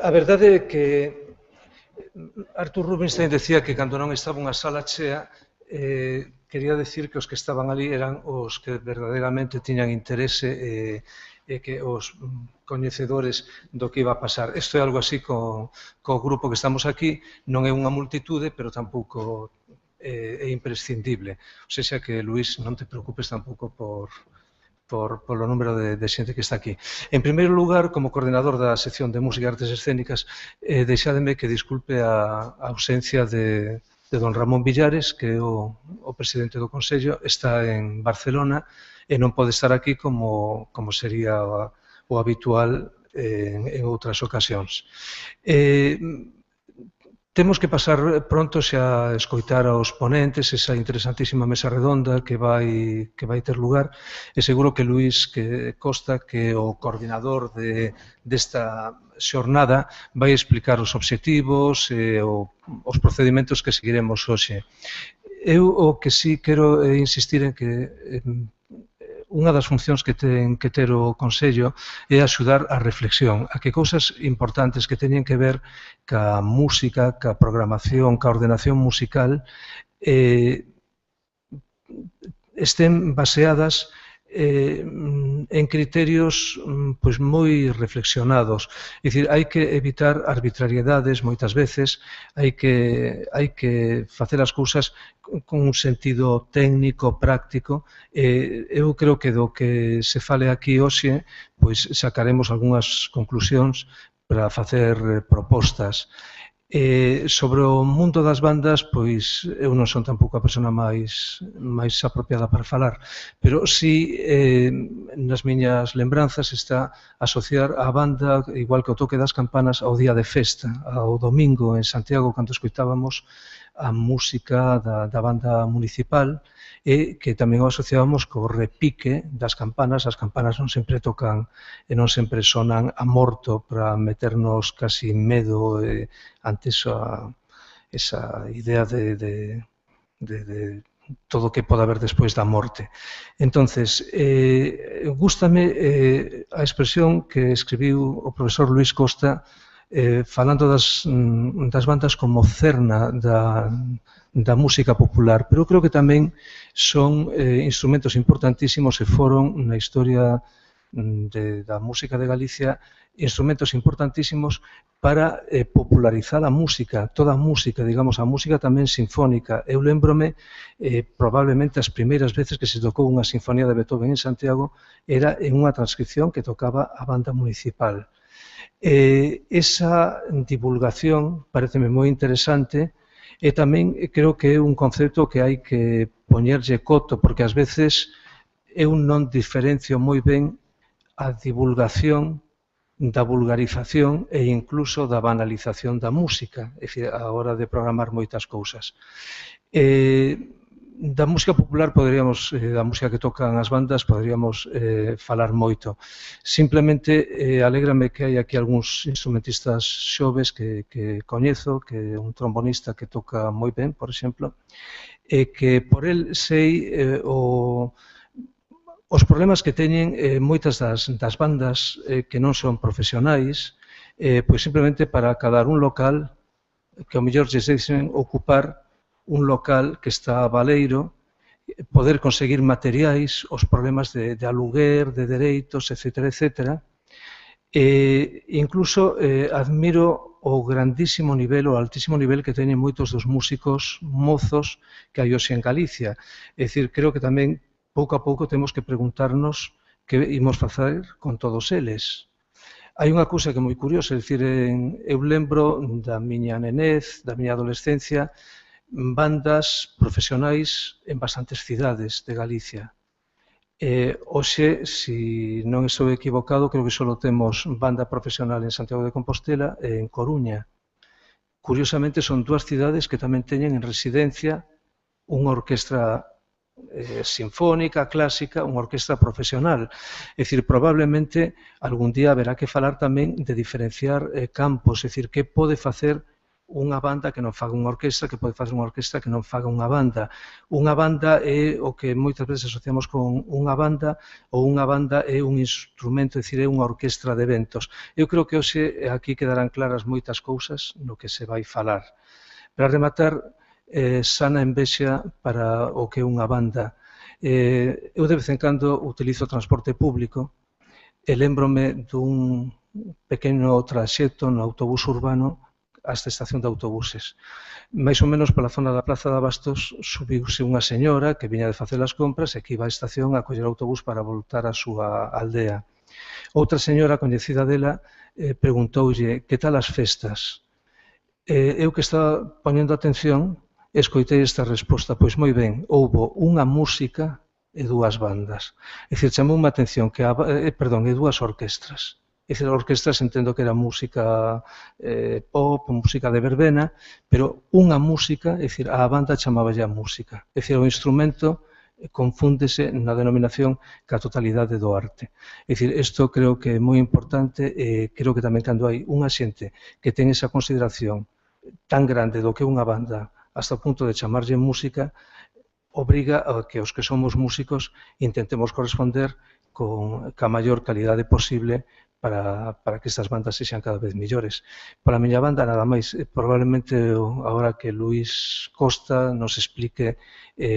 A verdade é que Arthur Rubinstein decía que cando non estaba unha sala chea quería decir que os que estaban ali eran os que verdadeiramente tiñan interese e que os coñecedores do que iba a pasar. Isto é algo así co grupo que estamos aquí, non é unha multitude, pero tampouco é imprescindible. O sea que, Luís, non te preocupes tampouco polo número de xente que está aquí. En primeiro lugar, como coordinador da sección de Música e Artes Escénicas, deixádeme que disculpe a ausencia de don Ramón Villares, que é o presidente do Consello, está en Barcelona e non pode estar aquí como sería o habitual en outras ocasións. Temos que pasar pronto xa a escoitar aos ponentes esa interesantísima mesa redonda que vai ter lugar e seguro que Luís Costa, que é o coordinador desta xornada, vai explicar os obxectivos e os procedimentos que seguiremos hoxe. Eu o que sí quero insistir en que unha das funcións que ten que ter o Consello é axudar a reflexión, a que cousas importantes que teñen que ver ca música, ca programación, ca ordenación musical, estén baseadas en criterios moi reflexionados. É dicir, hai que evitar arbitrariedades moitas veces, hai que facer as cousas con un sentido técnico, práctico. Eu creo que do que se fale aquí hoxe, pois sacaremos algunhas conclusións para facer propostas. Sobre o mundo das bandas, pois eu non son tampouco a persona máis apropiada para falar, pero si nas miñas lembranzas está asociar a banda, igual que o toque das campanas, ao día de festa, ao domingo en Santiago, cando escoitábamos a música da banda municipal e que tamén o asociábamos co repique das campanas. As campanas non sempre tocan e non sempre sonan a morto para meternos casi medo ante esa idea de todo o que pode haber despois da morte. Entonces, gústame a expresión que escribiu o profesor Luís Costa falando das bandas como cerna da música popular, pero creo que tamén son instrumentos importantísimos e foron na historia da música de Galicia instrumentos importantísimos para popularizar a música, toda a música, digamos, a música tamén sinfónica. Eu lembrome, probablemente as primeiras veces que se tocou unha sinfonía de Beethoven en Santiago era en unha transcripción que tocaba a banda municipal. Esa divulgación pareceme moi interesante e tamén creo que é un concepto que hai que poñerlle coto, porque ás veces eu non diferencio moi ben a divulgación da vulgarización e incluso da banalización da música, é dicir, a hora de programar moitas cousas. Da música popular poderíamos, da música que tocan as bandas, poderíamos falar moito. Simplemente alégrame que hai aquí algúns instrumentistas xoves que coñezo, que é un trombonista que toca moi ben, por exemplo, e que por el sei os problemas que teñen moitas das bandas que non son profesionais, pois simplemente para acadar un local que ao mellor lles deixen ocupar un local que está a baleiro, poder conseguir materiais, os problemas de aluguer, de dereitos, etcétera, etcétera. Incluso admiro o grandísimo nivel, o altísimo nivel que teñen moitos dos músicos mozos que hai hoxe en Galicia. É dicir, creo que tamén pouco a pouco temos que preguntarnos que imos facer con todos eles. Hai unha cousa que é moi curiosa, é dicir, eu lembro da miña nenez, da miña adolescencia, bandas profesionais en bastantes cidades de Galicia. Hoxe, se non estou equivocado, creo que só temos banda profesional en Santiago de Compostela e en Coruña. Curiosamente, son dúas cidades que tamén teñen en residencia unha orquestra sinfónica, clásica, unha orquestra profesional. É dicir, probablemente algún día haberá que falar tamén de diferenciar campos, é dicir, que pode facer unha banda que non faga unha orquestra, que pode facer unha orquestra que non faga unha banda. Unha banda é o que moitas veces asociamos con unha banda, ou unha banda é un instrumento, é dicir, é unha orquestra de eventos. Eu creo que hoxe aquí quedarán claras moitas cousas no que se vai falar. Para rematar, sana envexa para o que é unha banda. Eu de vez en cando utilizo o transporte público e lembrome dun pequeno traxecto no autobús urbano hasta a estación de autobuses. Mais ou menos pola zona da Praza de Abastos subiuse unha señora que viña de facer as compras e que iba á estación a coller o autobús para voltar á súa aldea. Outra señora coñecida dela preguntoulle que tal as festas. Eu que estaba poñendo atención escoitei esta resposta, pois moi ben, houbo unha música e dúas bandas. É dicir, chamou a atención que e dúas orquestras. É dicir, orquestras entendo que era música pop, música de verbena, pero unha música, é dicir, a banda chamáballe a música. É dicir, o instrumento confúndese na denominación ca totalidade do arte. É dicir, isto creo que é moi importante e creo que tamén cando hai unha xente que ten esa consideración tan grande do que é unha banda hasta o punto de chamarlle música, obriga a que os que somos músicos intentemos corresponder ca maior calidade posible para que estas bandas sexan cada vez millores. Para a miña banda, nada máis, probablemente agora que Luís Costa nos explique,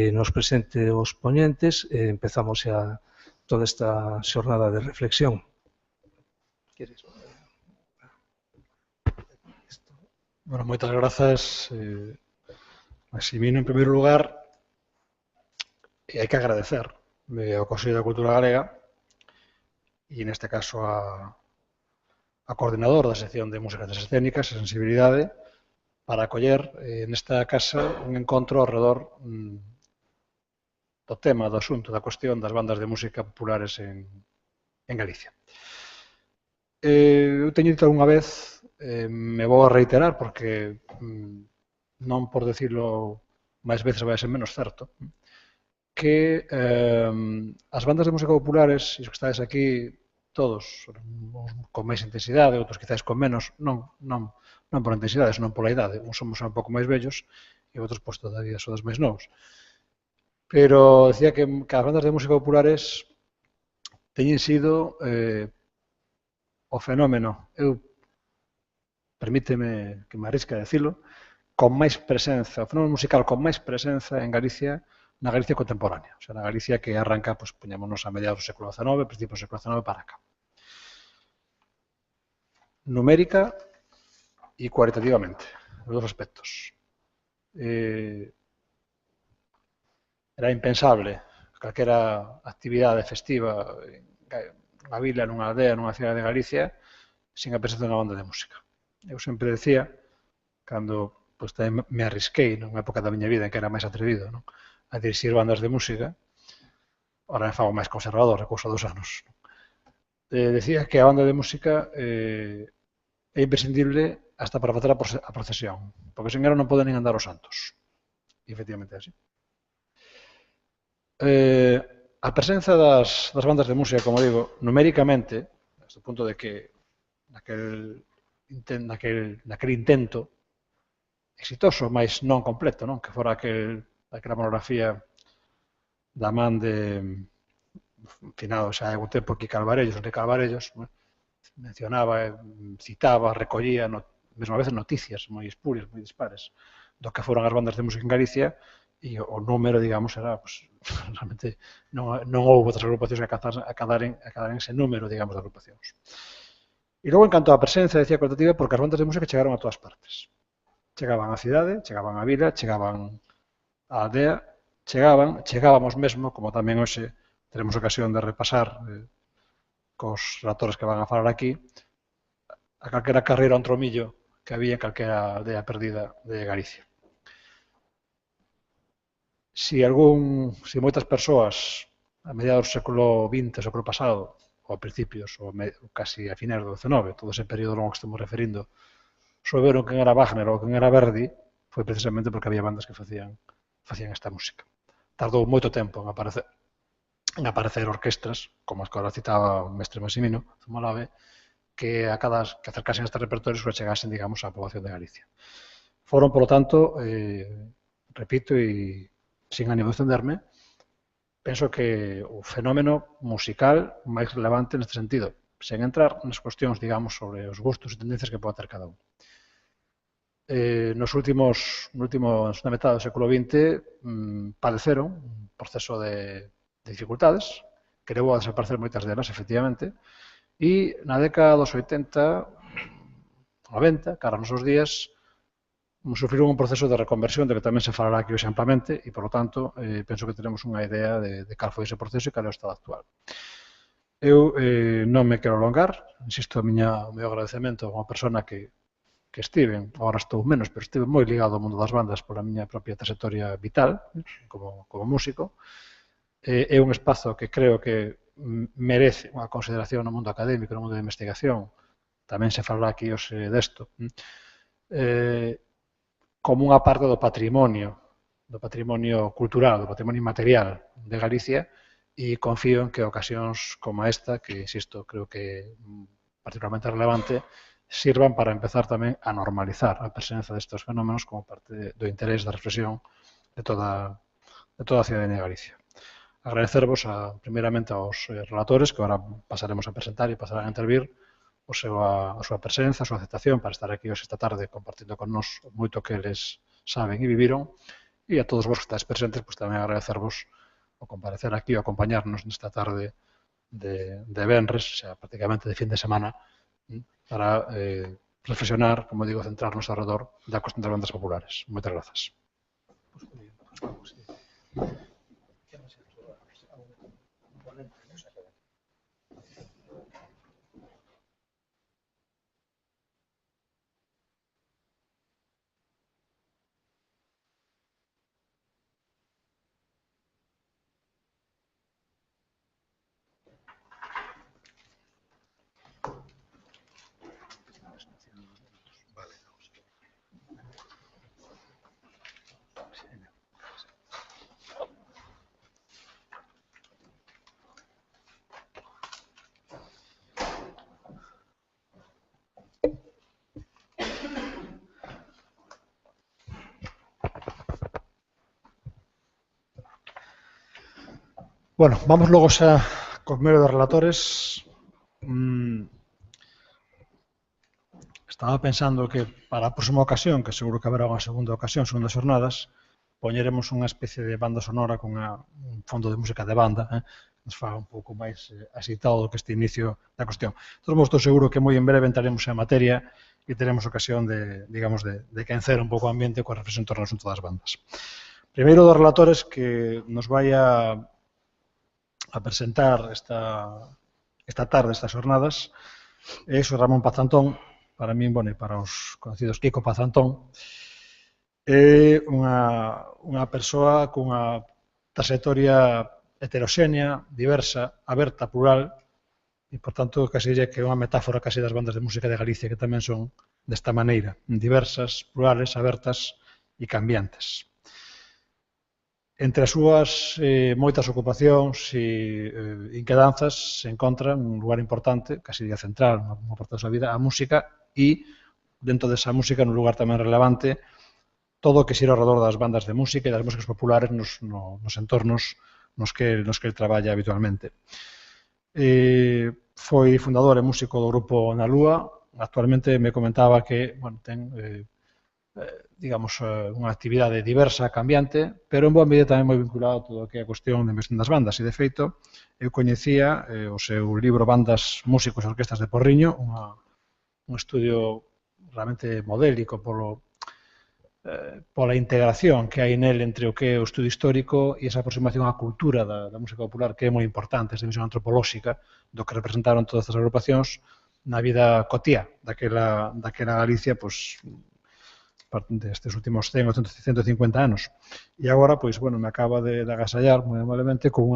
nos presente os poñentes, empezamos xa toda esta xornada de reflexión. Bueno, moitas grazas, Maximino, en primeiro lugar, e hai que agradecer ao Consello da Cultura Galega e neste caso a coordinador da sección de músicas das escénicas e sensibilidade para acoller nesta casa un encontro ao redor do tema, do asunto, da cuestión das bandas de música populares en Galicia. Eu teño dito algunha vez, me vou a reiterar porque non por decirlo máis veces vai ser menos certo, que as bandas de música populares, e os que estáis aquí, todos con máis intensidade, outros quizás con menos, non por intensidade, senón pola idade. Uns somos un pouco máis vellos e outros, pois, todavía sodes máis novos. Pero decía que as bandas de música populares teñen sido o fenómeno, permíteme que me arrisque a decirlo, con máis presenza, o fenómeno musical con máis presenza en Galicia, na Galicia contemporánea, o sea, na Galicia que arranca, pois, poñémonos a mediados do século XIX, principios do século XIX para cá. Numérica e cualitativamente, nos dos aspectos. Era impensable calquera actividade festiva nunha vila, nunha aldea, nunha cidade de Galicia, sin a presenza dunha banda de música. Eu sempre decía, cando pois, me arrisquei nunha época da miña vida en que era máis atrevido, non? A dirixir bandas de música, ora me fago máis conservador, a cousa dos anos. Decía que a banda de música é imprescindible hasta para facer a procesión, porque sen ela non poden nin andar os santos. E efectivamente é así. A presenza das bandas de música, como digo, numéricamente, hasta o punto de que naquel intento exitoso, mas non completo, non? Que fora aquela monografía da man de finado xa hai un tempo aquí Calvarellos, Enrique Calvarellos, mencionaba, citaba, recollía, mesmo a veces noticias moi espurias, moi dispares, do que foron as bandas de música en Galicia e o número, digamos, era, pues, realmente non houve outras agrupacións que acadaren ese número, digamos, de agrupacións. E logo, en canto á presenza, decía cualitativa, porque as bandas de música chegaron a todas partes. Chegaban á cidade, chegaban á vila, chegaban á aldea, chegábamos mesmo, como tamén hoxe teremos ocasión de repasar cos relatores que van a falar aquí, a calquera carreira ao tromillo que había en calquera aldea perdida de Galicia. Si moitas persoas a mediados do século XX, século pasado, ou a principios, ou casi a finais do XIX, todo ese período longo que estamos referindo, souberon quen era Wagner ou quen era Verdi, foi precisamente porque había bandas que facían esta música. Tardou moito tempo en aparecer orquestras, como as que ahora citaba o mestre Maximino Zumalabe, que acercasen a estes repertorios que chegasen, digamos, á poboación de Galicia. Foron, polo tanto, repito, e sin ánimo de extenderme, penso que o fenómeno musical máis relevante neste sentido, sen entrar nas cuestións, digamos, sobre os gustos e tendencias que pode ter cada un. Na segunda metade do século XX padeceron un proceso de dificultades que levou a desaparecer moitas delas, efectivamente, e na década dos 80, 90, cara nos nosos días, sufriron un proceso de reconversión de que tamén se falará aquí hoxe amplamente e, por lo tanto, penso que tenemos unha idea de cal foi ese proceso e cal é o estado actual. Eu non me quero alongar, insisto, o meu agradecemento a unha persona que estive, agora estou menos, pero estive moi ligado ao mundo das bandas pola miña propia trayectoria vital como músico. É un espazo que creo que merece unha consideración no mundo académico, no mundo de investigación, tamén se falará aquí hoxe desto, como unha parte do patrimonio cultural, do patrimonio material de Galicia, e confío en que ocasións como esta, que, insisto, creo que é particularmente relevante, sirvan para empezar tamén a normalizar a presenza destes fenómenos como parte do interés da reflexión de toda a cidadanía de Galicia. Agradecervos primeiramente aos relatores, que agora pasaremos a presentar e pasarán a intervir, a súa presenza, a súa aceptación para estar aquí hoxe esta tarde compartindo con nós moito que eles saben e viviron, e a todos vos que estáis presentes, pues, tamén agradecervos o comparecer aquí o acompañarnos nesta tarde de venres, xa prácticamente de fin de semana, para reflexionar, como digo, centrarnos alrededor da cuestión das bandas populares. Moitas grazas. Bueno, vamos logo xa co primeiro dos relatores. Estaba pensando que para a próxima ocasión, que seguro que haberá unha segunda ocasión, segundas jornadas, poñeremos unha especie de banda sonora con un fondo de música de banda, nos faga un pouco máis axitado do que este inicio da cuestión. Entón, estou seguro que moi en breve entraremos en materia e teremos ocasión de, digamos, de quencer un pouco o ambiente coa reflexión torno ao asunto das bandas. Primeiro dos relatores que nos vai a presentar esta tarde, estas jornadas, é o Ramón Pazantón, para min, bueno, e para os conocidos Kiko Pazantón, é unha persoa cunha trayectoria heteroxénea, diversa, aberta, plural, e, por tanto, casi diría que é unha metáfora casi das bandas de música de Galicia, que tamén son desta maneira, diversas, plurales, abertas e cambiantes. Entre as súas moitas ocupacións e inquedanzas se encontra un lugar importante, casi diría central, unha parte da súa vida, a música, e dentro desa música, nun lugar tamén relevante, todo o que xira ao redor das bandas de música e das músicas populares nos entornos nos que el traballa habitualmente. Foi fundador e músico do grupo Na Lúa. Actualmente me comentaba que, bueno, ten digamos, unha actividade diversa, cambiante, pero en boa medida tamén moi vinculado a todo o que é a cuestión de investigación das bandas. E, de feito, eu coñecía o seu libro Bandas, Músicos e Orquestas de Porriño, un estudio realmente modélico pola integración que hai nel entre o que é o estudio histórico e esa aproximación á cultura da música popular, que é moi importante, esa dimensión antropolóxica do que representaron todas estas agrupacións na vida cotiá daquela Galicia, pois, destes últimos 100 ou 150 anos. E agora, pois, bueno, me acaba de agasallar moi amablemente con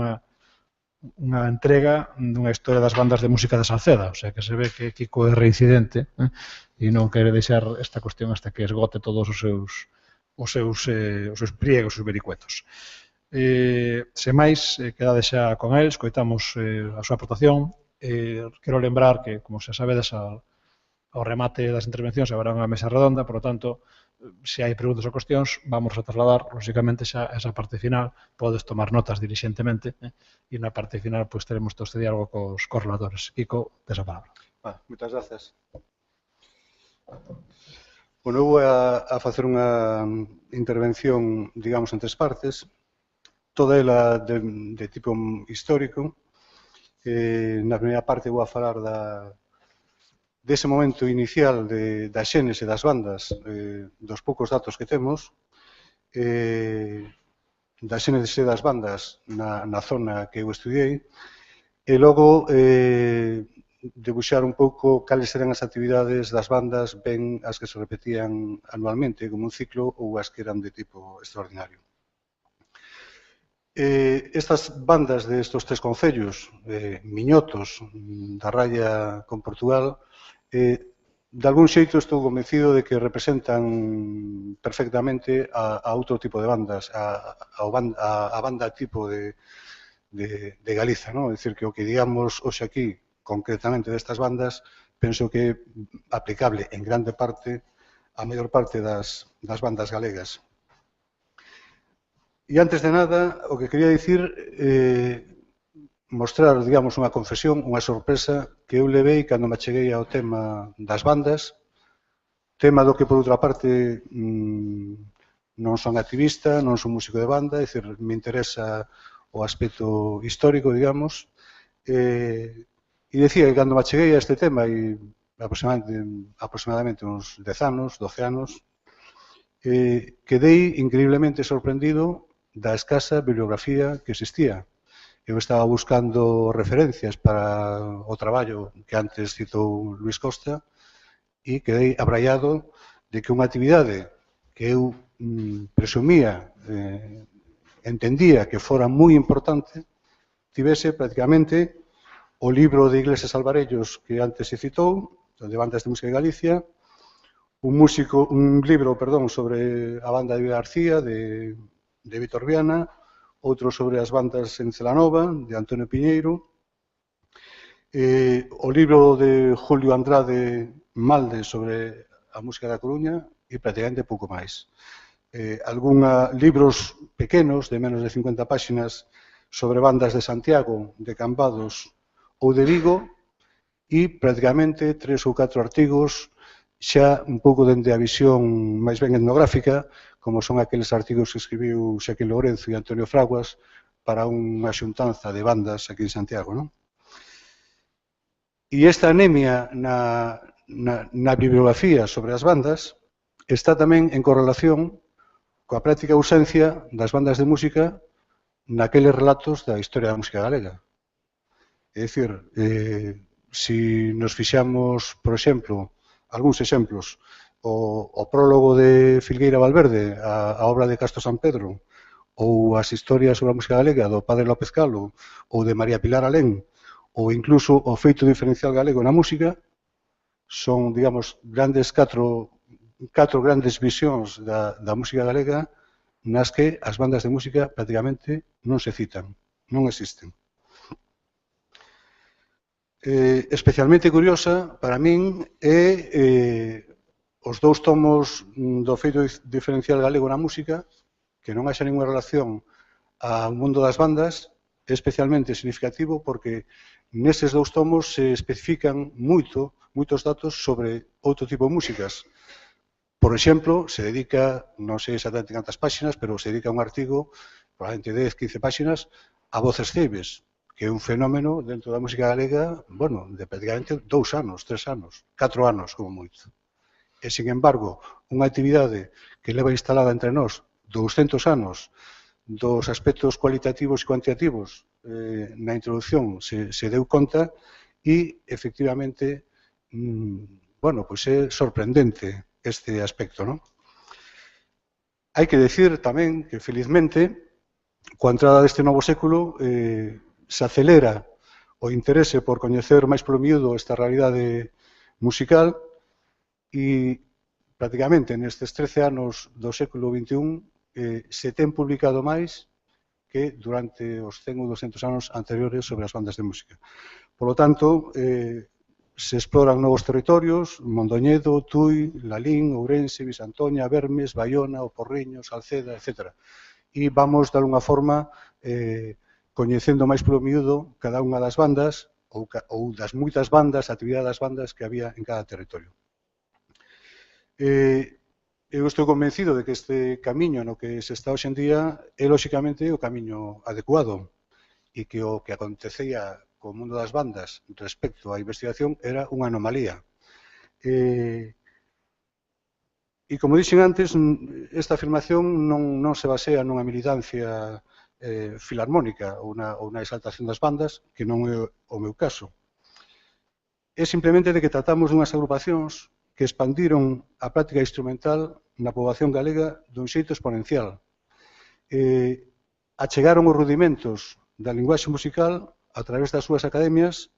unha entrega dunha historia das bandas de música de Salceda, o sea, que se ve que Kiko é reincidente e non quere deixar esta cuestión hasta que esgote todos os seus pliegos, os seus vericuetos. Se máis, quedade xa con el, escoitamos a súa aportación. Quero lembrar que, como xa sabedes, ao remate das intervencións haberá unha mesa redonda, por lo tanto, se hai preguntas ou cuestións, vamos a trasladar, lógicamente, xa esa parte final, podes tomar notas diligentemente, e na parte final, pois, teremos todo este diálogo cos relatores. Kiko, tes a palabra. Moitas gracias. Bueno, eu vou a facer unha intervención, digamos, en tres partes, toda ela de tipo histórico. Na primeira parte vou a falar dese momento inicial da xénese das bandas, dos poucos datos que temos, da xénese das bandas na zona que eu estudiei, e logo debuxar un pouco cales eran as actividades das bandas, ben as que se repetían anualmente como un ciclo ou as que eran de tipo extraordinario. Estas bandas destos tres concellos, miñotos da raya con Portugal, de algún xeito estou convencido de que representan perfectamente a outro tipo de bandas, a banda tipo de Galiza, non? É dicir, que o que digamos hoxe aquí, concretamente destas bandas, penso que é aplicable en grande parte a maior parte das bandas galegas. E antes de nada, o que quería dicir, mostrar, digamos, unha confesión, unha sorpresa que eu levei cando me cheguei ao tema das bandas, tema do que, por outra parte, non son activista, non son músico de banda, é dicir, me interesa o aspecto histórico, digamos, e decía que cando me cheguei a este tema, e aproximadamente uns 10 anos, 12 anos, quedei increíblemente sorprendido da escasa bibliografía que existía. Eu estaba buscando referencias para o traballo que antes citou Luis Costa e quedei abraiado de que unha actividade que eu presumía, entendía que fora moi importante, tivese prácticamente o libro de Iglesias Alvarellos que antes se citou, de Bandas de Música de Galicia, un libro sobre a banda de Vida García, de Vítor Viana, outro sobre as bandas en Celanova, de Antonio Piñeiro, o libro de Julio Andrade Malde sobre a música da Coruña e prácticamente pouco máis. Libros pequenos, de menos de 50 páxinas, sobre bandas de Santiago, de Cambados ou de Vigo, e prácticamente 3 ou 4 artigos xa un pouco dende a visión máis ben etnográfica, como son aqueles artigos que escribiu Xaquín Lourenzo e Antonio Fraguas para unha xuntanza de bandas aquí en Santiago, non? E esta anemia na bibliografía sobre as bandas está tamén en correlación coa práctica ausencia das bandas de música naqueles relatos da historia da música galega. É dicir, se nos fixamos, por exemplo, algúns exemplos, o prólogo de Filgueira Valverde, a obra de Castro San Pedro, ou as historias sobre a música galega do Padre López Calo, ou de María Pilar Alén, ou incluso o feito diferencial galego na música, son, digamos, catro grandes visións da música galega nas que as bandas de música prácticamente non se citan, non existen. Especialmente curiosa, para min, é os 2 tomos do feito diferencial galego na música, que non haxa ninguna relación ao mundo das bandas, é especialmente significativo porque neses 2 tomos se especifican moitos datos sobre outro tipo de músicas. Por exemplo, se dedica, non sei exactamente cantas páxinas, pero se dedica un artigo, probablemente 10, 15 páxinas, a voces ceibes, que é un fenómeno dentro da música galega, bueno, de prácticamente 2 anos, 3 anos, 4 anos como moito. E, sin embargo, unha actividade que leva instalada entre nós 200 anos dos aspectos cualitativos e cuantitativos na introducción se deu conta e, efectivamente, bueno, pois é sorprendente este aspecto, non? Hai que decir tamén que, felizmente, coa entrada deste novo século, se acelera o interese por coñecer máis polo miúdo esta realidade musical e prácticamente nestes 13 anos do século XXI se ten publicado máis que durante os 100 ou 200 anos anteriores sobre as bandas de música. Por lo tanto, se exploran novos territorios, Mondoñedo, Tui, Lalín, Ourense, Visantoña, Vermes, Baiona, O Porriño, Salceda, etc. E vamos, de alguna forma, coñecendo máis polo miúdo cada unha das bandas ou das moitas bandas, a actividade das bandas que había en cada territorio. Eu estou convencido de que este camiño no que se está hoxe en día é, lóxicamente, o camiño adecuado e que o que acontecía co mundo das bandas respecto á investigación era unha anomalía. E como dixen antes, esta afirmación non se basea nunha militancia filarmónica ou na exaltación das bandas, que non é o meu caso. É simplemente de que tratamos dunhas agrupacións que expandiron a práctica instrumental na poboación galega dun xeito exponencial. Achegaron os rudimentos da linguaxe musical a través das súas academias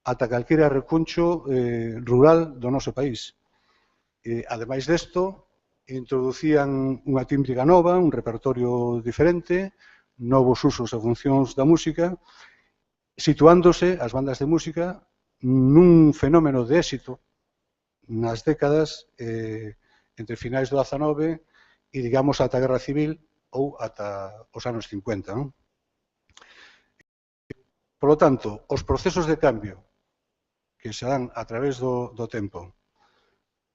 ata calquera recuncho rural do noso país. Ademais desto, introducían unha tímbrica nova, un repertorio diferente, novos usos e funcións da música, situándose as bandas de música nun fenómeno de éxito nas décadas entre finais do XIX e, digamos, ata a Guerra Civil ou ata os anos 50, non? Por lo tanto, os procesos de cambio que se dan a través do tempo,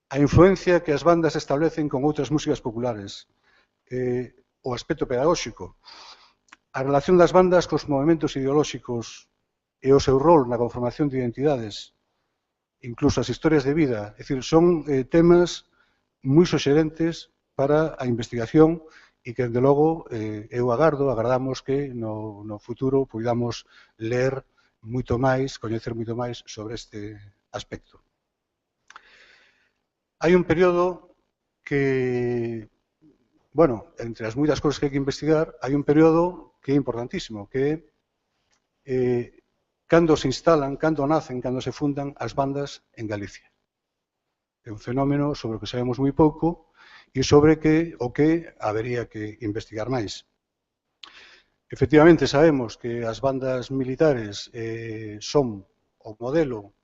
a influencia que as bandas establecen con outras músicas populares, o aspecto pedagóxico, a relación das bandas cos movimentos ideolóxicos e o seu rol na conformación de identidades, incluso as historias de vida, é dicir, son temas moi suxerentes para a investigación e que, desde logo, agardamos que no futuro poidamos ler moito máis, coñecer moito máis sobre este aspecto. Hai un período que, bueno, entre as moitas cousas que hai que investigar, hai un período que é importantísimo, que é cando se instalan, cando nacen, cando se fundan as bandas en Galicia. É un fenómeno sobre o que sabemos moi pouco e sobre o que habería que investigar máis. Efectivamente, sabemos que as bandas militares son o modelo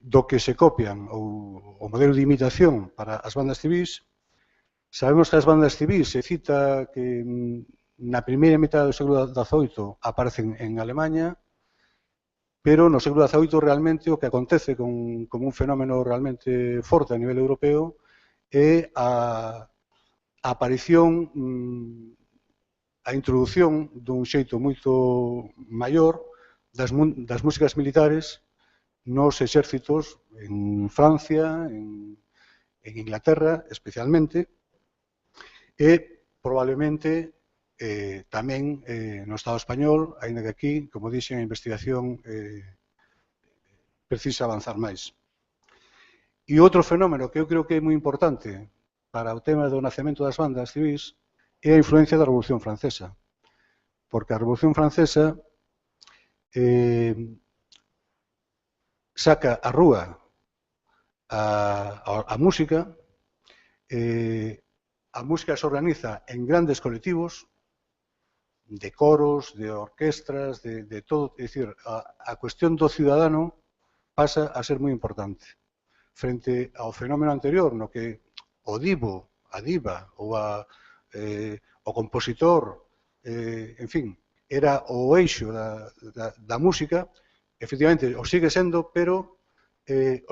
do que se copian, ou o modelo de imitación para as bandas civís. Sabemos que as bandas civís se cita que na primeira metade do século XVIII aparecen en Alemanha, pero no século XVIII realmente o que acontece como un fenómeno realmente forte a nivel europeo é a aparición, a introducción dun xeito moito maior das músicas militares nos exércitos en Francia, en Inglaterra especialmente, e probablemente tamén no Estado español, aínda que aquí, como dixen, a investigación precisa avanzar máis. E outro fenómeno que eu creo que é moi importante para o tema do nacemento das bandas civís é a influencia da Revolución Francesa. Porque a Revolución Francesa saca á rúa a música, a música se organiza en grandes colectivos, de coros, de orquestras, de todo. É dicir, a cuestión do ciudadano pasa a ser moi importante. Frente ao fenómeno anterior, no que o divo, a diva, ou o compositor, en fin, era o eixo da música, efectivamente, o sigue sendo, pero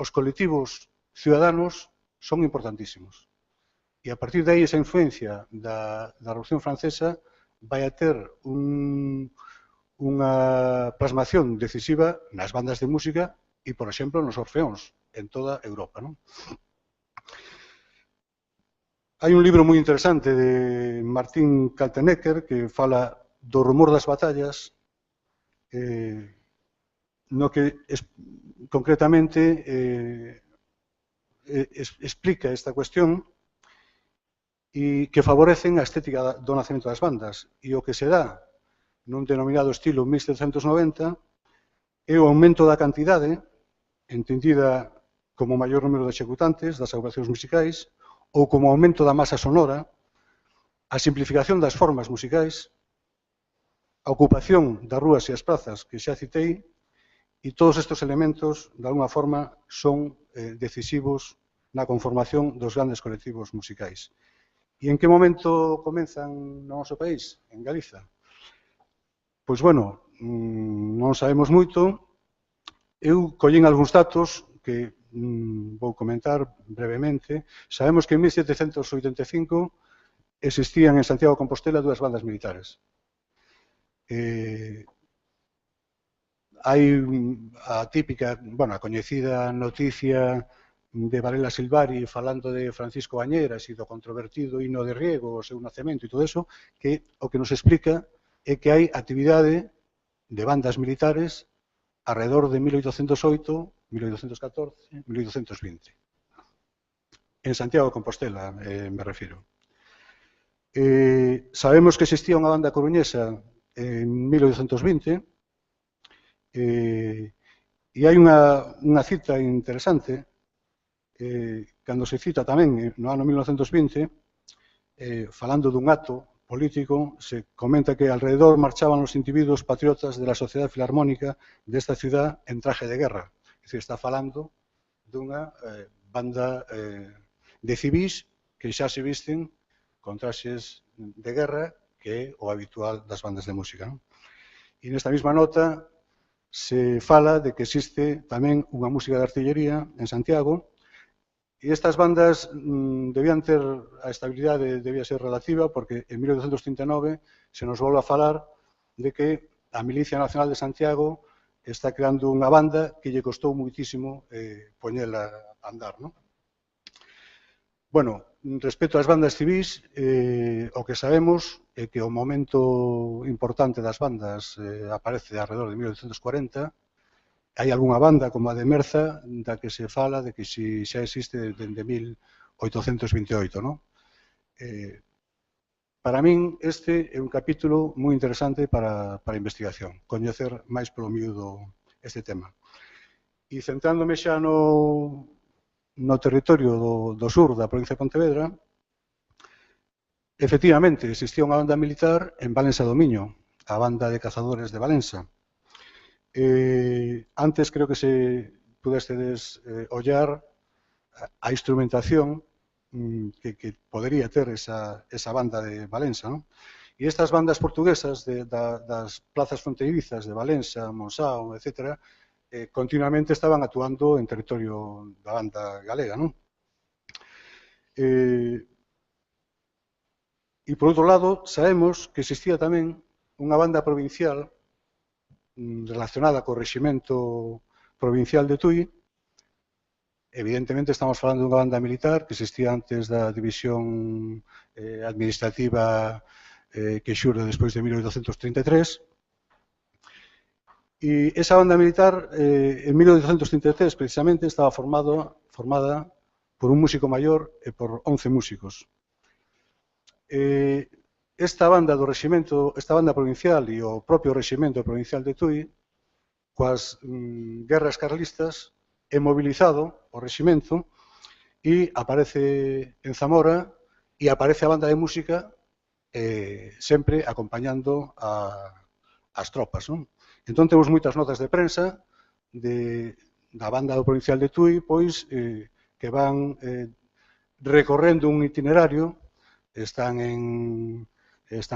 os colectivos ciudadanos son importantísimos. E a partir de aí, esa influencia da Revolución Francesa vai a ter unha plasmación decisiva nas bandas de música e, por exemplo, nos orfeóns en toda Europa, non? Hai un libro moi interesante de Martín Kaltenecker que fala do rumor das batallas, no que concretamente explica esta cuestión e que favorecen a estética do nacemento das bandas. E o que se dá nun denominado estilo 1790 é o aumento da cantidade, entendida como maior número de executantes das agrupacións musicais, ou como aumento da masa sonora, a simplificación das formas musicais, a ocupación das rúas e as prazas que xa citei, e todos estes elementos, de alguna forma, son decisivos na conformación dos grandes colectivos musicais. E en que momento comenzan no noso país, en Galiza? Pois, bueno, non sabemos moito. Eu collín algúns datos que vou comentar brevemente. Sabemos que en 1785 existían en Santiago de Compostela dúas bandas militares. Hai a típica, bueno, a coñecida noticia de Varela Silvari falando de Francisco Bañeras e do controvertido hino de Riego, o seu nacemento e todo eso, que o que nos explica é que hai actividade de bandas militares alrededor de 1808, 1814, 1820. En Santiago de Compostela, me refiro. Sabemos que existía unha banda coruñesa en 1820 e hai unha cita interesante cando se cita tamén no ano 1920 falando dun acto político, se comenta que alrededor marchaban los individuos patriotas de la sociedad filarmónica de esta ciudad en traje de guerra. Es decir, está falando dunha banda de civís que xa se visten con traxes de guerra, que é o habitual das bandas de música. E nesta mesma nota se fala de que existe tamén unha música de artillería en Santiago. E estas bandas debían ter, a estabilidade debía ser relativa, porque en 1839 se nos volve a falar de que a Milicia Nacional de Santiago está creando unha banda que lle costou muitísimo poñela a andar, non? Bueno, respecto ás bandas civís, o que sabemos é que o momento importante das bandas aparece alrededor de 1840. Hai algunha banda, como a de Merza, da que se fala de que xa existe dende 1828, non? Para min, este é un capítulo moi interesante para a investigación, coñecer máis polo miúdo este tema. E centrándome xa no territorio do sur da provincia de Pontevedra, efectivamente, existía unha banda militar en Valença do Miño, a Banda de Cazadores de Valença. Antes creo que se pudestedes ollar a instrumentación que podería ter esa banda de Valença, non? E estas bandas portuguesas das plazas fronteirizas de Valença, Monsao, etc., continuamente estaban actuando en territorio da banda galega, non? E, por outro lado, sabemos que existía tamén unha banda provincial relacionada co reximento provincial de Tui. Evidentemente estamos falando dunha banda militar que existía antes da división administrativa que xurde despois de 1833. E esa banda militar en 1833 precisamente estaba formada por un músico maior e por 11 músicos. Esta banda do reximento, esta banda provincial e o propio reximento provincial de Tui, coas guerras carlistas, é mobilizado o reximento e aparece en Zamora e aparece a banda de música sempre acompañando as tropas, non? Entón temos moitas notas de prensa da banda do provincial de Tui, pois, que van recorrendo un itinerario, están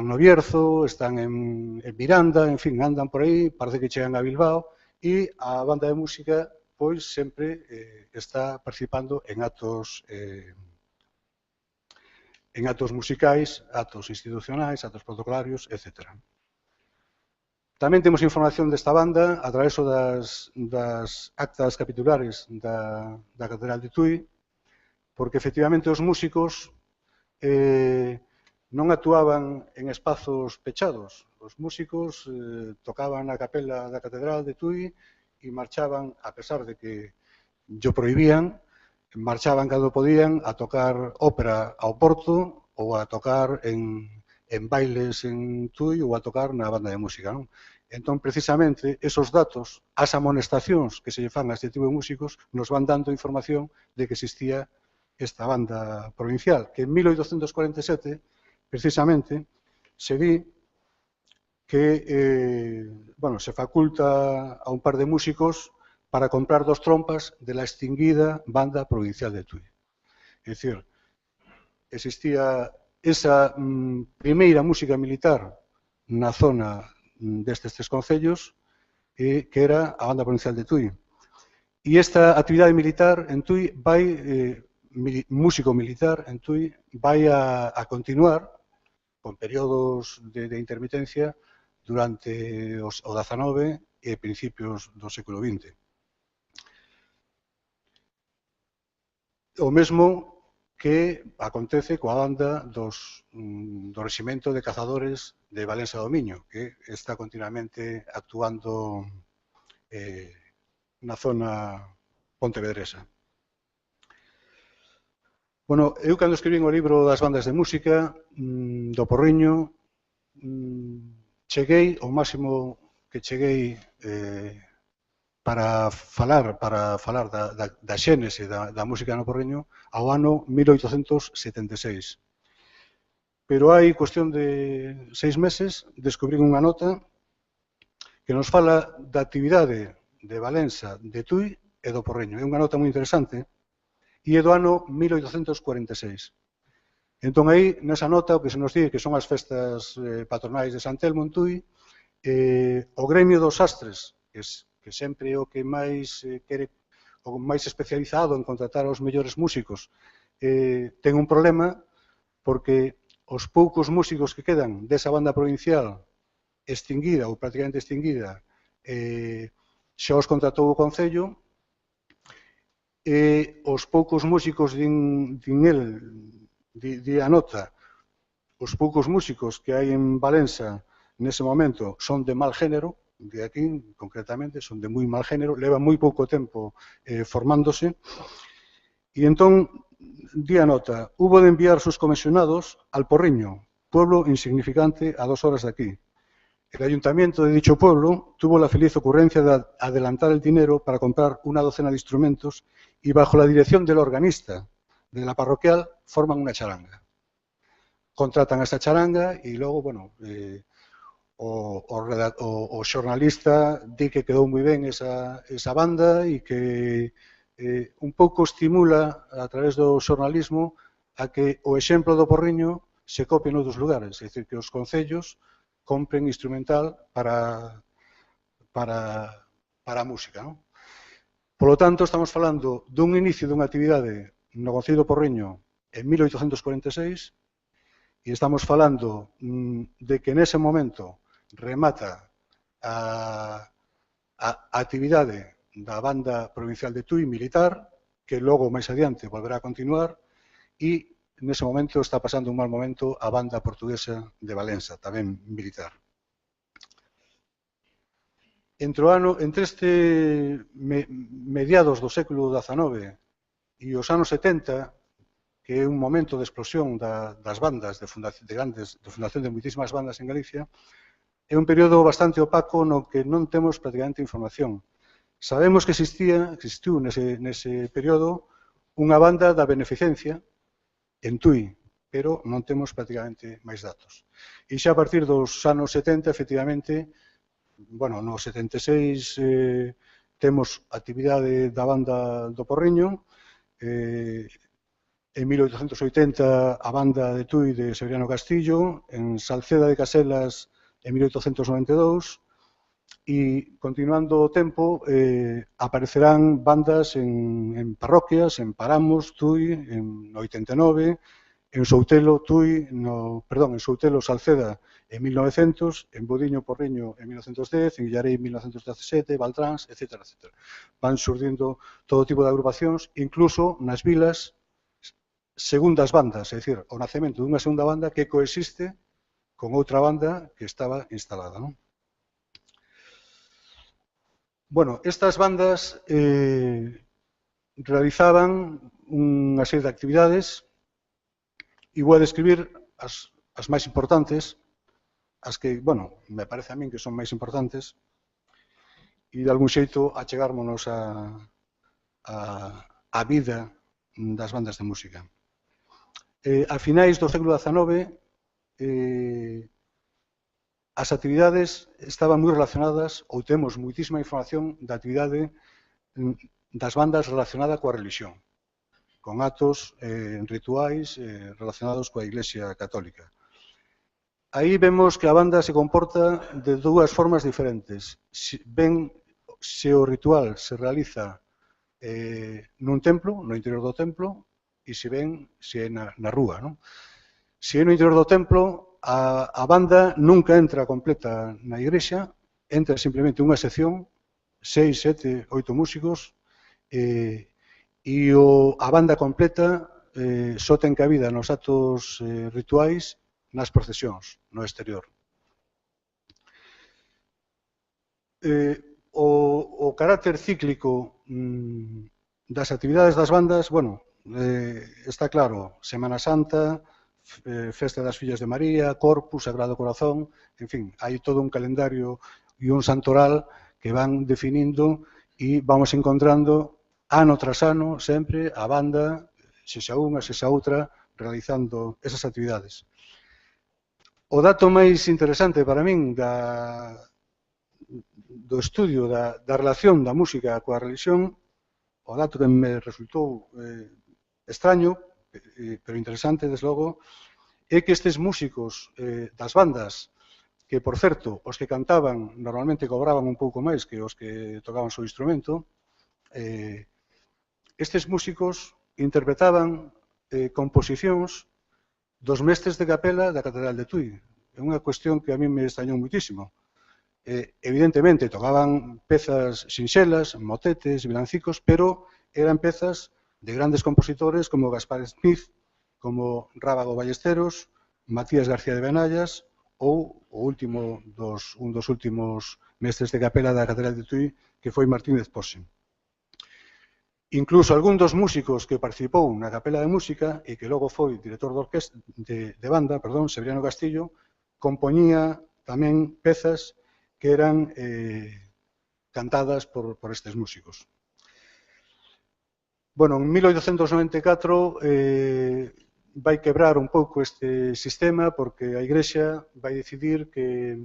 no Bierzo, están en Miranda, en fin, andan por aí, parece que chegan a Bilbao, e a banda de música, pois, sempre está participando en actos musicais, actos institucionais, actos protocolarios, etc. Tamén temos información desta banda a través das actas capitulares da Catedral de Tui, porque, efectivamente, os músicos non actuaban en espazos pechados. Os músicos tocaban na capela da Catedral de Tui e marchaban, a pesar de que yo prohibían, marchaban cando podían a tocar ópera ao Porto ou a tocar en bailes en Tui ou a tocar na banda de música, non? Entón, precisamente, esos datos, as amonestacións que se lle fan a este tipo de músicos, nos van dando información de que existía esta banda provincial, que en 1847, precisamente, se di que bueno, se faculta a un par de músicos para comprar 2 trompas de la extinguida Banda Provincial de Tui. É dicir, existía esa primeira música militar na zona destes 3 concellos, que era a Banda Provincial de Tui. E esta actividade militar en Tui vai, músico militar en Tui, vai a continuar con períodos de intermitencia durante o XIX e principios do século XX. O mesmo que acontece coa banda do Reximento de Cazadores de Valença do Miño, que está continuamente actuando na zona pontevedresa. Bueno, eu cando escribín o libro das bandas de música do Porriño, cheguei, o máximo que cheguei para falar da xénese da música no Porriño ao ano 1876. Pero hai cuestión de 6 meses descubrín unha nota que nos fala da actividade de Valença, de Tui e do Porriño. É unha nota moi interesante e é do ano 1846. Entón aí, nesa nota, o que se nos di que son as festas patronais de San Telmo en Tui, o gremio dos sastres, que sempre é o que máis quere, o máis especializado en contratar os mellores músicos, ten un problema porque os poucos músicos que quedan desa banda provincial extinguida ou prácticamente extinguida xa os contratou o Concello e os poucos músicos di a nota, os poucos músicos que hai en Valença nese momento son de mal género, de aquí concretamente, son de moi mal género, levan moi pouco tempo formándose, e entón di a nota, hubo de enviar sus comisionados al Porriño, pueblo insignificante a 2 horas de aquí. El ayuntamiento de dicho pueblo tuvo la feliz ocurrencia de adelantar el dinero para comprar una docena de instrumentos y bajo la dirección del organista de la parroquial forman una charanga. Contratan a esta charanga y luego, bueno, o xornalista di que quedou moi ben esa banda e que un pouco estimula a través do xornalismo a que o exemplo do Porriño se copie noutros lugares, é dicir, que os concellos compren instrumental para a música, non? Polo tanto, estamos falando dun inicio dunha actividade no Concello do Porriño en 1846 e estamos falando de que nese momento remata a actividade da Banda Provincial de Tui militar, que logo máis adiante volverá a continuar, e nese momento está pasando un mal momento a Banda Portuguesa de Valença, tamén militar. Entre mediados do século XIX e os anos 70, que é un momento de explosión das bandas, de fundación de moitísimas bandas en Galicia, é un período bastante opaco no que non temos prácticamente información. Sabemos que existiu nese período unha banda da beneficencia en Tui, pero non temos prácticamente máis datos. E xa a partir dos anos 70, efectivamente, bueno, no 76 temos actividade da banda do Porriño, en 1880 a banda de Tui de Severiano Castillo, en Salceda de Caselas en 1892, e continuando o tempo aparecerán bandas en parroquias, en Paramos, Tui, en 89, en Soutelo, Salceda en 1900, en Bodiño, Porriño en 1910, en Villarei en 1917, Baltráns, etc. Van surdindo todo tipo de agrupacións, incluso nas vilas, segundas bandas, é dicir, o nacemento dunha segunda banda que coexiste con outra banda que estaba instalada, non? Bueno, estas bandas realizaban unha serie de actividades e vou a describir as máis importantes, as que, bueno, me parece a min que son máis importantes e de algún xeito achegármonos a vida das bandas de música. A finais do século XIX as actividades estaban moi relacionadas, ou temos moitísima información da actividade das bandas relacionada coa religión, con actos rituais relacionados coa Iglesia Católica. Aí vemos que a banda se comporta de dúas formas diferentes. Ben, se o ritual se realiza nun templo, no interior do templo, e se ben, se é na rúa, non? Se é no interior do templo, a banda nunca entra completa na igrexa, entra simplemente unha sección, 6, 7, 8 músicos, e a banda completa só ten cabida nos actos rituais nas procesións, no exterior. O carácter cíclico das actividades das bandas, bueno, está claro, Semana Santa, Festa das Fillas de María, Corpus, Sagrado Corazón, en fin, hai todo un calendario e un santoral que van definindo e vamos encontrando ano tras ano, sempre, a banda, sexa unha, sexa outra, realizando esas actividades. O dato máis interesante para min do estudio da relación da música coa religión, o dato que me resultou extraño, pero interesante, desde logo, é que estes músicos das bandas, que, por certo, os que cantaban normalmente cobraban un pouco máis que os que tocaban o seu instrumento, estes músicos interpretaban composicións dos mestres de capela da Catedral de Tui. É unha cuestión que a mí me extrañou muitísimo. Evidentemente, tocaban pezas sinxelas, motetes, vilancicos, pero eran pezas de grandes compositores como Gaspar Smith, como Rábago Ballesteros, Matías García de Benallas ou un dos últimos mestres de capela da Catedral de Tui, que foi Martínez Pose. Incluso algún dos músicos que participou na Capela de Música e que logo foi director de banda, Severiano Castillo, compoñía tamén pezas que eran cantadas por estes músicos. Bueno, en 1894 vai quebrar un pouco este sistema porque a Igrexa vai decidir que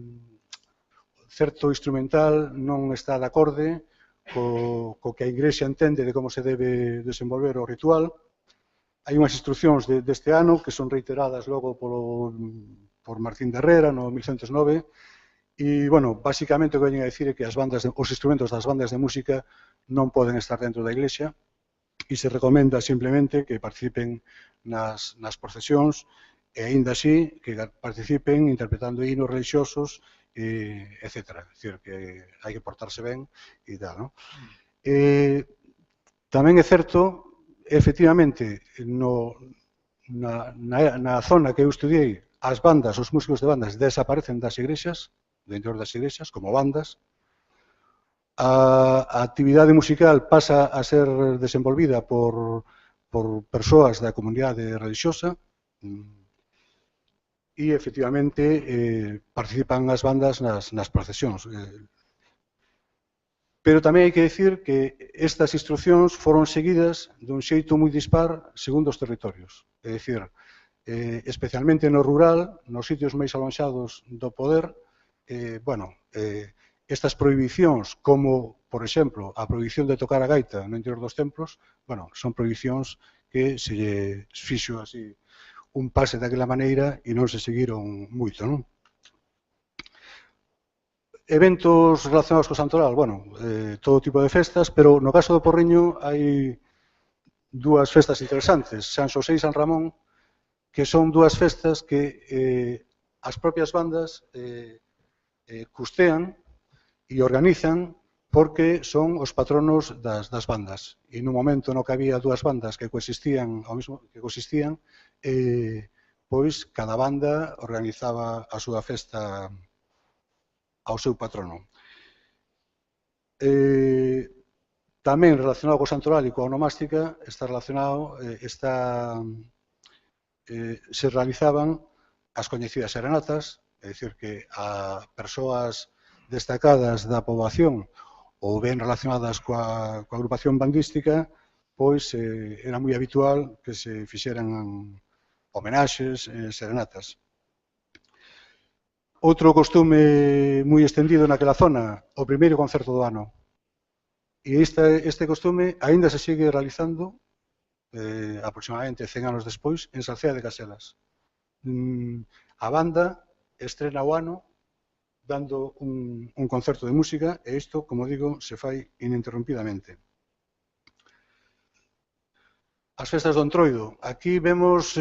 certo instrumental non está de acorde co que a Igrexa entende de como se debe desenvolver o ritual. Hai unhas instruccións deste ano que son reiteradas logo por Martín de Herrera no 1109 e, bueno, basicamente o que veñen a dicir é que os instrumentos das bandas de música non poden estar dentro da Iglesia e se recomenda simplemente que participen nas procesións e, aínda así, que participen interpretando hinos religiosos, etc. É dicir, que hai que portarse ben e tal, non? Tamén é certo, efectivamente, na zona que eu estudiei, as bandas, os músicos de bandas desaparecen das igrexas, do interior das igrexas, como bandas. A actividade musical pasa a ser desenvolvida por persoas da comunidade religiosa e, efectivamente, participan as bandas nas procesións. Pero tamén hai que dicir que estas instruccións foron seguidas dun xeito moi dispar segundo os territorios. É dicir, especialmente no rural, nos sitios máis alonxados do poder, estas prohibicións, como, por exemplo, a prohibición de tocar a gaita no interior dos templos, son prohibicións que se lle fixo así un pase daquela maneira e non se seguiron moito, non? Eventos relacionados co santoral, todo tipo de festas, pero no caso do Porriño hai dúas festas interesantes, San Xosé e San Ramón, que son dúas festas que as propias bandas custean e organizan porque son os patronos das bandas. E no momento no que había dúas bandas que coexistían, pois cada banda organizaba a súa festa ao seu patrono. Tamén relacionado co santoral e coa onomástica se realizaban as coñecidas serenatas, é dicir, que a persoas destacadas da poboación ou ben relacionadas coa agrupación bandística, pois era moi habitual que se fixeran homenaxes, serenatas. Outro costume moi extendido naquela zona, o primeiro concerto do ano. E este costume aínda se sigue realizando aproximadamente 100 anos despois en Salceda de Caselas. A banda estrena o ano dando un concerto de música e isto, como digo, se fai ininterrumpidamente. As festas do Entroido. Aquí vemos,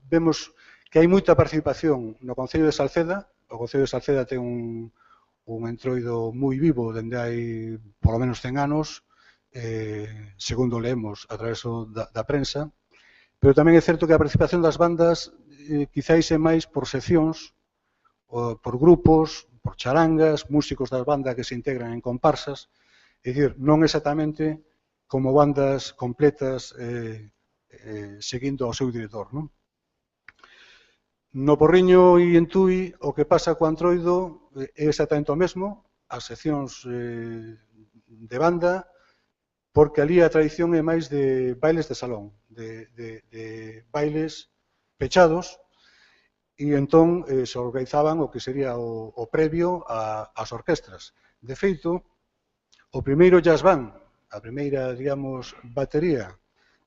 vemos que hai moita participación no Concello de Salceda. O Concello de Salceda ten un entroido moi vivo dende hai polo menos 100 anos, segundo leemos a través da prensa, pero tamén é certo que a participación das bandas quizáis é máis por seccións, por grupos, por charangas, músicos das bandas que se integran en comparsas, é dicir, non exactamente como bandas completas seguindo ao seu director, non? No Porriño e en Tui o que pasa co Antroido é exactamente o mesmo, as seccións de banda, porque ali a tradición é máis de bailes de salón, de bailes pechados, e entón se organizaban o que sería o previo ás orquestras. De feito, o primeiro jazz band, a primeira, digamos, batería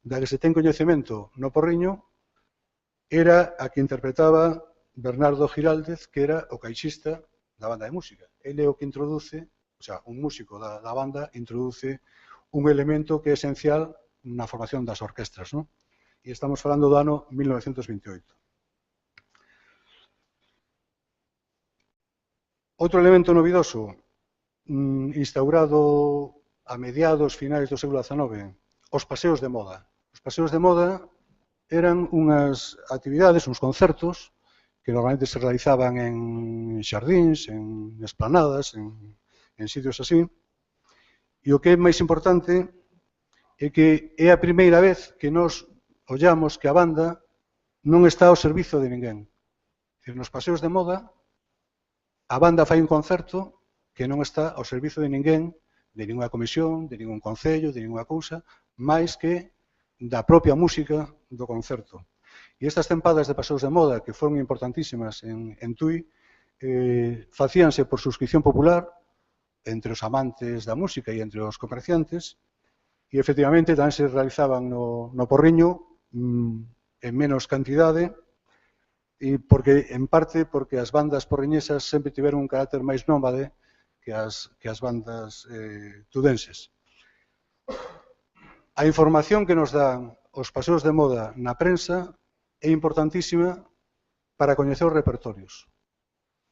da que se ten coñecemento no Porriño, era a que interpretaba Bernardo Giraldez, que era o caixista da banda de música. Ele é o que introduce, o sea, un músico da banda introduce un elemento que é esencial na formación das orquestras, non? E estamos falando do ano 1928. Outro elemento novidoso, instaurado a mediados finais do século XIX, os paseos de moda. Os paseos de moda eran unhas actividades, uns concertos, que normalmente se realizaban en xardíns, en esplanadas, en sitios así. E o que é máis importante é que é a primeira vez que nos ollamos que a banda non está ao servizo de ninguén. Nos paseos de moda, a banda fai un concerto que non está ao servizo de ninguén, de ninguna comisión, de ningún concello, de ninguna cousa, máis que da propia música do concerto. E estas tempadas de paseos de moda, que foron importantísimas en Tui, facíanse por suscripción popular entre os amantes da música e entre os comerciantes, e efectivamente tamén se realizaban no Porriño en menos cantidade, e en parte porque as bandas porriñesas sempre tiveron un carácter máis nómade que as bandas tudenses. A información que nos dan os paseos de moda na prensa é importantísima para coñecer os repertorios.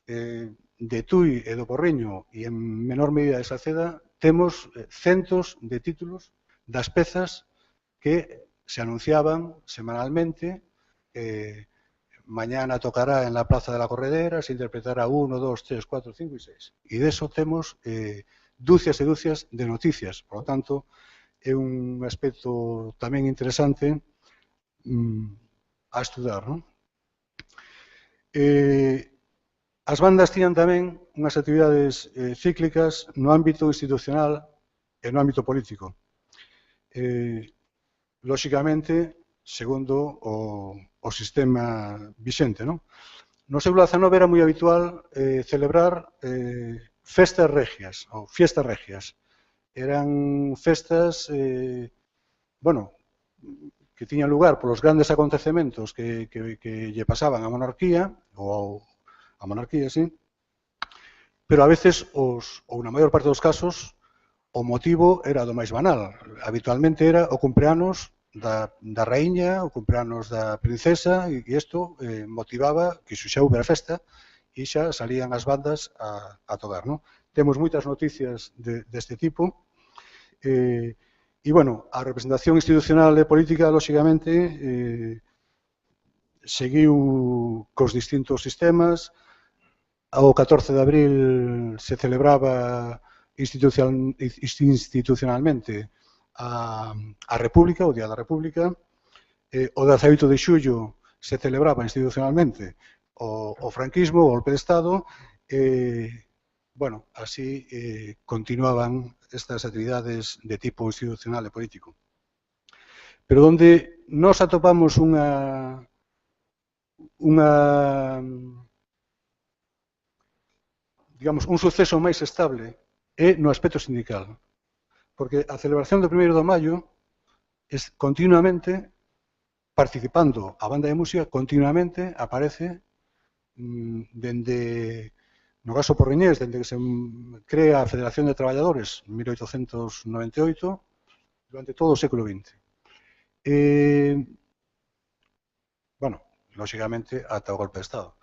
De Tui e do Porriño e en menor medida de Salceda temos centos de títulos das pezas que se anunciaban semanalmente. Mañana tocará en la Plaza de la Corredera, se interpretará 1, 2, 3, 4, 5 y 6. E de eso temos dúcias e dúcias de noticias. Por lo tanto, é un aspecto tamén interesante a estudar, non? As bandas tiñan tamén unhas actividades cíclicas no ámbito institucional e no ámbito político. Lóxicamente, segundo o sistema vixente, non? No século XIX era moi habitual celebrar festas regias, ou fiestas regias. Eran festas, que tiñan lugar polos grandes acontecementos que lle pasaban a monarquía, ou a monarquía, sí, pero a veces, ou na maior parte dos casos, o motivo era do máis banal. Habitualmente era o cumpleanos da raíña, o cumpleanos da princesa, e isto motivaba que xa houbera festa e xa salían as bandas a tocar, non? Temos moitas noticias deste tipo. E, bueno, a representación institucional e política, lóxicamente, seguiu cos distintos sistemas. O 14 de abril se celebraba institucionalmente a República, o Día da República. O 18 de xullo se celebraba institucionalmente o franquismo, o golpe de Estado. Bueno, así continuaban estas actividades de tipo institucional e político. Pero onde nos atopamos unha digamos, un suceso máis estable é no aspecto sindical. Porque a celebración do 1º de maio es continuamente participando a banda de música, continuamente aparece dende, no caso porriñés, dende que se crea a Federación de Traballadores en 1898, durante todo o século XX. Bueno, lóxicamente, ata o golpe de Estado.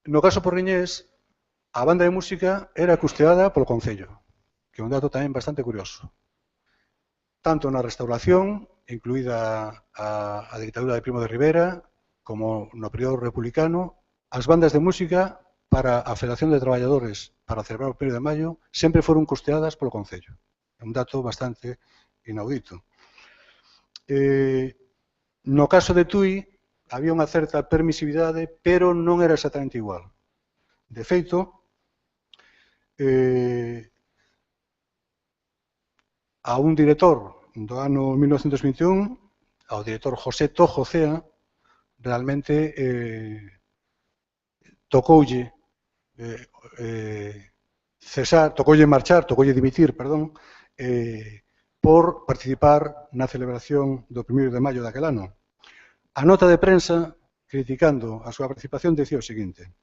No caso porriñés, a banda de música era custeada polo Concello, que é un dato tamén bastante curioso. Tanto na restauración, incluída a dictadura de Primo de Rivera, como no período republicano, as bandas de música para a Federación de Traballadores para celebrar o 1º de maio sempre foron custeadas polo Concello. É un dato bastante inaudito. No caso de Tui, había unha certa permisividade, pero non era exactamente igual. De feito, a un director do ano 1921, ao director José Tojo Cea, realmente tocoulle dimitir, por participar na celebración do 1º de maio daquel ano. A nota de prensa, criticando a súa participación, decía o seguinte: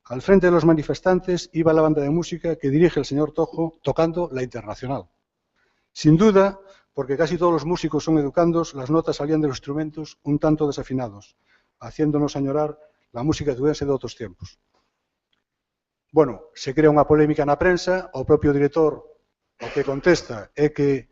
al frente de los manifestantes iba la banda de música que dirige el señor Tojo tocando la Internacional. Sin duda, porque casi todos los músicos son educandos, las notas salían de los instrumentos un tanto desafinados, haciéndonos añorar la música tudense de outros tiempos. Bueno, se crea unha polémica na prensa, o propio director o que contesta é que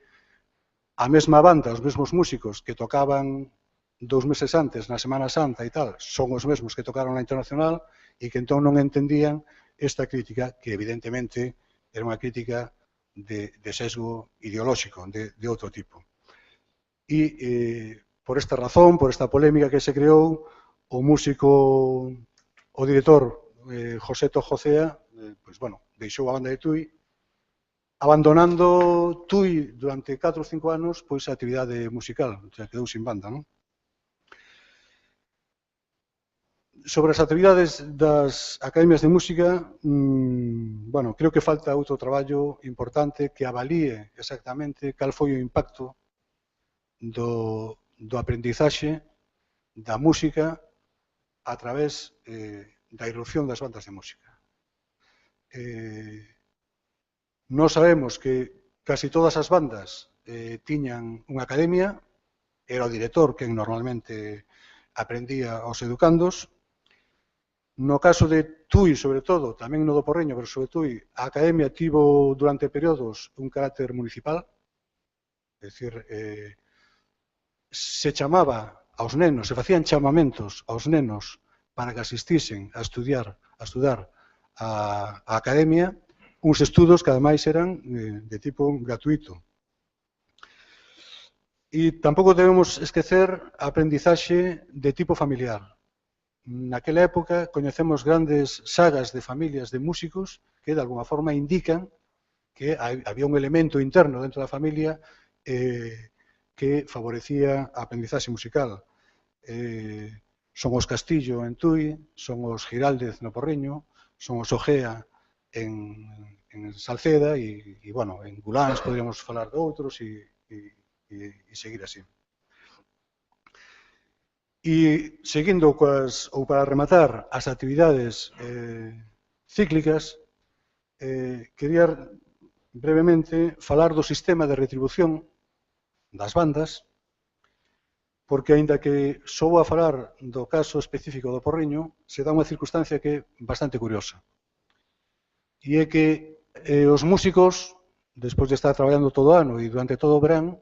a mesma banda, os mesmos músicos que tocaban 2 meses antes, na Semana Santa e tal, son os mesmos que tocaron na Internacional e que entón non entendían esta crítica, que evidentemente era unha crítica de sesgo ideolóxico, de outro tipo. E por esta razón, por esta polémica que se creou, o músico, o director José Tojo Cea, pois, bueno, deixou a banda de Tui, abandonando Tui durante 4 ou 5 anos, pois, a actividade musical, o sea, quedou sin banda, non? Sobre as actividades das academias de música, bueno, creo que falta outro traballo importante que avalíe exactamente cal foi o impacto do aprendizaxe da música a través da irrupción das bandas de música. Nós sabemos que casi todas as bandas tiñan unha academia, era o director quen normalmente aprendía aos educandos. No caso de Tui, sobre todo, tamén no do Porriño, pero sobre Tui, a academia tivo durante períodos un carácter municipal, é dicir, se chamaba aos nenos, se facían chamamentos aos nenos para que asistisen a estudar a academia, uns estudos que ademais eran de tipo gratuito. E tampouco debemos esquecer a aprendizaxe de tipo familiar. Naquela época coñecemos grandes sagas de familias de músicos que de alguna forma indican que había un elemento interno dentro da familia que favorecía a aprendizaxe musical. Son os Castillo en Tui, son os Giraldez no Porriño, son os Ojea en Salceda e, bueno, en Guláns podríamos falar de outros e seguir así. E seguindo ou para rematar as actividades cíclicas, quería brevemente falar do sistema de retribución das bandas, porque, aínda que só vou a falar do caso específico do Porriño, se dá unha circunstancia que é bastante curiosa. E é que os músicos, despois de estar traballando todo o ano e durante todo o verán,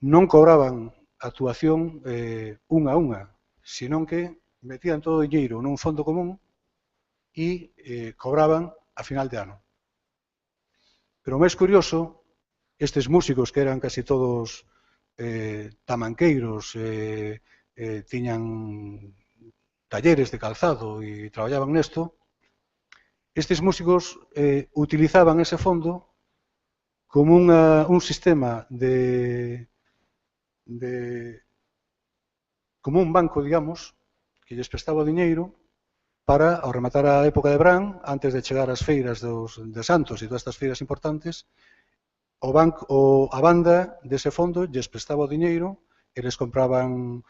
non cobraban actuación unha a unha, senón que metían todo o dinheiro nun fondo común e cobraban a final de ano. Pero o máis curioso, estes músicos que eran casi todos tamanqueiros, tiñan talleres de calzado e traballaban nesto, estes músicos utilizaban ese fondo como un sistema de como un banco, digamos, que lles prestaba o diñeiro para, ao rematar a época de verán, antes de chegar ás feiras de Santos e todas estas feiras importantes, a banda dese fondo lles prestaba o diñeiro, eles compraban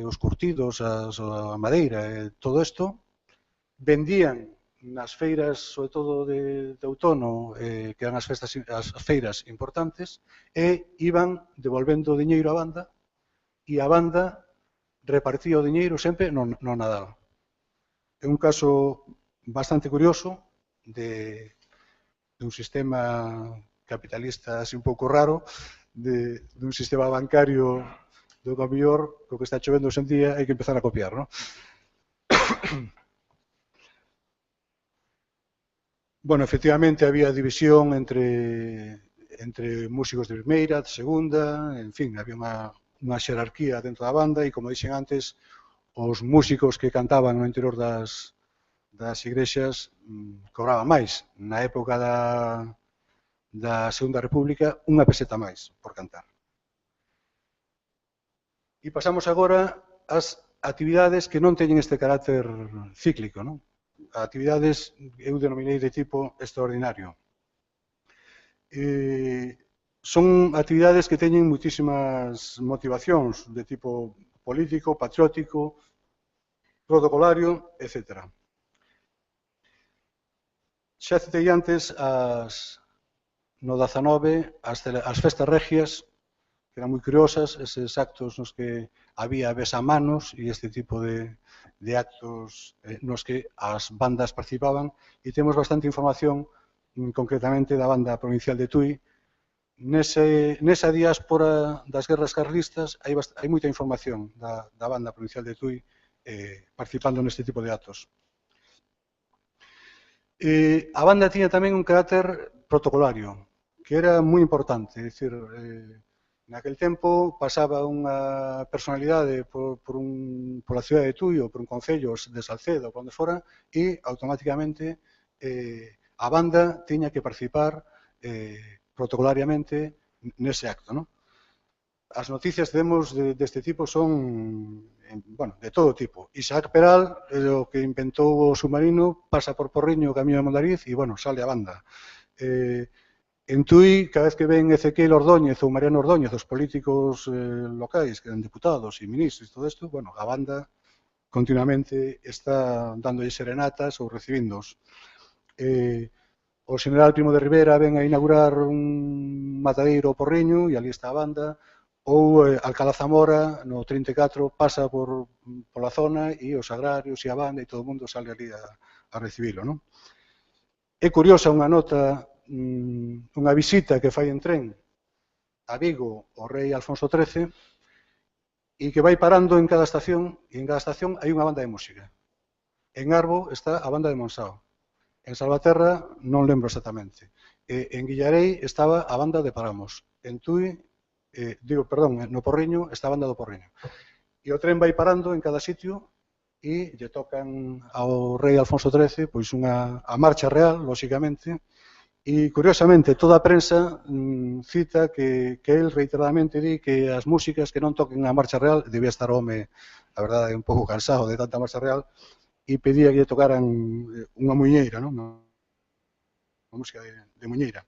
os curtidos, a madeira, todo isto, vendían nas feiras, sobre todo de outono, que eran as feiras importantes, e iban devolvendo o diñeiro á banda, e a banda repartía o diñeiro sempre no Nadal. É un caso bastante curioso de un sistema capitalista así un pouco raro, dun sistema bancario do que a mellor, co que está chovendo hoxe en día, hai que empezar a copiar, non? Bueno, efectivamente había división entre músicos de primeira, de segunda, en fin, había unha xerarquía dentro da banda e, como dixen antes, os músicos que cantaban no interior das igrexas cobraban máis. Na época da Segunda República, unha peseta máis por cantar. E pasamos agora ás actividades que non teñen este carácter cíclico, non? Actividades eu denominei de tipo extraordinario. Son actividades que teñen moitísimas motivacións de tipo político, patriótico, protocolario, etc. Xa citei antes no 19 as festas regias, que eran moi curiosas, eses actos nos que había besamanos e este tipo de actos nos que as bandas participaban, e temos bastante información concretamente da banda provincial de Tui. Nesa diáspora das guerras carlistas hai moita información da banda provincial de Tui participando neste tipo de actos. A banda tiña tamén un carácter protocolario, que era moi importante, é dicir, naquel tempo pasaba unha personalidade pola cidade de Tui ou por un concello de Salcedo, por onde fora, e automáticamente a banda tiña que participar protocolariamente nese acto, non? As noticias que temos deste tipo son, bueno, de todo tipo. Isaac Peral, o que inventou o submarino, pasa por Porriño, camiño de Mondariz, e, bueno, sale a banda. En Tui, cada vez que ven Ezequiel Ordóñez ou Mariano Ordóñez, os políticos locais, que eran diputados e ministros e todo isto, bueno, a banda continuamente está dándolle serenatas ou recibíndoos. O general Primo de Rivera ven a inaugurar un matadeiro ao Porriño e ali está a banda, ou Alcalá Zamora, no 34, pasa pola zona e os agrarios e a banda e todo o mundo sale ali a recibilo, non? É curiosa unha nota, unha visita que fai en tren a Vigo o rei Alfonso XIII e que vai parando en cada estación, e en cada estación hai unha banda de música. En Arbo está a banda de Monsao. En Salvaterra non lembro exactamente. En Guillarei estaba a banda de Paramos. En Tui, no Porriño está a banda do Porriño. E o tren vai parando en cada sitio e lle tocan ao rei Alfonso XIII pois a marcha real, lóxicamente, e curiosamente toda a prensa cita que el reiteradamente di que as músicas que non toquen a marcha real, debía estar o home, a verdade, un pouco cansado de tanta marcha real, e pedía que lle tocaran unha muñeira, non? Unha música de muñeira.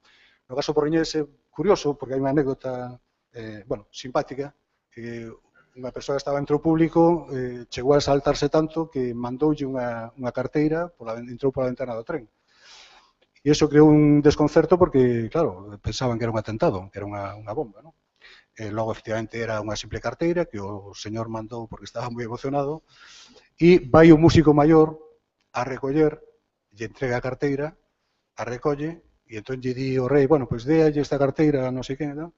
No caso porriñés é curioso, porque hai unha anécdota, bueno, simpática, que unha persoa que estaba entre o público chegou a saltarse tanto que mandoulle unha carteira, entrou pola ventana do tren. E iso creou un desconcerto porque, claro, pensaban que era un atentado, que era unha bomba, non? Logo, efectivamente, era unha simple carteira que o señor mandou porque estaba moi emocionado. E vai o músico maior a recoller, lle entrega a carteira, a recolle, e entón lle di o rei, bueno, pois déalle esta carteira a non sei quen, non?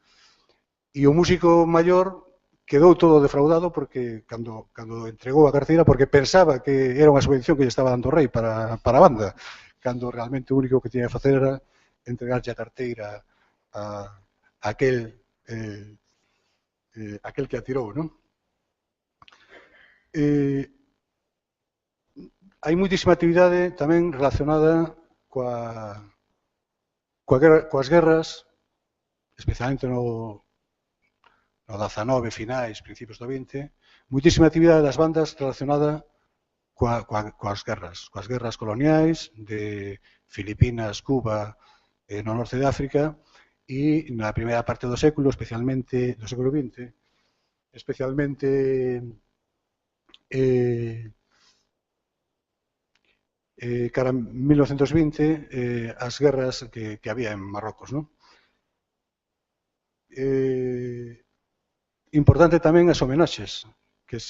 E o músico maior quedou todo defraudado porque cando entregou a carteira, porque pensaba que era unha subvención que lle estaba dando o rei para a banda, cando realmente o único que tiña que facer era entregarlle a carteira a aquel que atirou, non? Hai moitísima actividade tamén relacionada coas guerras, especialmente no no 19, finais, principios do 20, moitísima actividade das bandas relacionada coas guerras coloniais de Filipinas, Cuba, no norte de África, e na primeira parte do século, especialmente do século XX, especialmente cara a 1920, as guerras que había en Marrocos, non? Importante tamén as homenaxes que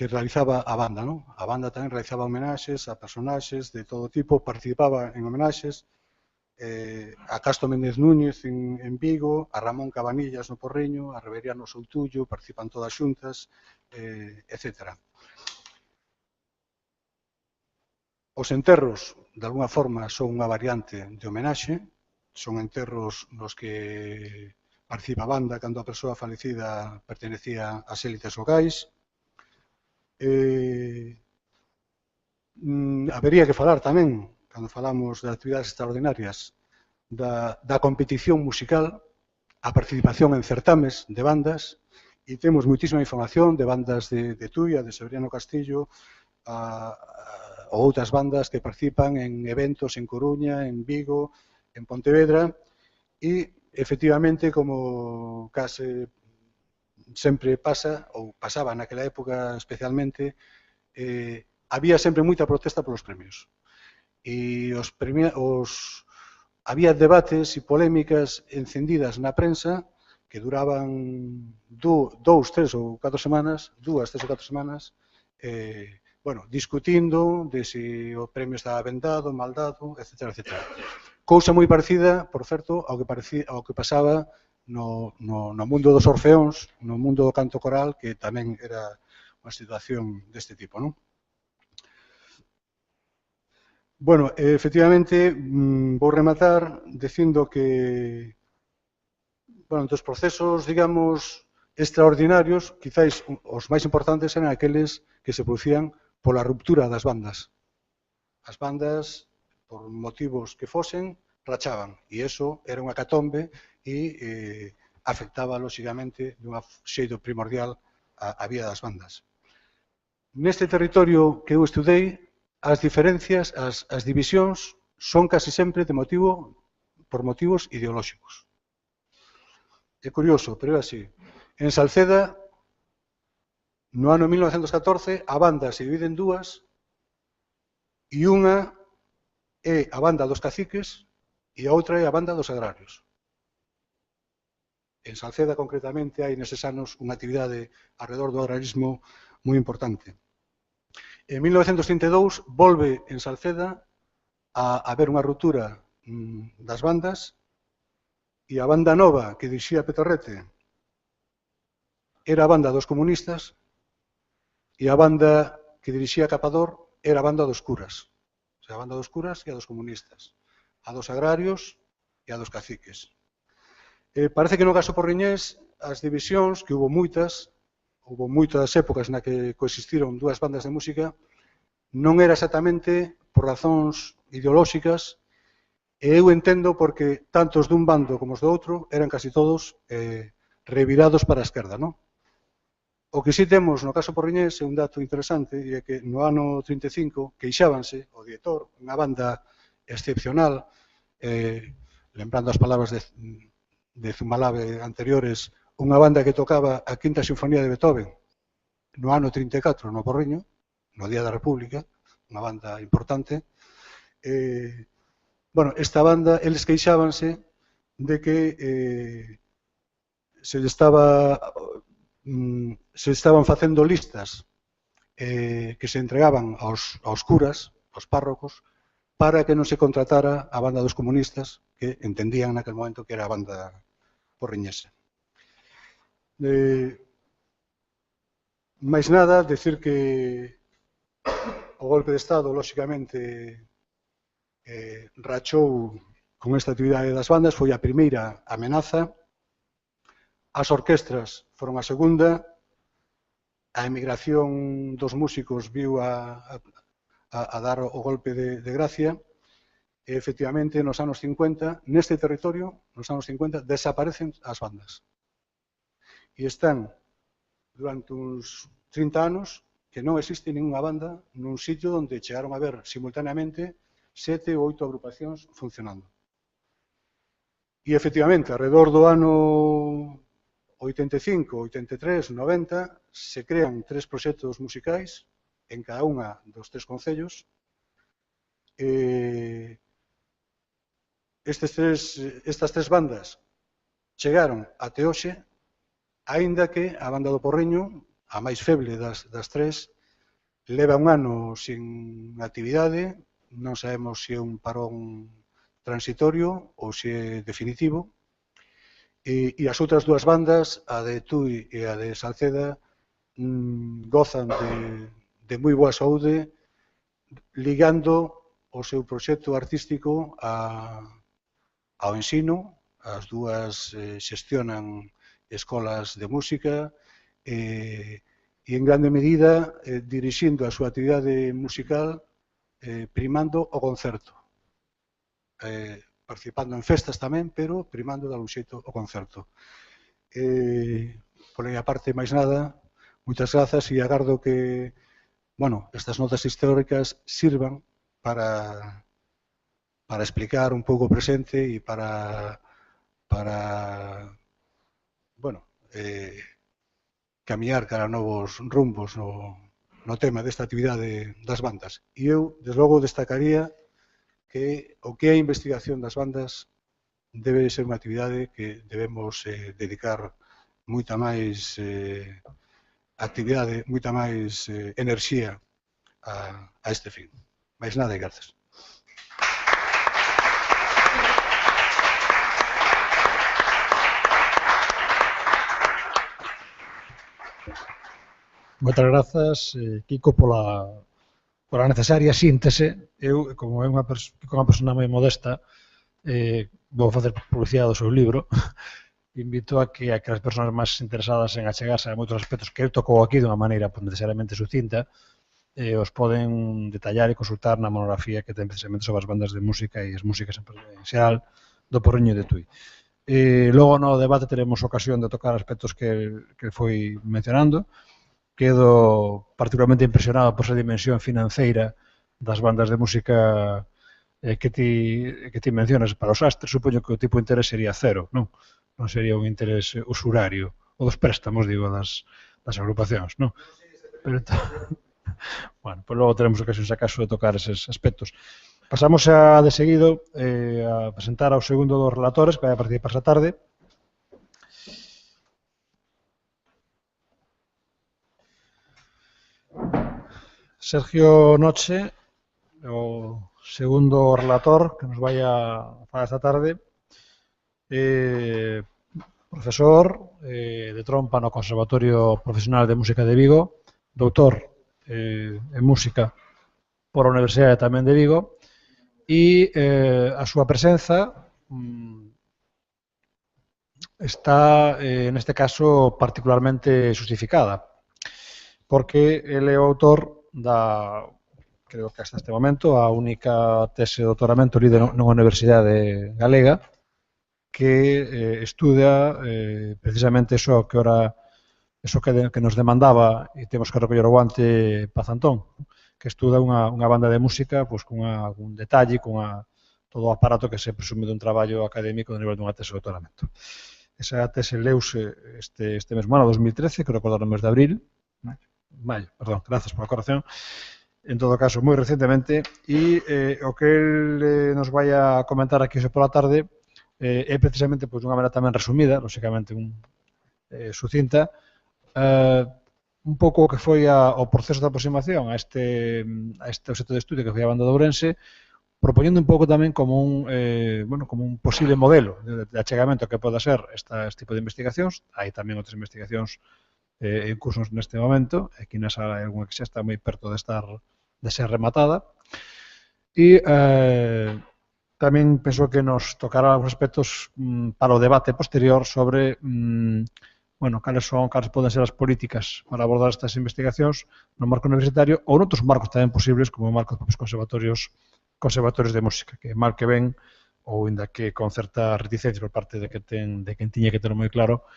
realizaba a banda, non? A banda tamén realizaba homenaxes a personaxes de todo tipo, participaba en homenaxes a Casto Méndez Núñez en Vigo, a Ramón Cabanillas no Porriño, a Reveriano Soutullo, participan todas xuntas, etc. Os enterros, de alguna forma, son unha variante de homenaxe, son enterros nos que participa a banda cando a persoa falecida pertenecía ás élites locais. Habería que falar tamén, cando falamos de actividades extraordinarias, da competición musical, a participación en certames de bandas, e temos moitísima información de bandas de Tuia, de Severiano Castillo, ou outras bandas que participan en eventos en Coruña, en Vigo, en Pontevedra, e, efectivamente, como case sempre pasa, ou pasaba naquela época especialmente, había sempre moita protesta polos premios. E había debates e polémicas encendidas na prensa que duraban 2, 3 ou 4 semanas, discutindo de se o premio estaba ben dado, mal dado, etc. Cousa moi parecida, por certo, ao que pasaba no mundo dos orfeóns, no mundo do canto coral, que tamén era unha situación deste tipo, non? Bueno, efectivamente, vou rematar dicindo que dos procesos, digamos, extraordinarios, quizáis os máis importantes eran aqueles que se producían pola ruptura das bandas. As bandas, por motivos que fosen, rachaban, e iso era unha catombe e afectaba, lóxicamente, de un xeito primordial a vida das bandas. Neste territorio que eu estudei, as diferencias, as divisións, son casi sempre por motivos ideolóxicos. É curioso, pero é así. En Salceda, no ano 1914, a banda se divide en dúas e unha é a banda dos caciques e a outra é a banda dos agrarios. En Salceda, concretamente, hai neses anos unha actividade alrededor do agrarismo moi importante. En 1932 volve en Salceda a haber unha ruptura das bandas e a banda nova que dirixía Petorrete era a banda dos comunistas e a banda que dirixía Capador era a banda dos curas. O sea, a banda dos curas e a dos comunistas. A dos agrarios e a dos caciques. Parece que no caso porriñés as divisións, que houve moitas épocas na que coexistiron dúas bandas de música, non era exactamente por razóns ideolóxicas, e eu entendo porque tantos dun bando como os do outro eran casi todos revirados para a esquerda, non? O que si temos no caso porriñés é un dato interesante, e é que no ano 35 queixábanse o director, unha banda excepcional, lembrando as palabras de Zumalave anteriores, unha banda que tocaba a Quinta Sinfonía de Beethoven no ano 34 no Porriño, no Día da República, unha banda importante. Esta banda, eles queixábanse de que se estaban facendo listas que se entregaban aos curas, aos párrocos, para que non se contratara a banda dos comunistas, que entendían naquel momento que era a banda porriñesa. Máis nada, decir que o golpe de Estado, lóxicamente, rachou con esta actividade das bandas, foi a primeira amenaza. As orquestras foron a segunda, a emigración dos músicos viu a dar o golpe de gracia, E, efectivamente, nos anos 50, neste territorio, nos anos 50, desaparecen as bandas. E están, durante uns 30 anos, que non existe ninguna banda nun sitio onde chegaron a ver simultaneamente 7 ou 8 agrupacións funcionando. E, efectivamente, alrededor do ano 85, 83, 90, se crean 3 proxectos musicais en cada unha dos 3 concellos. Estas 3 bandas chegaron até hoxe, aínda que a banda do Porriño, a máis feble das 3, leva un ano sin actividade, non sabemos se é un parón transitorio ou se é definitivo, e as outras 2 bandas, a de Tui e a de Salceda, gozan de moi boa saúde, ligando o seu proxecto artístico ao ensino. As 2 xestionan escolas de música e, en grande medida, dirixindo a súa actividade musical primando o concerto. Participando en festas tamén, pero primando de algún xeito o concerto. Por aí aparte, máis nada, moitas grazas e agardo que estas notas históricas sirvan para explicar un pouco o presente e para camiñar cara a novos rumbos no tema desta actividade das bandas. E eu, desde logo, destacaría que o que é a investigación das bandas debe ser unha actividade que debemos dedicar moita máis actividade, moita máis enerxía a este fin. Máis nada e grazas. Moitas grazas, Kiko, pola necesaria síntese. Eu, como é unha persona moi modesta, vou facer publicidade do seu libro. Invito a que as persoas máis interesadas en achegarse a moitos aspectos que eu tocou aquí dunha maneira necesariamente sucinta, os poden detallar e consultar na monografía que ten precisamente sobre as bandas de música e as músicas en xeral do Porriño de Tui. Logo no debate teremos ocasión de tocar aspectos que foi mencionando. Quedo particularmente impresionado por esa dimensión financeira das bandas de música que ti mencionas. Para os astres, supoño que o tipo de interés sería cero, non? Non sería un interés usurario, ou dos préstamos, digo, das agrupacións, non? Pero, bueno, pois logo teremos ocasión, se acaso, de tocar eses aspectos. Pasamos de seguido a presentar ao segundo dos relatores, que vai a participar esta tarde. Sergio Noche, o segundo relator que nos vai a falar esta tarde, profesor de trompa no Conservatorio Profesional de Música de Vigo, doutor en Música por a Universidade tamén de Vigo, e a súa presenza está, neste caso, particularmente justificada, porque ele é o autor creo que hasta este momento, a única tese de doutoramento lida nunha universidade galega que estuda precisamente eso que nos demandaba, e temos que recoller o guante Paz Antón, que estuda unha banda de música con un detalle, con todo o aparato que se presume dun traballo académico no nivel dunha tese de doutoramento. Esa tese leuse este mesmo ano, 2013, que recordar no mes de abril, maio, perdón, grazas pola corrección, en todo caso, moi recentemente, e o que el nos vai a comentar aquí hoxe pola tarde é precisamente dunha maneira tamén resumida, lóxicamente sucinta, un pouco o que foi o proceso de aproximación a este obxecto de estudio que foi a banda de Ourense, propoñendo un pouco tamén como un posible modelo de achegamento que poda ser este tipo de investigacións. Hai tamén outras investigacións en cursos neste momento, aquí na sala hai unha que xa está moi perto de ser rematada, e tamén penso que nos tocará algúns aspectos para o debate posterior sobre cales poden ser as políticas para abordar estas investigacións no marco universitario ou noutros marcos tamén posibles, como o marco dos propios conservatorios conservatorios de música, que mal que ven, ou ainda que con certa reticencia por parte de quen tiña que ter moi claro,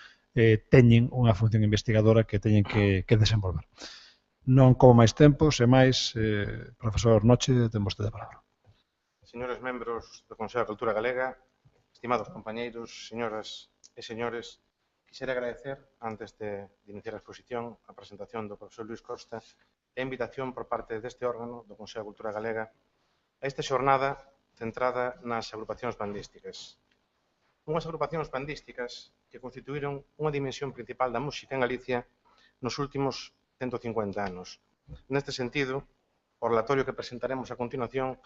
teñen unha función investigadora que teñen que desenvolver. Non como máis tempo, se máis, profesor Noche, ten vostede a palabra. Señores membros do Consello da Cultura Galega, estimados compañeiros, señoras e señores, quixera agradecer, antes de iniciar a exposición, a presentación do profesor Luís Costa e a invitación por parte deste órgano do Consello da Cultura Galega a esta xornada centrada nas agrupacións bandísticas. Unhas agrupacións bandísticas que constituíron unha dimensión principal da música en Galicia nos últimos 150 anos. Neste sentido, o relatorio que presentaremos a continuación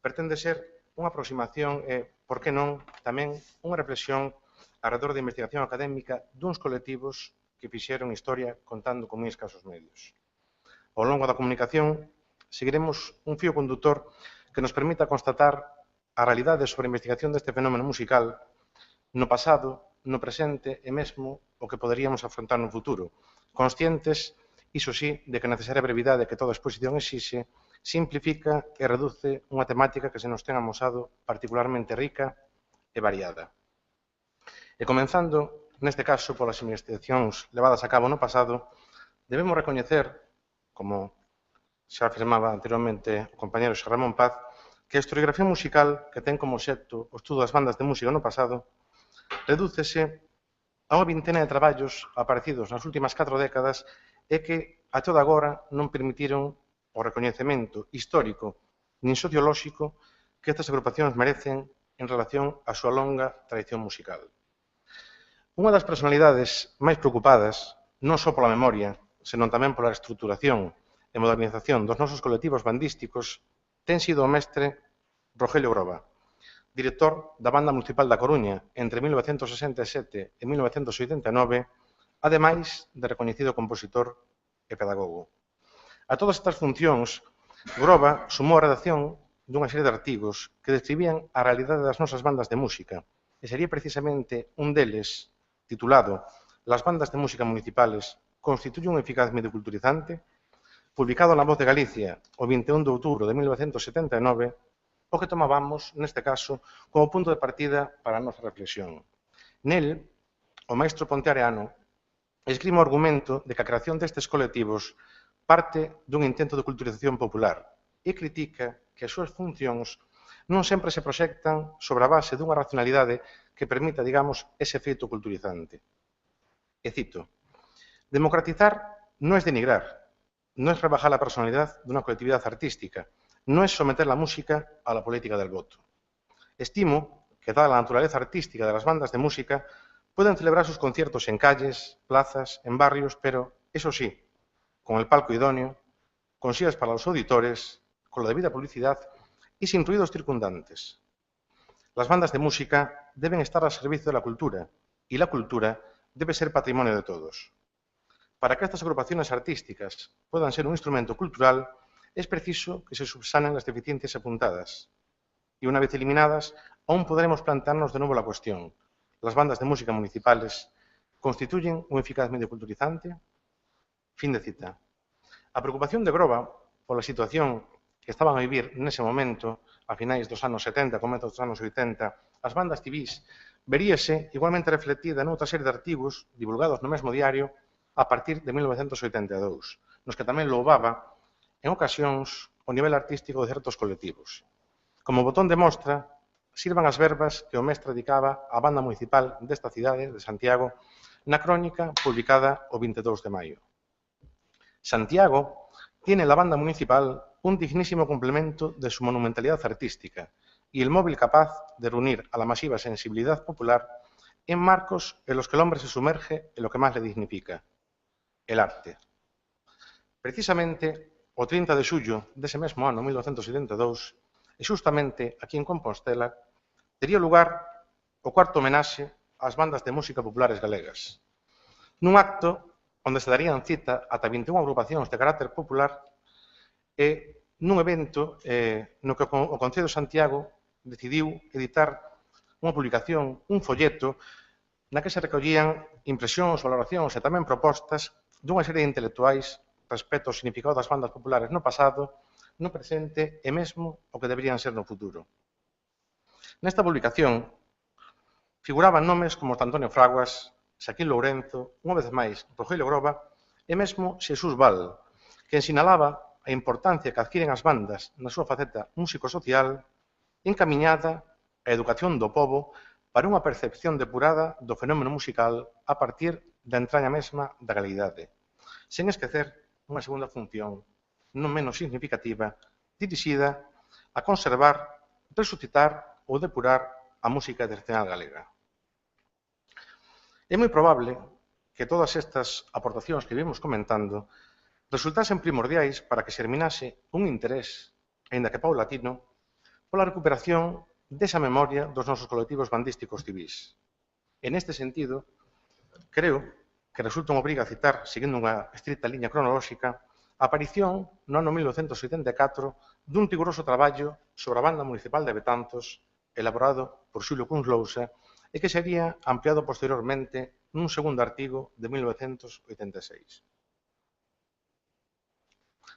pretende ser unha aproximación e, por que non, tamén unha reflexión alrededor da investigación académica duns colectivos que fixeron historia contando con moi escasos medios. Ao longo da comunicación, seguiremos un fío conductor que nos permita constatar a realidade sobre a investigación deste fenómeno musical no pasado, no presente e mesmo o que poderíamos afrontar no futuro, conscientes, iso sí, de que a necesaria brevidade que toda exposición exixe simplifica e reduce unha temática que se nos ten amosado particularmente rica e variada. E comenzando, neste caso, polas investigacións levadas a cabo no pasado, debemos recoñecer, como xa afirmaba anteriormente o compañero Xosé Ramón Paz, que a historiografía musical que ten como obxecto o estudo das bandas de música no pasado redúcese a unha vintena de traballos aparecidos nas últimas 4 décadas e que, a toda agora, non permitiron o recoñecemento histórico nin sociolóxico que estas agrupacións merecen en relación á súa longa tradición musical. Unha das personalidades máis preocupadas, non só pola memoria, senón tamén pola estruturación e modernización dos nosos colectivos bandísticos, ten sido o mestre Rogelio Groba, director da Banda Municipal da Coruña entre 1967 e 1989, ademais de recoñecido compositor e pedagogo. A todas estas funcións, Groba sumou a redacción dunha serie de artigos que describían a realidade das nosas bandas de música, e sería precisamente un deles, titulado Las bandas de música municipales constituyen un eficaz medio culturizante, publicado na Voz de Galicia o 21 de outubro de 1979, o que tomábamos, neste caso, como punto de partida para a nosa reflexión. Nel, o maestro ponteareano escribe o argumento de que a creación destes colectivos parte dun intento de culturización popular e critica que as súas funcións non sempre se proxectan sobre a base dunha racionalidade que permita, digamos, ese efeito culturizante. E cito, democratizar non é denigrar, non é rebajar a personalidad dunha colectividade artística, non é someter a música a la política del voto. Estimo que, dada a naturaleza artística de las bandas de música, pueden celebrar sus conciertos en calles, plazas, en barrios, pero, eso sí, con el palco idóneo, con sillas para los auditores, con la debida publicidad y sin ruidos circundantes. Las bandas de música deben estar al servicio de la cultura y la cultura debe ser patrimonio de todos. Para que estas agrupaciones artísticas puedan ser un instrumento cultural, es preciso que se subsanen las deficiencias apuntadas. Y una vez eliminadas, aún podremos plantearnos de nuevo la cuestión. ¿Las bandas de música municipales constituyen un eficaz medio culturizante? Fin de cita. A preocupación de Groba pola situación que estaban a vivir nese momento, a finais dos anos 70, comezos dos anos 80, as bandas civís, veríase igualmente reflectida noutra serie de artigos divulgados no mesmo diario a partir de 1982, nos que tamén louvaba, en ocasións, o nivel artístico de certos colectivos. Como botón de mostra, sirvan as verbas que o mestre dedicaba á banda municipal desta cidade, de Santiago, na crónica publicada o 22 de maio. Santiago tiene la banda municipal un dignísimo complemento de su monumentalidad artística y el móvil capaz de reunir a la masiva sensibilidad popular en marcos en los que el hombre se sumerge en lo que más le dignifica, el arte. Precisamente, o 30 de xullo dese mesmo ano, 1972, e xustamente aquí en Compostela, tería lugar o cuarto homenaxe ás bandas de música populares galegas. Nun acto onde se darían cita ata 21 agrupacións de carácter popular e nun evento no que o Concello de Santiago decidiu editar unha publicación, un folleto, na que se recollían impresións, valoracións e tamén propostas dunha serie de intelectuais respecto ao significado das bandas populares no pasado, no presente e mesmo o que deberían ser no futuro. Nesta publicación figuraban nomes como Antonio Fraguas, Xaquín Lourenzo, unha vez máis Rogelio Groba e mesmo Xesús Val, que sinalaba a importancia que adquiren as bandas na súa faceta músico-social encamiñada á educación do pobo para unha percepción depurada do fenómeno musical a partir da entraña mesma da galeguidade, sen esquecer unha segunda función non menos significativa dirixida a conservar, resucitar ou depurar a música tradicional galega. É moi probable que todas estas aportacións que vimos comentando resultasen primordiais para que xerminase un interés, aínda que paulatino, pola recuperación desa memoria dos nosos colectivos bandísticos civís. En este sentido, creo que resulta unha obriga citar, seguindo unha estricta liña cronolóxica, a aparición no ano 1984 dun riguroso traballo sobre a banda municipal de Betanzos elaborado por Xulio Cunz Lousa e que sería ampliado posteriormente nun segundo artigo de 1986.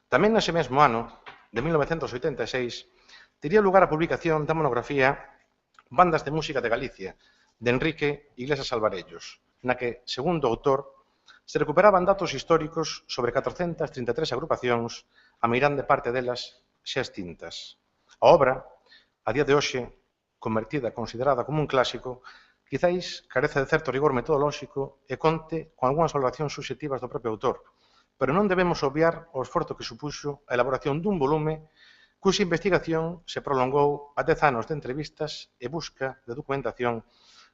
Tamén nese mesmo ano, de 1986, tería lugar a publicación da monografía Bandas de Música de Galicia, de Enrique Iglesias Alvarellos, na que, segundo o autor, se recuperaban datos históricos sobre 433 agrupacións, a meirande parte delas xa extintas. A obra, a día de hoxe, considerada como un clásico, quizáis carece de certo rigor metodolóxico e conte con algunhas valoracións subxectivas do propio autor, pero non debemos obviar o esforzo que supuxo a elaboración dun volume cuxa investigación se prolongou a 10 anos de entrevistas e busca de documentación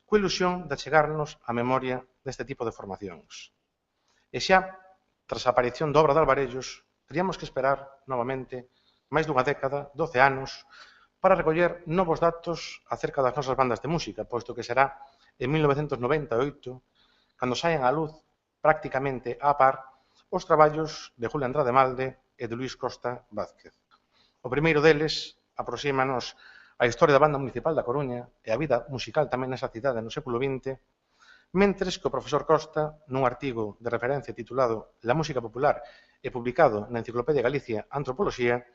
coa ilusión de achegarnos á memoria deste tipo de formacións. E xa, tras a aparición da obra de Alvarellos, teríamos que esperar, novamente, máis dunha década, 12 anos, para recoller novos datos acerca das nosas bandas de música, posto que será en 1998 cando saen á luz, prácticamente á par, os traballos de Julio Andrade Malde e de Luís Costa Vázquez. O primeiro deles aproxímanos a historia da banda municipal da Coruña e a vida musical tamén nesa cidade no século XX, mentres que o profesor Costa, nun artigo de referencia titulado La música popular e publicado na Enciclopedia Galicia Antropoloxía,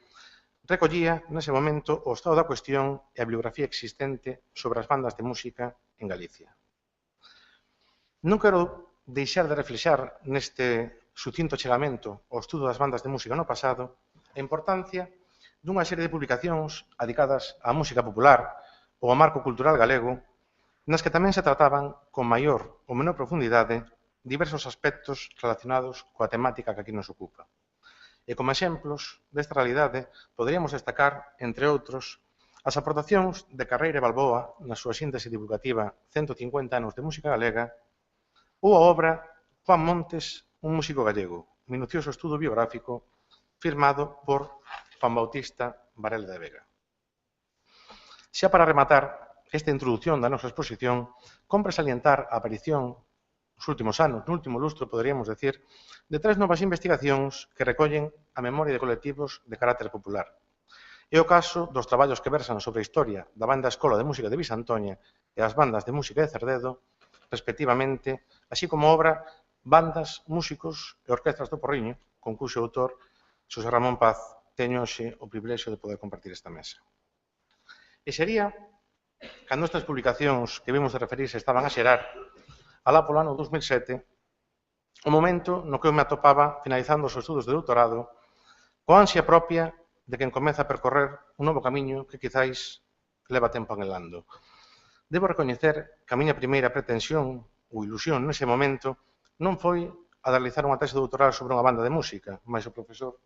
recollía nese momento o estado da cuestión e a bibliografía existente sobre as bandas de música en Galicia. Non quero deixar de reflexar neste sucinto chegamento ao estudo das bandas de música no pasado a importancia dunha serie de publicacións dedicadas á música popular ou ao marco cultural galego, nas que tamén se trataban con maior ou menor profundidade diversos aspectos relacionados coa temática que aquí nos ocupa. E como exemplos desta realidade poderíamos destacar, entre outros, as aportacións de Carreira e Balboa na súa síntese divulgativa 150 anos de música galega ou a obra Juan Montes, un músico gallego, minucioso estudo biográfico firmado por Juan Bautista Varela de Vega. Xa para rematar esta introdución da nosa exposición, compre salientar a aparición nos últimos anos, no último lustro, poderíamos decir, de 3 novas investigacións que recollen a memoria de colectivos de carácter popular. É o caso dos traballos que versan sobre a historia da banda Escola de Música de Visantoña e as bandas de música de Cerdedo, respectivamente, así como obra Bandas, Músicos e Orquestras do Porriño, con cuxo autor, Xosé Ramón Paz, teño hoxe o privilexio de poder compartir esta mesa. E sería, cando estas publicacións que vimos de referirse estaban a xerar, alá polo ano 2007, o momento no que eu me atopaba finalizando os estudos de doutorado coa ansia propia de quen comeza a percorrer un novo camiño que quizáis leva tempo anhelando. Debo recoñecer que a miña primeira pretensión ou ilusión nese momento non foi a de realizar unha tese doutoral sobre unha banda de música, mas o profesor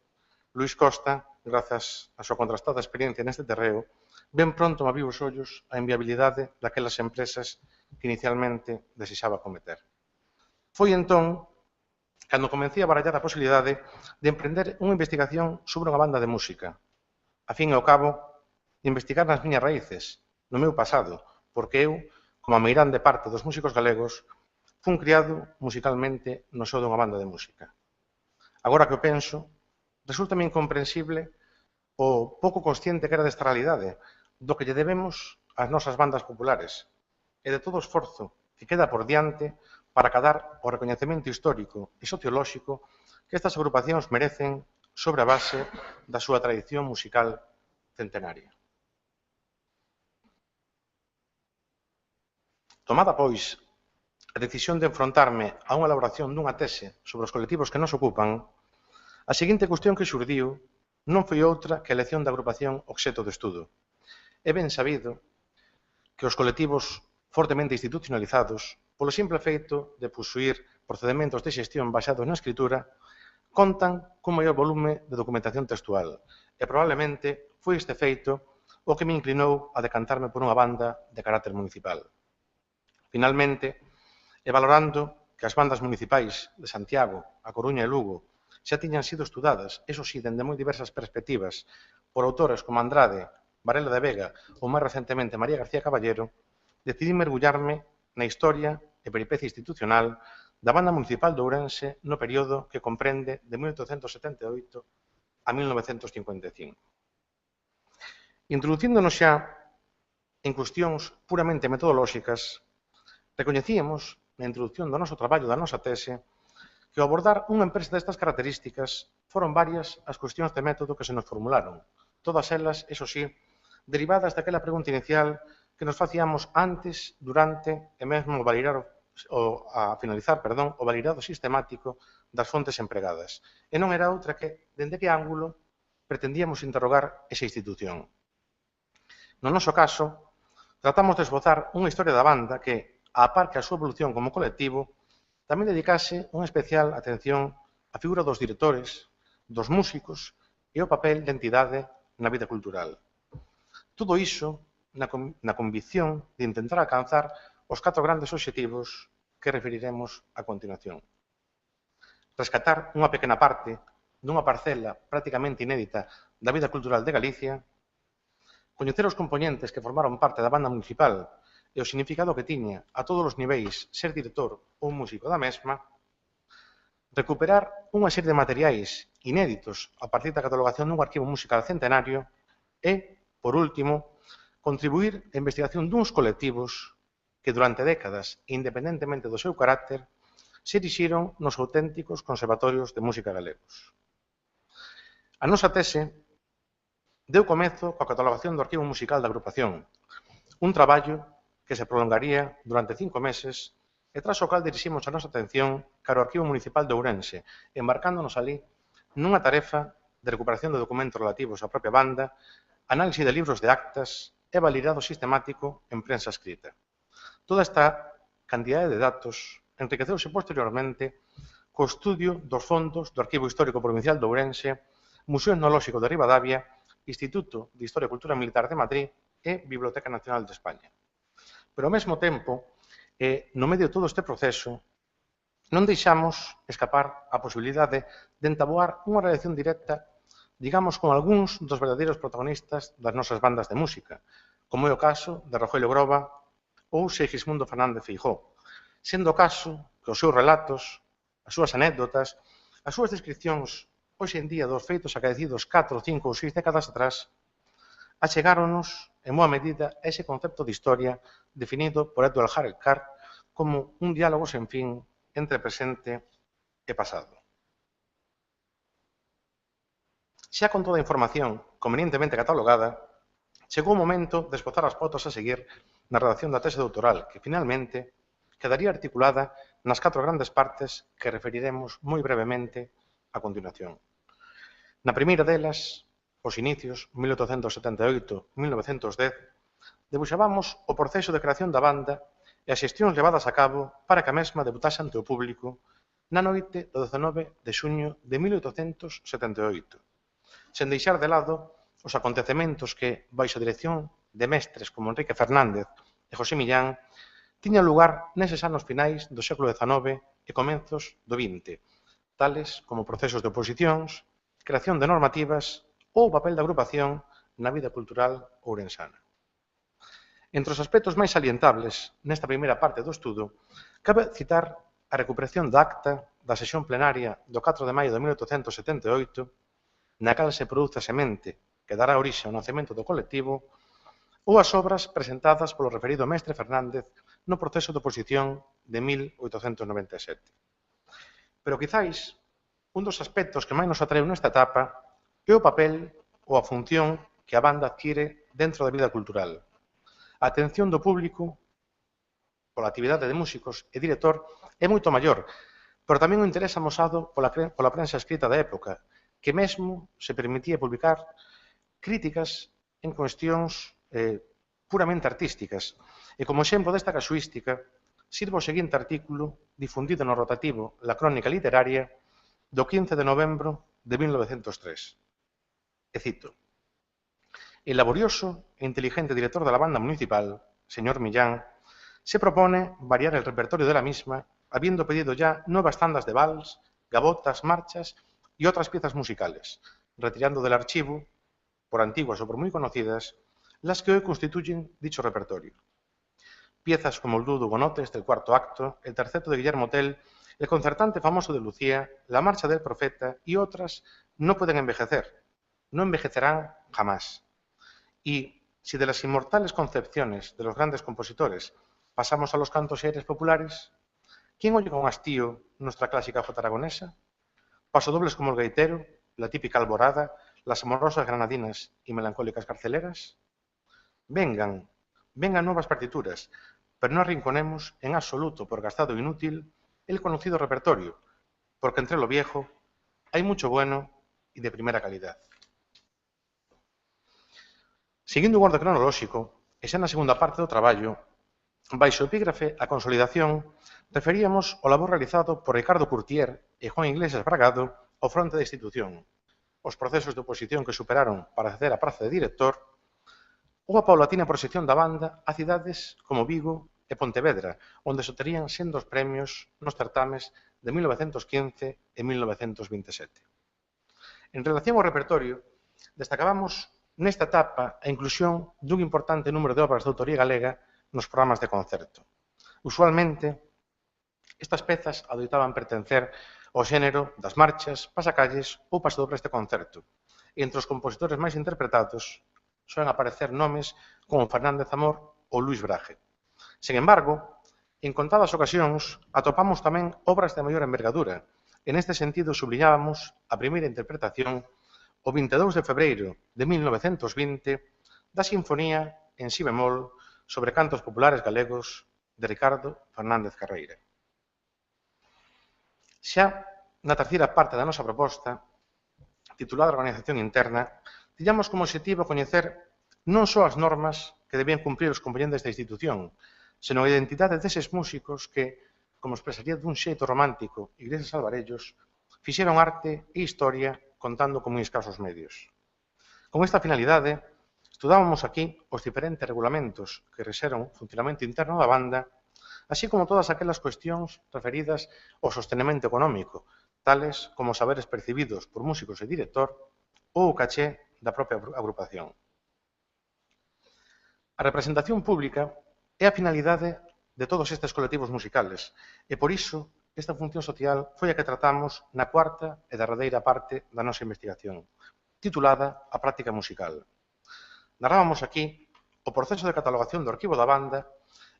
Luís Costa, grazas á súa contrastada experiencia neste terreo, ben pronto me abriu os ollos a inviabilidade daquelas empresas que inicialmente desexaba cometer. Foi entón cando comencei a barallar a posibilidade de emprender unha investigación sobre unha banda de música. A fin e ao cabo, investigar nas miñas raíces, no meu pasado, porque eu, como a meirande parte dos músicos galegos, fun criado musicalmente no seo dunha banda de música. Agora que o penso, resulta-me incomprensible o pouco consciente que era desta realidade, do que lle debemos ás nosas bandas populares, e de todo o esforzo que queda por diante para acadar o recoñecemento histórico e sociolóxico que estas agrupacións merecen sobre a base da súa tradición musical centenaria. Tomada, pois, a decisión de enfrontarme a unha elaboración dunha tese sobre os colectivos que nos ocupan, a seguinte cuestión que xurdiu non foi outra que a elección da agrupación obxecto de estudo. É ben sabido que os colectivos fortemente institucionalizados, polo simple feito de posuir procedementos de xestión baseados na escritura, contan cun maior volume de documentación textual e probablemente foi este feito o que me inclinou a decantarme por unha banda de carácter municipal. Finalmente, e valorando que as bandas municipais de Santiago, A Coruña e Lugo xa tiñan sido estudadas, eso sí, dende moi diversas perspectivas, por autores como Andrade, Varela de Vega ou máis recentemente María García Caballero, decidí mergullarme na historia e peripecia institucional da banda municipal de Ourense no período que comprende de 1878 a 1955. Introducíndonos xa en cuestións puramente metodolóxicas, recoñecíamos na introducción do noso traballo, da nosa tese, que ao abordar unha empresa destas características foron varias as cuestións de método que se nos formularon, todas elas, eso sí, derivadas daquela pregunta inicial que nos facíamos antes, durante e mesmo a finalizar o validado sistemático das fontes empregadas. E non era outra que, dende que ángulo, pretendíamos interrogar esa institución. No noso caso, tratamos de esbozar unha historia da banda que, á par que a súa evolución como colectivo, tamén dedicase unha especial atención á figura dos directores, dos músicos e ao papel de entidade na vida cultural. Todo iso na convicción de intentar alcanzar os 4 grandes obxectivos que referiremos a continuación. Rescatar unha pequena parte dunha parcela prácticamente inédita da vida cultural de Galicia, coñecer os componentes que formaron parte da banda municipal e o significado que tiña a todos os niveis ser director ou músico da mesma, recuperar unha serie de materiais inéditos a partir da catalogación dun arquivo musical centenario e, por último, contribuir á investigación duns colectivos que durante décadas, independentemente do seu carácter, se erixiron nos auténticos conservatorios de música galegos. A nosa tese deu comezo coa catalogación do arquivo musical da agrupación, un traballo que se prolongaría durante 5 meses e tras o cal diriximos a nosa atención cara ao arquivo municipal de Ourense, embarcándonos ali nunha tarefa de recuperación de documentos relativos á propia banda, análise de libros de actas e validado sistemático en prensa escrita. Toda esta cantidade de datos enriqueceuse posteriormente co estudio dos fondos do Arquivo Histórico Provincial de Ourense, Museo Etnolóxico de Ribadavia, Instituto de Historia e Cultura Militar de Madrid e Biblioteca Nacional de España. Pero ao mesmo tempo, no medio de todo este proceso, non deixamos escapar a posibilidade de entaboar unha relación directa, digamos, con algúns dos verdadeiros protagonistas das nosas bandas de música, como é o caso de Rogelio Groba ou Segismundo Fernández Feijóo, sendo o caso que os seus relatos, as súas anécdotas, as súas descripcións hoxe en día dos feitos acaecidos 4, 5 ou 6 décadas atrás, achegáronos, en boa medida, a ese concepto de historia definido por Edward Harold Carr como un diálogo sen fin entre presente e pasado. Xa con toda a información convenientemente catalogada, chegou o momento de esbozar as pautas a seguir na redacción da tese doutoral, que finalmente quedaría articulada nas 4 grandes partes que referiremos moi brevemente a continuación. Na primeira delas, os inicios, 1878-1910, debuxábamos o proceso de creación da banda e as xestións levadas a cabo para que a mesma debutase ante o público na noite do 19 de xuño de 1878, sen deixar de lado os acontecementos que, baixo a dirección de mestres como Enrique Fernández e José Millán, tiñan lugar neses anos finais do século XIX e comenzos do XX, tales como procesos de oposicións, creación de normativas ou o papel da agrupación na vida cultural ourensana. Entre os aspectos máis salientables nesta primeira parte do estudo, cabe citar a recuperación da acta da sesión plenaria do 4 de maio de 1878, na cal se produce a semente que dará orixe ao nacemento do colectivo, ou as obras presentadas polo referido mestre Fernández no proceso de oposición de 1897. Pero quizáis un dos aspectos que máis nos atraeu nesta etapa é o papel ou a función que a banda adquire dentro da vida cultural. A atención do público pola actividade de músicos e director é moito maior, pero tamén o interés amosado pola prensa escrita da época, que mesmo se permitía publicar críticas en cuestións puramente artísticas. E como exemplo desta casuística, sirve o seguinte artículo difundido no rotativo La Crónica Literaria do 15 de novembro de 1903. E cito: El laborioso e inteligente director de la banda municipal, señor Millán, se propone variar el repertorio de la misma, habiendo pedido ya nuevas tandas de vals, gavotas, marchas y otras piezas musicales, retirando del archivo, por antiguas o por muy conocidas, las que hoy constituyen dicho repertorio. Piezas como el dúo de Hugonotes del cuarto acto, el terceto de Guillermo Tell, el concertante famoso de Lucía, la marcha del profeta y otras no pueden envejecer, no envejecerán jamás. Y si de las inmortales concepciones de los grandes compositores pasamos a los cantos y aires populares, ¿quién oye con hastío nuestra clásica jota aragonesa? Pasodobles como el gaitero, la típica alborada, las amorosas granadinas y melancólicas carceleras. Vengan nuevas partituras, pero no arrinconemos en absoluto por gastado e inútil el conocido repertorio, porque entre lo viejo hay mucho bueno y de primera calidad. Seguindo o orde cronolóxico, e xa na segunda parte do traballo, baixo o epígrafe A Consolidación, referíamos o labor realizado por Ricardo Curtier e Juan Iglesias Bragado ao fronte da institución, os procesos de oposición que superaron para acceder á praza de director, ou a paulatina proxección da banda a cidades como Vigo e Pontevedra, onde se terían sendos premios nos certames de 1915 e 1927. En relación ao repertorio, destacábamos nesta etapa a inclusión dun importante número de obras de autoría galega nos programas de concerto. Usualmente, estas pezas adoitaban pertencer ao xénero das marchas, pasacalles ou pasadobres de concerto. E entre os compositores máis interpretados soen aparecer nomes como Fernández Amor ou Luis Braje. Sen embargo, en contadas ocasións atopamos tamén obras de maior envergadura, e neste sentido subliñábamos a primeira interpretación o 22 de febreiro de 1920 da Sinfonía en si bemol sobre cantos populares galegos de Ricardo Fernández Carreira. Xa na terceira parte da nosa proposta, titulada Organización Interna, tiñamos como objetivo coñecer non só as normas que debían cumprir os componentes da institución, senón a identidade deses músicos que, como expresaría dun xeito romántico Iglesias Alvarellos, fixeron arte e historia contando con moi escasos medios. Con esta finalidade, estudábamos aquí os diferentes regulamentos que rexeron o funcionamento interno da banda, así como todas aquelas cuestións referidas ao sostenimento económico, tales como os saberes percibidos por músicos e director ou o caché da propia agrupación. A representación pública é a finalidade de todos estes colectivos musicales e, por iso, esta función social foi a que tratamos na cuarta e derradeira parte da nosa investigación, titulada A práctica musical. Narrábamos aquí o proceso de catalogación do arquivo da banda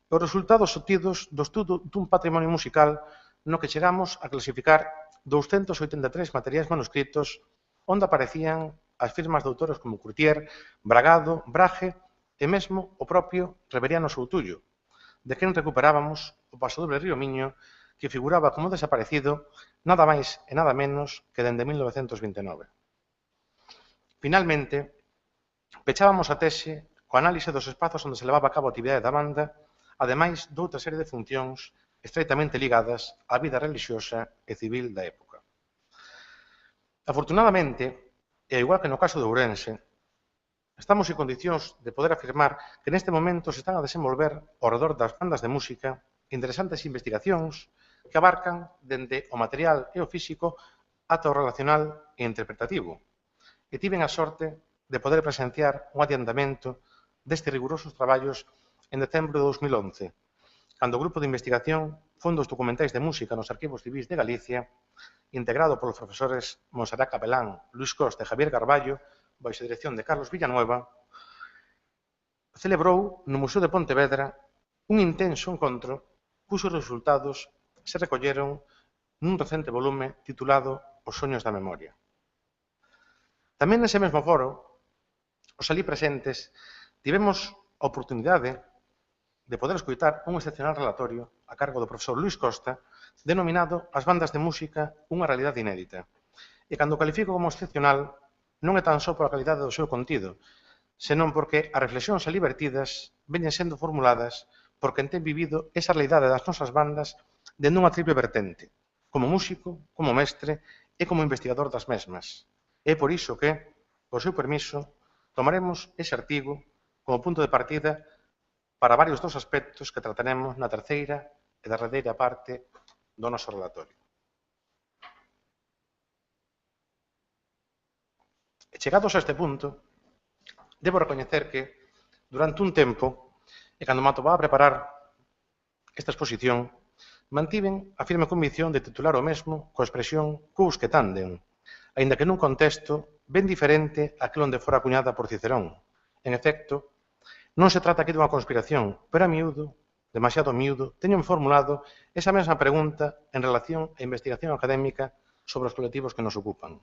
e os resultados obtidos do estudo dun patrimonio musical no que chegamos a clasificar 283 materiais manuscritos onde aparecían as firmas de autores como Curtier, Bragado, Braje e mesmo o propio Reveriano Soutullo, de quen recuperábamos o pasodoble Río Miño que figuraba como desaparecido nada máis e nada menos que dende 1929. Finalmente, pechábamos a tese co análise dos espazos onde se levaba a cabo a actividade da banda, ademais doutra serie de funcións estreitamente ligadas á vida religiosa e civil da época. Afortunadamente, e ao igual que no caso de Ourense, estamos en condicións de poder afirmar que neste momento se están a desenvolver ao redor das bandas de música interesantes investigacións que abarcan dende o material e o físico ata o relacional e interpretativo. E tiven a sorte de poder presenciar un adiantamento destes rigurosos traballos en decembro de 2011, cando o grupo de investigación Fondos Documentais de Música nos Arquivos Civis de Galicia, integrado polos profesores Monserrat Capelán, Luis Costa e Javier Carballo, baixo a dirección de Carlos Villanueva, celebrou no Museo de Pontevedra un intenso encontro cujos resultados se recolleron nun recente volume titulado os soños da memoria. Tamén nese mesmo foro, os alí presentes, tivemos a oportunidade de poder escoitar un excepcional relatorio a cargo do profesor Luis Costa denominado As bandas de música, unha realidade inédita. E cando califico como excepcional, non é tan só pola calidade do seu contido, senón porque as reflexións alí vertidas veñen sendo formuladas por quen ten vivido esa realidade das nosas bandas dende unha triple vertente, como músico, como mestre e como investigador das mesmas. É por iso que, por seu permiso, tomaremos ese artigo como punto de partida para varios dos aspectos que trataremos na terceira e derradeira parte do noso relatorio. E chegados a este punto, debo recoñecer que, durante un tempo, e cando me atopaba a preparar esta exposición, mantiven a firme convicción de titular o mesmo coa expresión «quos que tandem», aínda que nun contexto ben diferente àquele onde fora acuñada por Cicerón. En efecto, non se trata aquí dunha conspiración, pero a miúdo, demasiado miúdo, teño formulado esa mesma pregunta en relación á investigación académica sobre os colectivos que nos ocupan.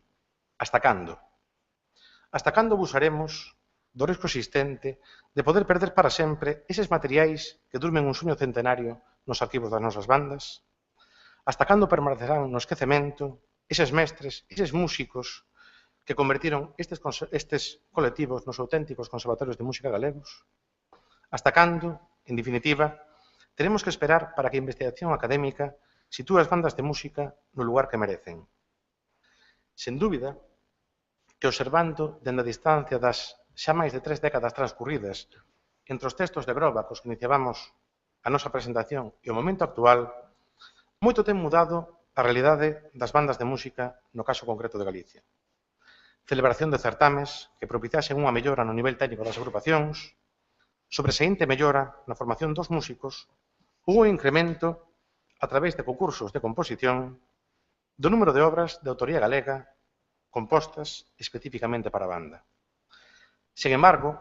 Hasta cando? Hasta cando abusaremos do risco existente de poder perder para sempre eses materiais que durmen un sueño centenario nos arquivos das nosas bandas? Hasta cando permanecerán no esquecemento eses mestres, eses músicos que convertiron estes colectivos nos auténticos conservatorios de música galegos? Hasta cando, en definitiva, teremos que esperar para que a investigación académica sitúe as bandas de música no lugar que merecen? Sen dúbida, que observando dende a distancia das xa máis de 3 décadas transcurridas entre os textos de Groba cos que iniciábamos a nosa presentación e o momento actual, moito ten mudado a realidade das bandas de música no caso concreto de Galicia. Celebración de certames que propiciasen unha mellora no nivel técnico das agrupacións, sobreseínte mellora na formación dos músicos, ou o incremento, a través de concursos de composición, do número de obras de autoría galega compostas especificamente para a banda. Sen embargo,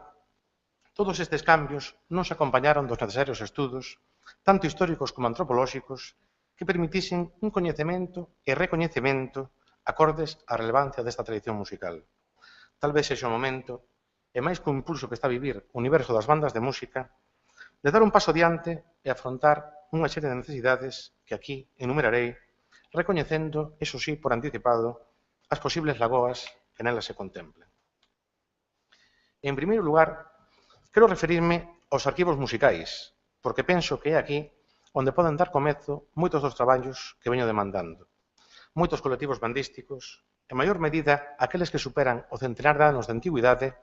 todos estes cambios non se acompañaron dos necesarios estudos, tanto históricos como antropolóxicos, que permitisen un coñecemento e recoñecemento acordes á relevancia desta tradición musical. Tal vez sexa o momento, e máis co impulso que está a vivir o universo das bandas de música, de dar un paso adiante e afrontar unha serie de necesidades que aquí enumerarei, recoñecendo, eso sí, por anticipado, as posibles lagoas que nelas se contemplan. En primeiro lugar, quero referirme aos arquivos musicais, porque penso que é aquí onde poden dar comezo moitos dos traballos que veño demandando. Moitos colectivos bandísticos, en maior medida aqueles que superan o centenar de anos de antigüidade,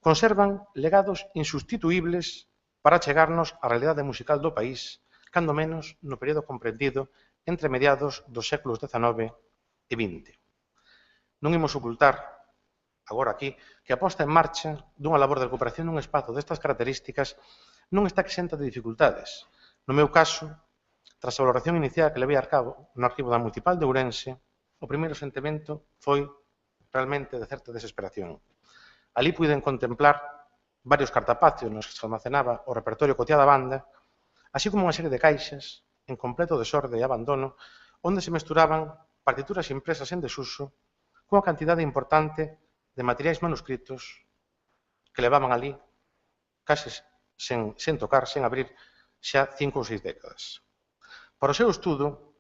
conservan legados insustituíbles para chegarnos á realidade musical do país, cando menos no período comprendido entre mediados dos séculos XIX e XX. Non imos ocultar, agora aquí, que a posta en marcha dunha labor de recuperación nun espazo destas características non está exenta de dificultades. No meu caso, tras a valoración inicial que levei a cabo no arquivo da Municipal de Ourense, o primeiro sentimento foi realmente de certa desesperación. Alí puiden contemplar varios cartapacios nos que se almacenaba o repertorio cotiá da banda, así como unha serie de caixas en completo desorde e abandono, onde se mesturaban partituras impresas en desuso cunha cantidade importante de materiais manuscritos que levaban ali case sen tocar, sen abrir, xa 5 ou 6 décadas. Para o seu estudo,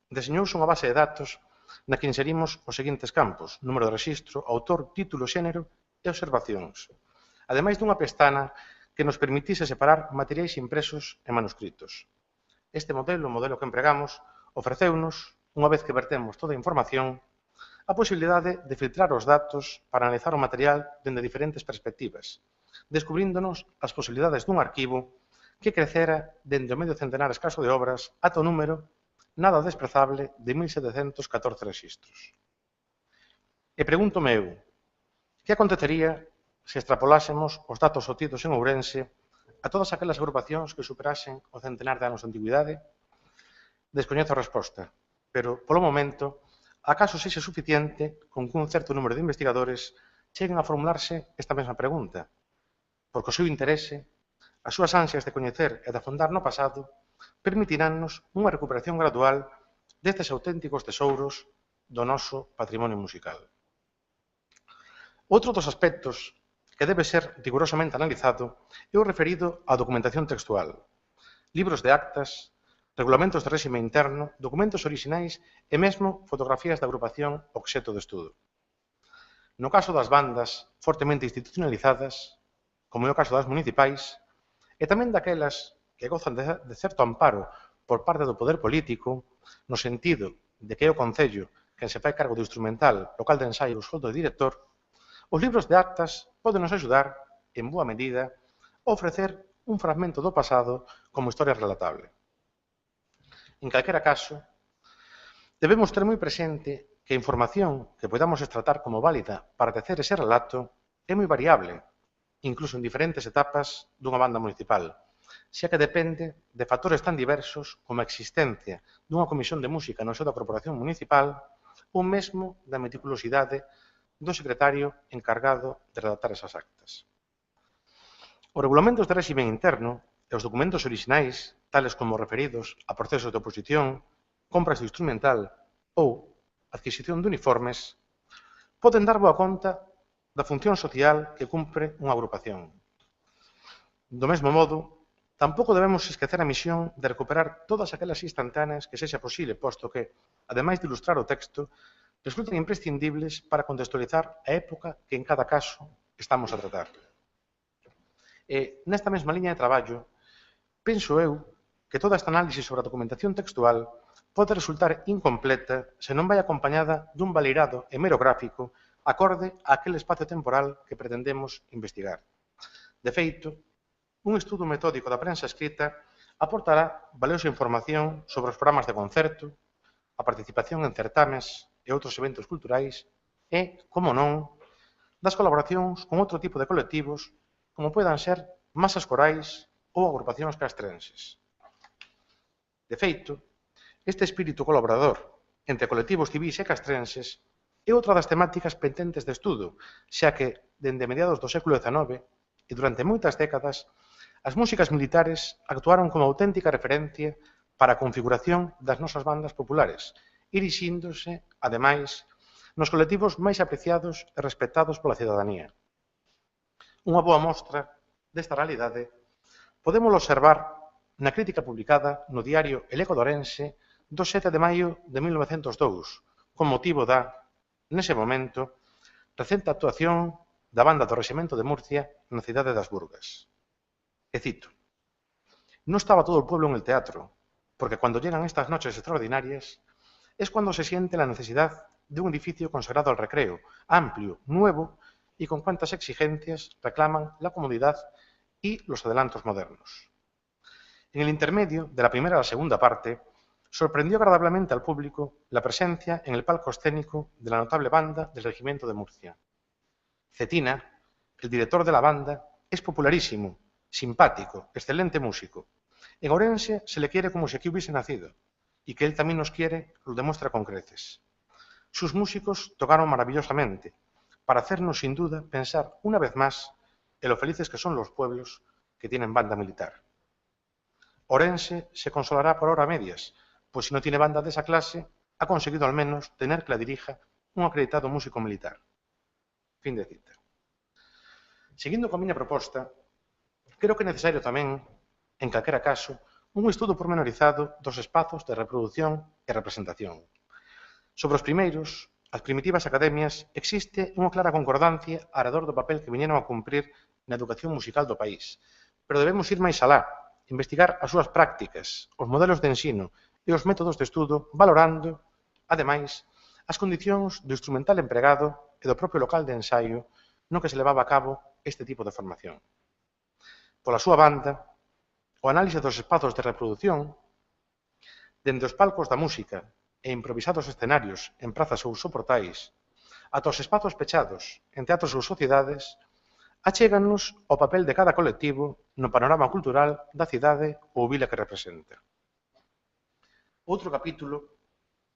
deseñouse unha base de datos na que inserimos os seguintes campos: número de rexistro, autor, título, xénero e observacións, ademais dunha pestana que nos permitise separar materiais impresos e manuscritos. Este modelo, o modelo que empregamos, ofreceunos, unha vez que vertemos toda a información, a posibilidade de filtrar os datos para analizar o material dende diferentes perspectivas, descubríndonos as posibilidades dun arquivo que crecera dende o medio centenar escaso de obras ata o número nada desprezable de 1714 rexistros. E pregúntome eu, que acontecería se extrapolásemos os datos obtidos en Ourense a todas aquelas agrupacións que superasen o centenar de anos de antigüidade? Descoñezo a resposta, pero, polo momento, acaso sexa suficiente con que un certo número de investigadores cheguen a formularse esta mesma pregunta, porque o seu interese, as súas ansias de coñecer e de afondar no pasado, permitiránnos unha recuperación gradual destes auténticos tesouros do noso patrimonio musical. Outro dos aspectos que debe ser rigurosamente analizado é o referido á documentación textual, libros de actas, regulamentos de réxime interno, documentos orixinais e mesmo fotografías da agrupación obxecto de estudo. No caso das bandas fortemente institucionalizadas, como é o caso das municipais, e tamén daquelas que gozan de certo amparo por parte do poder político, no sentido de que é o Concello quen se fai cargo do instrumental, local de ensaio e o soldo de director, os libros de actas poden nos axudar, en boa medida, a ofrecer un fragmento do pasado como historia relatable. En calquera caso, debemos ter moi presente que a información que podamos extratar como válida para tecer ese relato é moi variable, incluso en diferentes etapas dunha banda municipal, xa que depende de factores tan diversos como a existencia dunha comisión de música no seo da corporación municipal ou mesmo da meticulosidade do secretario encargado de redactar esas actas. Os regulamentos de réxime interno e os documentos orixinais, tales como referidos a procesos de oposición, compras de instrumental ou adquisición de uniformes, poden dar boa conta da función social que cumpre unha agrupación. Do mesmo modo, tampouco debemos esquecer a misión de recuperar todas aquelas instantáneas que sexa posible, posto que, ademais de ilustrar o texto, resultan imprescindibles para contextualizar a época que en cada caso estamos a tratar. E, nesta mesma liña de traballo, penso eu que toda esta análise sobre a documentación textual pode resultar incompleta se non vai acompañada dun baleirado e mero gráfico acorde a aquel espacio temporal que pretendemos investigar. De feito, un estudo metódico da prensa escrita aportará valiosa información sobre os programas de concerto, a participación en certames e outros eventos culturais e, como non, das colaboracións con outro tipo de colectivos como poidan ser masas corais ou agrupacións castrenses. De feito, este espírito colaborador entre colectivos civis e castrenses é outra das temáticas pendentes de estudo, xa que, dende mediados do século XIX e durante moitas décadas, as músicas militares actuaron como auténtica referencia para a configuración das nosas bandas populares, irixíndose, ademais, nos colectivos máis apreciados e respectados pola cidadanía. Unha boa mostra desta realidade podemos observar na crítica publicada no diario El Eco de Ourense do 7 de maio de 1902, con motivo da, nese momento, recente actuación da banda do Reximento de Murcia na cidade das Burgas. E cito: «No estaba todo el pueblo en el teatro, porque cuando llegan estas noches extraordinarias es cuando se siente la necesidad de un edificio consagrado al recreo, amplio, nuevo y con cuantas exigencias reclaman la comodidad y los adelantos modernos». En el intermedio de la primera a la segunda parte, sorprendió agradablemente al público la presencia en el palco escénico de la notable banda del Regimiento de Murcia. Cetina, el director de la banda, es popularísimo, simpático, excelente músico. En Ourense se le quiere como si aquí hubiese nacido, y que él también nos quiere lo demuestra con creces. Sus músicos tocaron maravillosamente, para hacernos sin duda pensar una vez más en lo felices que son los pueblos que tienen banda militar. Ourense se consolará por hora medias, pues si no tiene banda de esa clase, ha conseguido al menos tener que la dirija un acreditado músico militar. Fin de cita. Seguindo con a miña proposta, creo que é necesario tamén, en calquera caso, un estudo pormenorizado dos espazos de reproducción e representación. Sobre os primeiros, as primitivas academias, existe unha clara concordancia arredor do papel que viñeron a cumprir na educación musical do país, pero debemos ir máis alá, investigar as súas prácticas, os modelos de ensino e os métodos de estudo, valorando, ademais, as condicións do instrumental empregado e do propio local de ensaio no que se levaba a cabo este tipo de formación. Pola súa banda, o análise dos espazos de reproducción, dende os palcos da música e improvisados escenarios en prazas ou soportais, ata os espazos pechados en teatros ou sociedades, achéganos o papel de cada colectivo no panorama cultural da cidade ou vila que representa. Outro capítulo,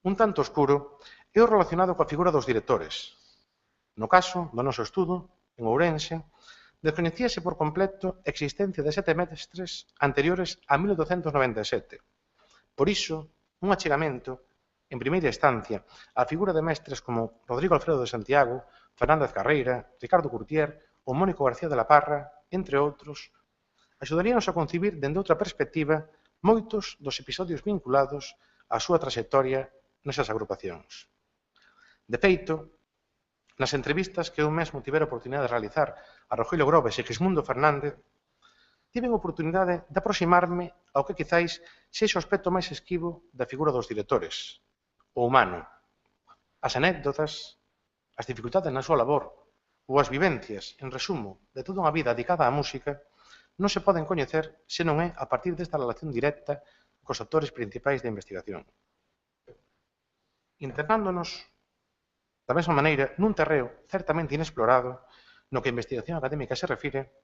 un tanto oscuro, é o relacionado coa figura dos directores. No caso do noso estudo, en Ourense, desconecíase por completo a existencia de 7 mestres anteriores a 1897. Por iso, un achegamento en primeira instancia, a figura de mestres como Rodrigo Alfredo de Santiago, Fernández Carreira, Ricardo Curtier ou Mónico García de la Parra, entre outros, axudaríanos a concibir dende outra perspectiva moitos dos episodios vinculados á súa traxectoria nesas agrupacións. De feito, nas entrevistas que eu mesmo tivera a oportunidade de realizar a Rogelio Grobes e Xismundo Fernández, tiven a oportunidade de aproximarme ao que quizáis sexa o aspecto máis esquivo da figura dos directores, o humano, as anécdotas, as dificultades na súa labor ou as vivencias, en resumo, de toda unha vida dedicada á música, non se poden coñecer se non é a partir desta relación directa cos actores principais da investigación. Internándonos, da mesma maneira, nun terreo certamente inexplorado no que a investigación académica se refire,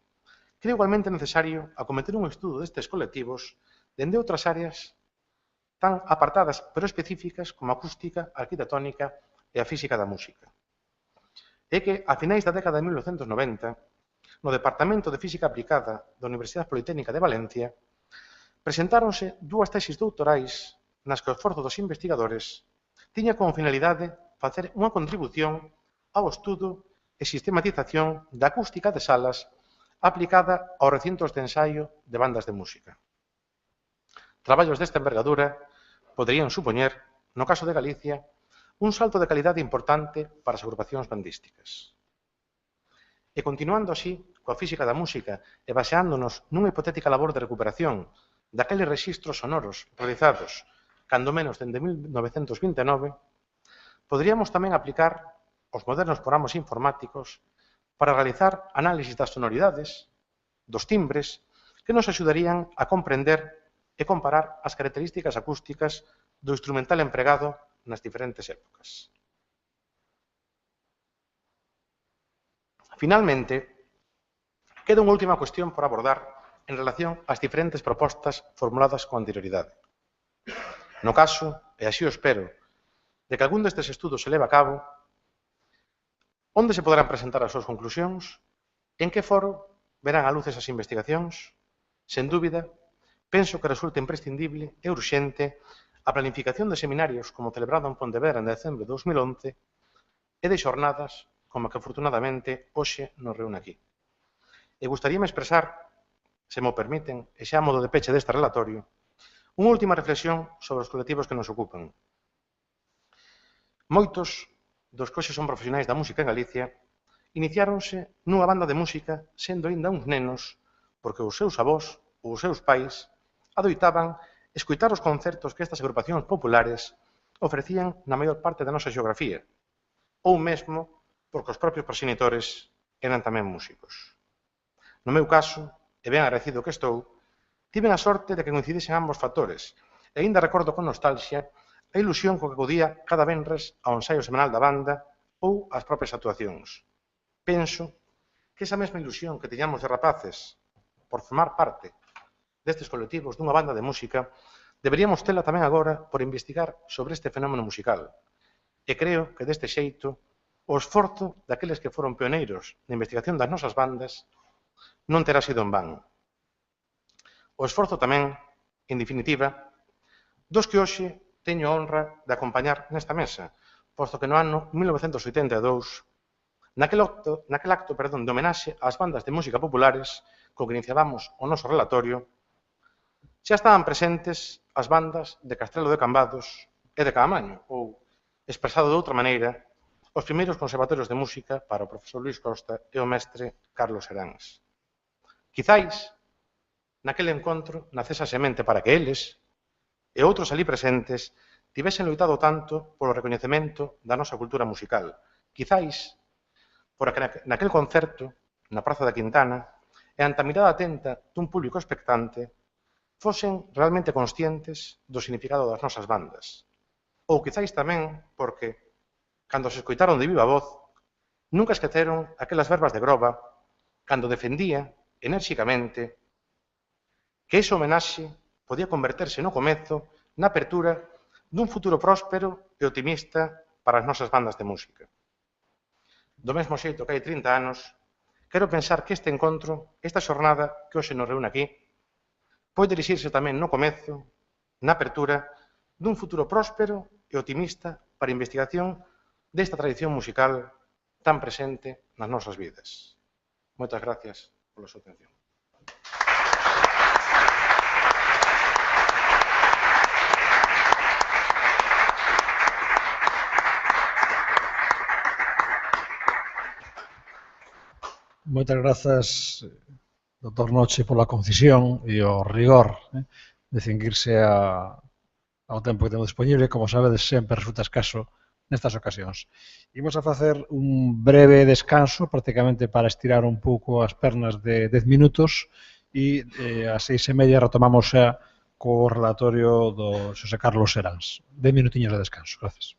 creo igualmente necesario acometer un estudo destes colectivos dende outras áreas tan apartadas pero específicas como a acústica, a arquitectónica e a física da música. É que, a finais da década de 1990, no Departamento de Física Aplicada da Universidade Politécnica de Valencia, presentáronse dúas tesis doutorais nas que o esforzo dos investigadores tiña como finalidade facer unha contribución ao estudo e sistematización da acústica de salas aplicada aos recintos de ensaio de bandas de música. Traballos desta envergadura poderían supoñer, no caso de Galicia, un salto de calidade importante para as agrupacións bandísticas. E continuando así coa física da música e baseándonos nunha hipotética labor de recuperación daqueles rexistros sonoros realizados cando menos dende 1929, poderíamos tamén aplicar os modernos programas informáticos para realizar análisis das sonoridades, dos timbres, que nos axudarían a comprender e comparar as características acústicas do instrumental empregado nas diferentes épocas. Finalmente, queda unha última cuestión por abordar en relación ás diferentes propostas formuladas con anterioridade. No caso, e así o espero, de que algún destes estudos se leve a cabo, onde se poderán presentar as súas conclusións? En que foro verán a luz esas investigacións? Sen dúbida, penso que resulta imprescindible e urxente a planificación de seminarios como celebrado en Pontevedra en decembro de 2011 e de xornadas como a que afortunadamente hoxe nos reúne aquí. E gustaríame expresar, se mo permiten, e xa a modo de peche deste relatorio, unha última reflexión sobre os colectivos que nos ocupan. Moitos dos que hoxe son profesionais da música en Galicia iniciáronse nunha banda de música sendo aínda uns nenos porque os seus avós ou os seus pais adoitaban escoitar os concertos que estas agrupacións populares ofrecían na maior parte da nosa xeografía, ou mesmo porque os propios proxenitores eran tamén músicos. No meu caso, e ben agradecido que estou, tiven a sorte de que coincidisen ambos factores, e aínda recordo con nostalgia a ilusión co que acudía cada venres ao ensaio semanal da banda ou ás propias actuacións. Penso que esa mesma ilusión que tiñamos de rapaces por formar parte destes colectivos dunha banda de música, deberíamos tela tamén agora por investigar sobre este fenómeno musical. E creo que deste xeito, o esforzo daqueles que foron pioneiros na investigación das nosas bandas non terá sido en van. O esforzo tamén, en definitiva, dos que hoxe teño a honra de acompañar nesta mesa, posto que no ano 1982, naquel acto de homenaxe ás bandas de música populares co que iniciábamos o noso relatorio, xa estaban presentes as bandas de Castrelo de Cambados e de Caamaño, ou, expresado de outra maneira, os primeiros conservatorios de música para o profesor Luis Costa e o mestre Carlos Heráns. Quizáis, naquele encontro, nacese a semente para que eles e outros ali presentes tivesen loitado tanto polo recoñecemento da nosa cultura musical. Quizáis, porque naquel concerto, na Praza da Quintana, e ante a mirada atenta dun público expectante, fosen realmente conscientes do significado das nosas bandas. Ou quizáis tamén porque, cando se escoitaron de viva voz, nunca esqueceron aquelas verbas de Groba cando defendía, enérxicamente, que ese homenaxe podía converterse no comezo, na apertura dun futuro próspero e optimista para as nosas bandas de música. Do mesmo xeito que hai 30 anos, quero pensar que este encontro, esta xornada que hoxe nos reúne aquí, pode dirixirse tamén no comezo, na apertura, dun futuro próspero e optimista para a investigación desta tradición musical tan presente nas nosas vidas. Moitas gracias pola súa atención. Moitas grazas, Dr. Noche, pola concisión e o rigor de cinguirse ao tempo que temos disponible. Como sabedes, sempre resulta escaso nestas ocasións. Imos a facer un breve descanso, prácticamente para estirar un pouco as pernas de 10 minutos, e ás 6:30 retomamos xa co relatorio do Xosé Carlos Seráns. 10 minutiños de descanso. Gracias.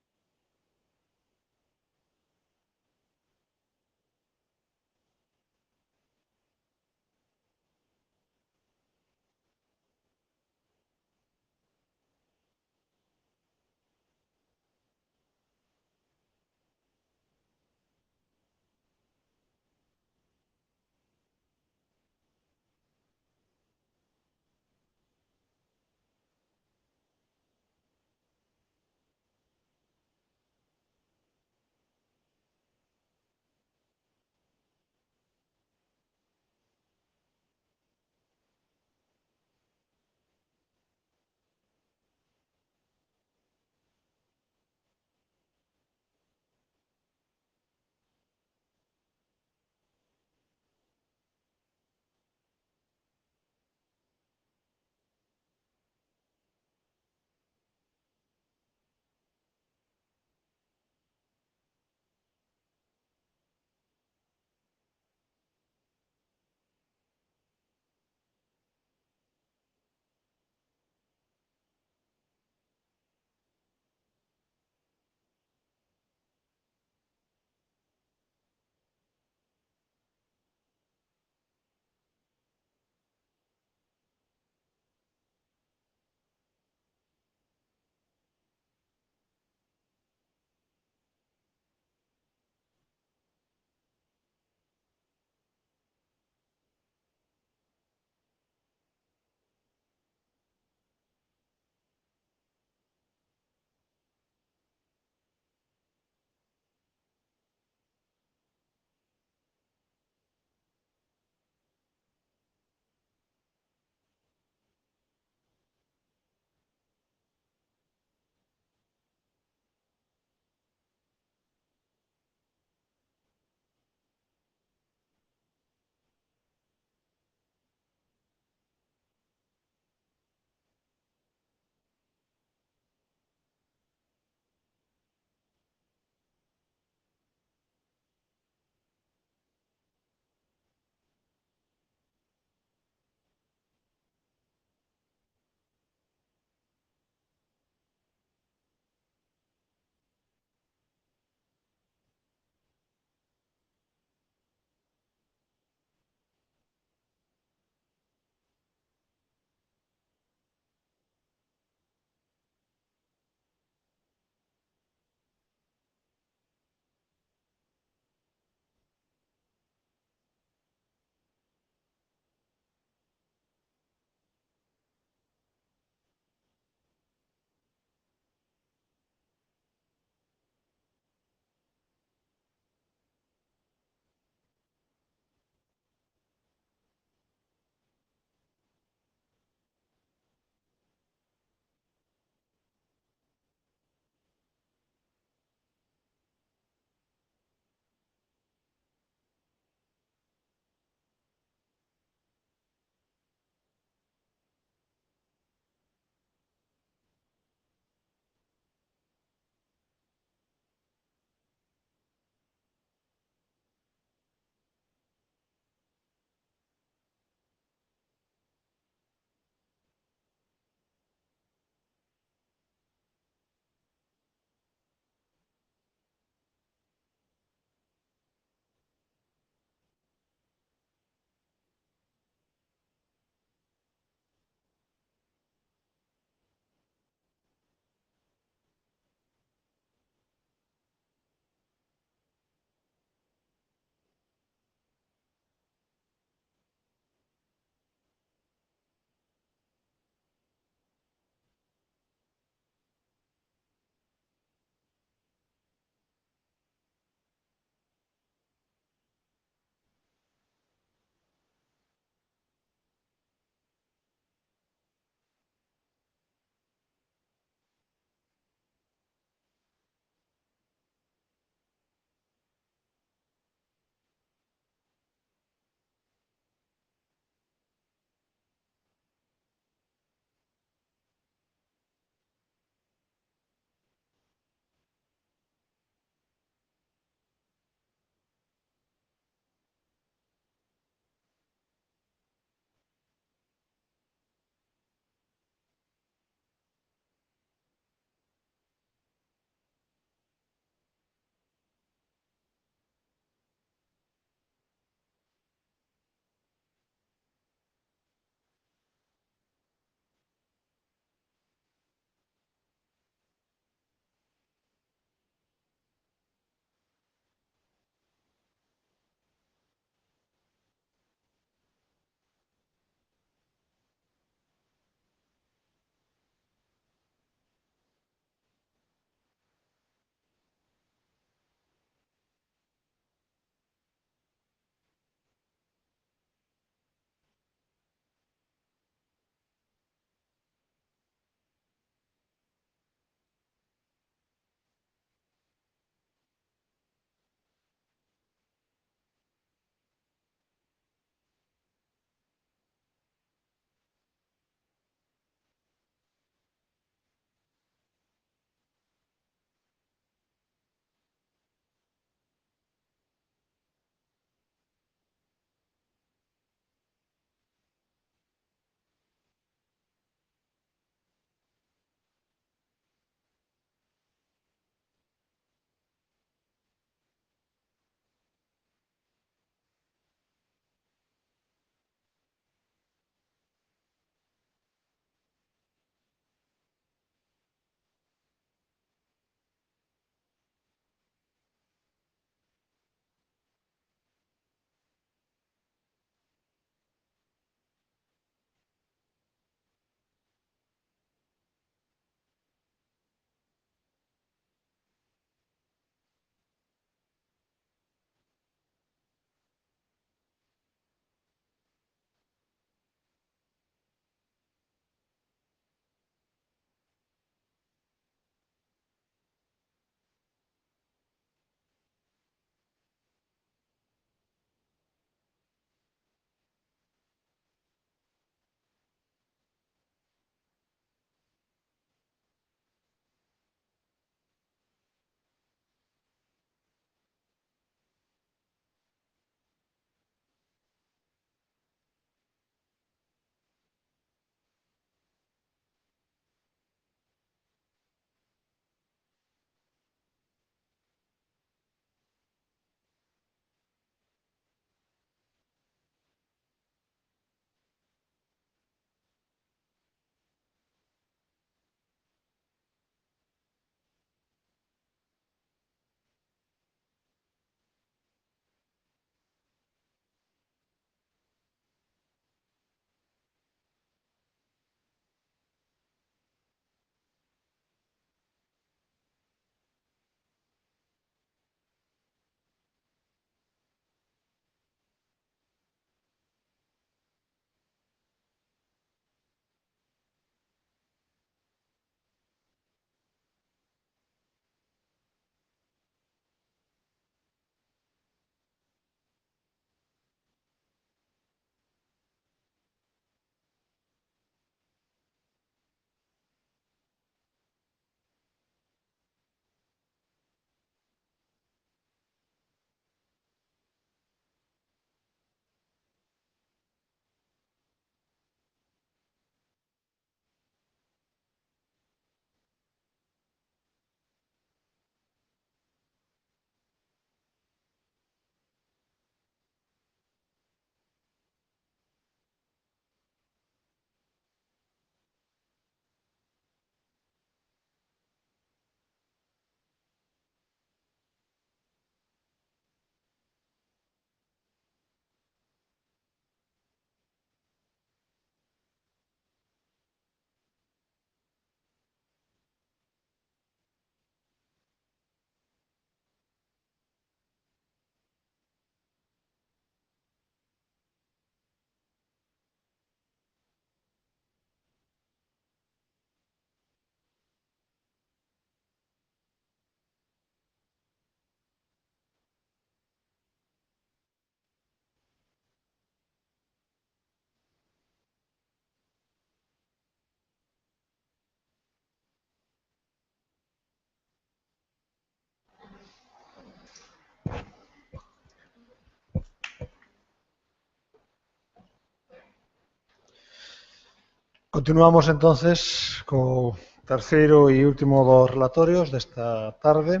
Continuamos entonces co terceiro e último dos relatorios desta tarde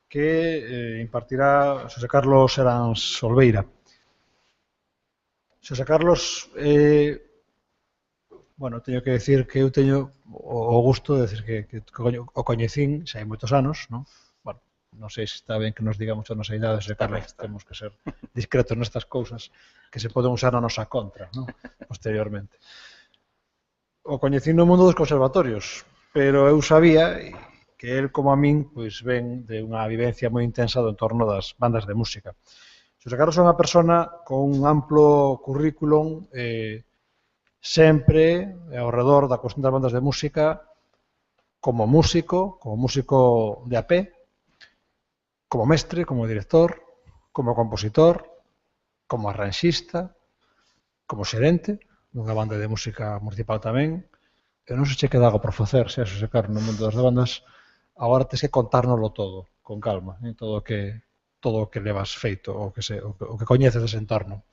que impartirá Xosé Carlos Heráns Olveira. Xosé Carlos, bueno, teño que decir que eu teño o gusto de decir que o coñecín xa hai moitos anos, non? Bueno, non sei se está ben que nos digamos a nosa idade, Xosé Carlos, temos que ser discretos nestas cousas que se poden usar na nosa contra, non? Posteriormente. O coñecín no mundo dos conservatorios, pero eu sabía que el, como a min, pois ven de unha vivencia moi intensa do entorno das bandas de música. Xosé Carlos é unha persona con un amplo currículum sempre ao redor da cuestión das bandas de música como músico de a pé, como mestre, como director, como compositor, como arranxista, como xerente dunha banda de música municipal tamén. Eu non se che queda algo por facer, xa, Xosé Carlos, no mundo das bandas. Agora tens que contárnoslo todo, con calma, todo o que levas feito, o que coñeces dese entorno.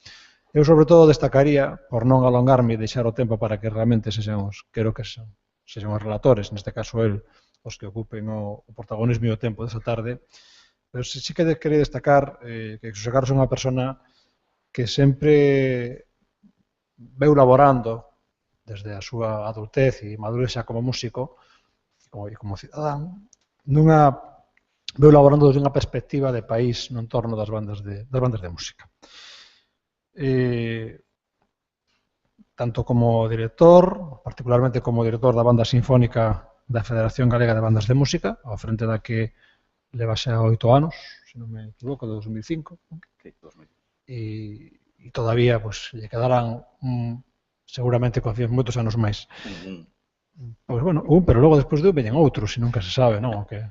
Eu, sobre todo, destacaría, por non alongarme e deixar o tempo para que realmente sexamos, quero que sexan os relatores, neste caso el, os que ocupen o protagonismo e o tempo desa tarde, pero sí que quería destacar que Xosé Carlos é unha persona que sempre veu laborando desde a súa adultez e madurez xa como músico e como cidadán, veu laborando desde unha perspectiva de país no entorno das bandas de música. Tanto como director, particularmente como director da banda sinfónica da Federación Galega de Bandas de Música, ao frente da que leva xa 8 anos, se non me equivoco, de 2005, e todavía lle quedarán seguramente moitos anos máis. Pois bueno, pero logo despois de veñen outros, e nunca se sabe, non? O que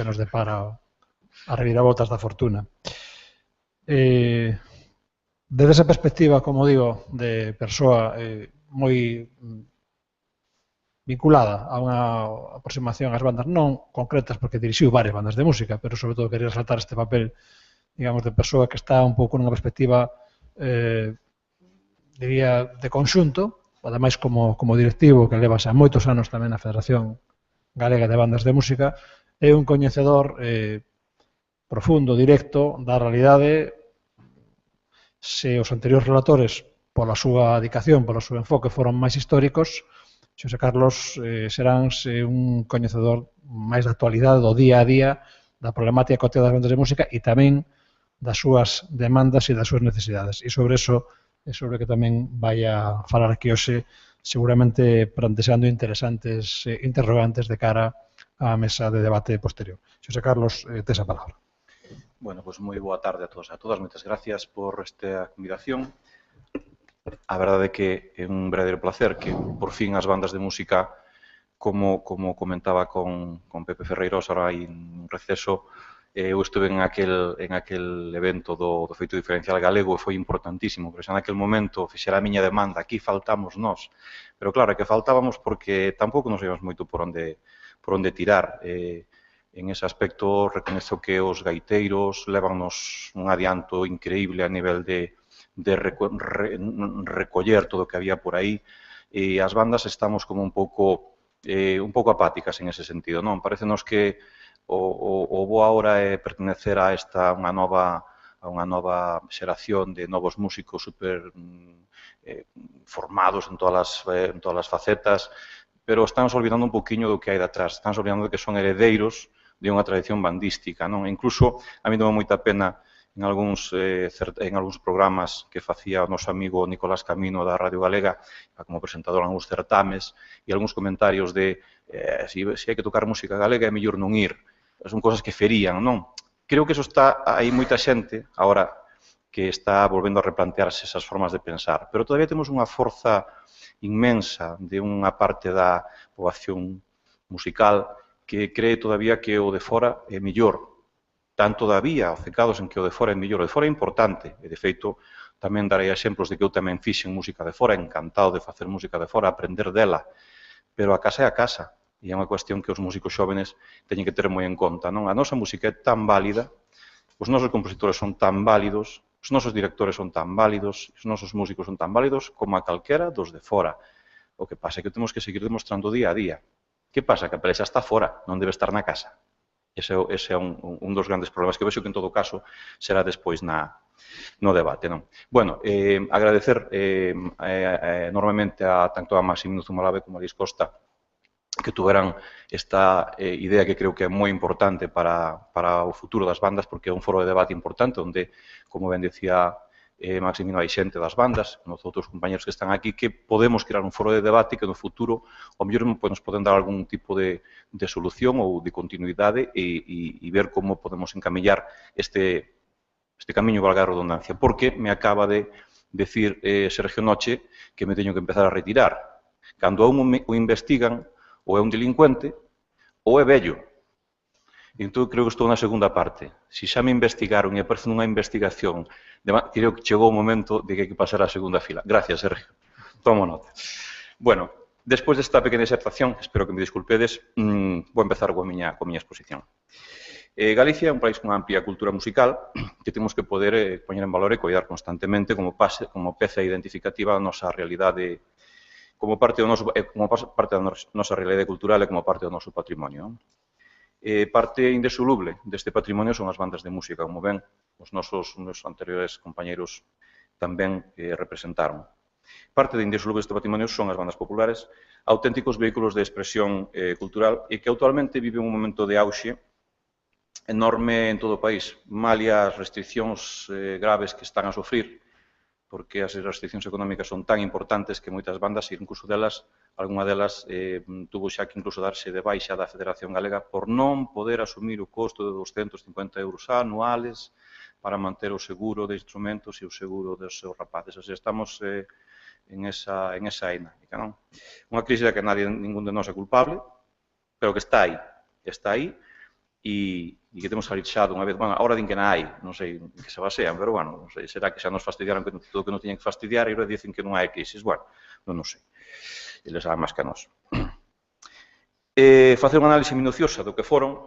nos depara a reviravoltas da fortuna. Desde esa perspectiva, como digo, de persoa moi vinculada a unha aproximación ás bandas non concretas, porque dirixiu varias bandas de música, pero sobre todo quería resaltar este papel, digamos, de persoa que está un pouco nunha perspectiva diría, de conxunto, ademais como directivo que leva xa moitos anos tamén na Federación Galega de Bandas de Música, é un coñecedor profundo, directo, da realidade. Se os anteriores relatores, pola súa dedicación, polo seu enfoque, foron máis históricos, Xosé Carlos Heráns é un coñecedor máis da actualidade, do día a día, da problemática cotidiana das bandas de música e tamén das súas demandas e das súas necesidades. E sobre eso é sobre que tamén vai a falar aquí hoxe, seguramente plantexando interesantes interrogantes de cara á mesa de debate posterior. Xosé Carlos, tes a palabra. Bueno, pois moi boa tarde a todos e a todas. Moitas gracias por esta convidación. A verdade é que é un verdadeiro placer que, por fin, as bandas de música, como comentaba con Pepe Ferreiros, ahora hai un receso, eu estuve en aquel evento do feito diferencial galego e foi importantísimo, pero xa naquel momento fixera a miña demanda, aquí faltamos nós. Pero claro, é que faltábamos porque tampouco nos íbamos moito por onde tirar. En ese aspecto, recoñezo que os gaiteiros levannos un adianto increíble a nivel de recoller todo o que había por aí, e as bandas estamos como un pouco apáticas en ese sentido, non? Parecenos que o bo agora é pertenecer a unha nova xeración de novos músicos super formados en todas as facetas, pero estamos olvidando un poquinho do que hai detrás, estamos olvidando de que son heredeiros de unha tradición bandística, non? Incluso, a mí dame moita pena en algúns programas que facía o noso amigo Nicolás Camino da Radio Galega, como presentador en algúns certames, e algúns comentarios de se hai que tocar música galega é mellor non ir. Son cosas que ferían, non? Creo que hai moita xente, agora, que está volvendo a replantearse esas formas de pensar, pero todavía temos unha forza inmensa de unha parte da poboación musical que cree todavía que o de fora é mellor. Tan todavía obcecados en que o de fora é mellor. O de fora é importante, e de feito tamén darei exemplos de que eu tamén fixen música de fora, encantado de facer música de fora, aprender dela, pero a casa é a casa, e é unha cuestión que os músicos xóvenes teñen que ter moi en conta, non? A nosa música é tan válida, os nosos compositores son tan válidos, os nosos directores son tan válidos, os nosos músicos son tan válidos como a calquera dos de fora. O que pasa é que temos que seguir demostrando día a día. Que pasa? Que a pelesa está fora, non debe estar na casa. Ese é un dos grandes problemas que vexo que en todo caso será despois no debate, non? Bueno, agradecer enormemente tanto a Maximino Zumalave como a Liz Costa que tuveran esta idea que creo que é moi importante para o futuro das bandas, porque é un foro de debate importante onde, como ben decía Maximino, hai xente das bandas, nos outros compañeros que están aquí, que podemos crear un foro de debate que no futuro ao mellor nos poden dar algún tipo de solución ou de continuidade e ver como podemos encamillar este camiño, valga a redundancia, porque me acaba de decir Sergio Noche que me teño que empezar a retirar. Cando a un o investigan, ou é un delincuente, ou é vello. Entón, creo que estou na segunda parte. Se xa me investigaron e aparece nunha investigación, creo que chegou o momento de que hai que pasar á segunda fila. Gracias, Sergio. Tomo nota. Bueno, despois desta pequena disertación, espero que me disculpedes, vou empezar coa miña exposición. Galicia é un país con amplia cultura musical que temos que poder poñer en valor e coidar constantemente como peza identificativa da nosa realidade, como parte da nosa realidade cultural e como parte do noso patrimonio. Parte indisoluble deste patrimonio son as bandas de música, como ven, os nosos anteriores compañeiros tamén representaron. Parte de indisoluble deste patrimonio son as bandas populares, auténticos vehículos de expresión cultural e que actualmente viven un momento de auxe enorme en todo o país, malia as restriccións graves que están a sofrir, porque as restriccións económicas son tan importantes que moitas bandas, incluso algunha delas tuvo xa que incluso darse de baixa da Federación Galega por non poder asumir o costo de 250 euros anuales para manter o seguro de instrumentos e o seguro dos seus rapaces. O sea, estamos en esa dinámica, non? Unha crise da que ningún de nós é culpable, pero que está aí, e que temos que salir xa dunha vez. Bueno, ahora din que non hai, non sei que se basean, pero bueno, non sei, será que xa nos fastidiaron todo o que nos tiñan que fastidiar e agora dicen que non hai crisis. Bueno, non sei, eles saben máis que a nós. Facer unha análise minuciosa do que foron,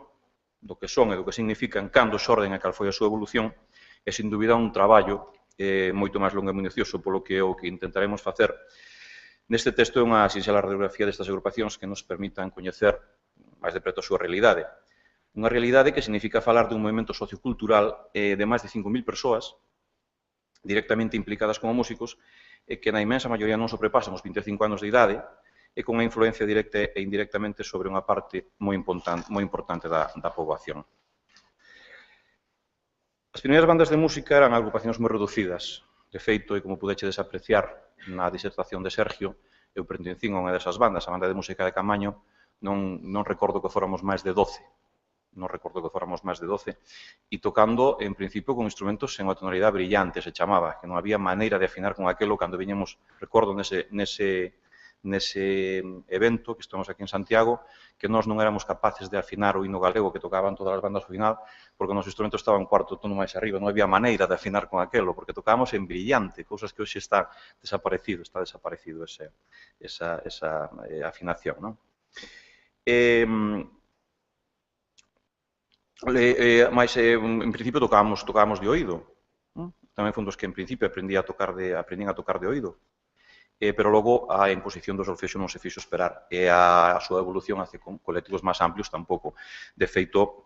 do que son e do que significan, cando xorden e cal foi a súa evolución, é sin dúbida un traballo moito máis longo e minucioso, polo que o que intentaremos facer neste texto é unha sinxela radiografía destas agrupacións que nos permitan coñecer máis de preto a súa realidade. Unha realidade que significa falar dun movimento sociocultural de máis de 5.000 persoas directamente implicadas como músicos e que na imensa maioría non sobrepasan os 25 anos de idade e con unha influencia directa e indirectamente sobre unha parte moi importante da poboación. As primeiras bandas de música eran agrupacións moi reducidas. De feito, e como pudechedes apreciar na disertación de Sergio, eu pertencín a unha desas bandas, a banda de música de Camaño, non recordo que fóramos máis de 12. E tocando, en principio, con instrumentos en unha tonalidade brillante, se chamaba, que non había maneira de afinar con aquelo cando viñemos, recordo, nese evento que estamos aquí en Santiago, que nós non éramos capaces de afinar o hino galego que tocaban todas as bandas ao final, porque o noso instrumento estaba un cuarto tono máis arriba, non había maneira de afinar con aquelo, porque tocábamos en brillante, cousas que hoxe está desaparecido esa afinación, non? Mas, en principio, tocábamos de oído. Tamén fun dos que, en principio, aprendín a tocar de oído. Pero logo a imposición do solfexo non se fixo esperar. E a súa evolución hacia colectivos máis amplios tampouco. De feito,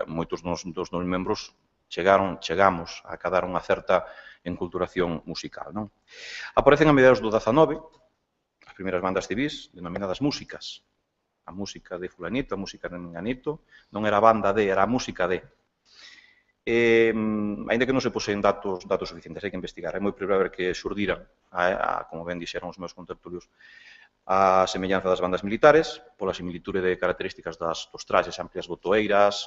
moitos dos nos membros chegamos a cadar unha certa enculturación musical. Aparecen a mediados do 19 as primeiras bandas civís denominadas músicas. A música de fulanito, a música de menganito, non era a banda de, era a música de. Ainda que non se poseen datos suficientes, hai que investigar. É moi probable que xurdiran, como ben dixeron os meus contertulios, a semellanza das bandas militares, pola similitude de características dos traxes, amplias botoeiras,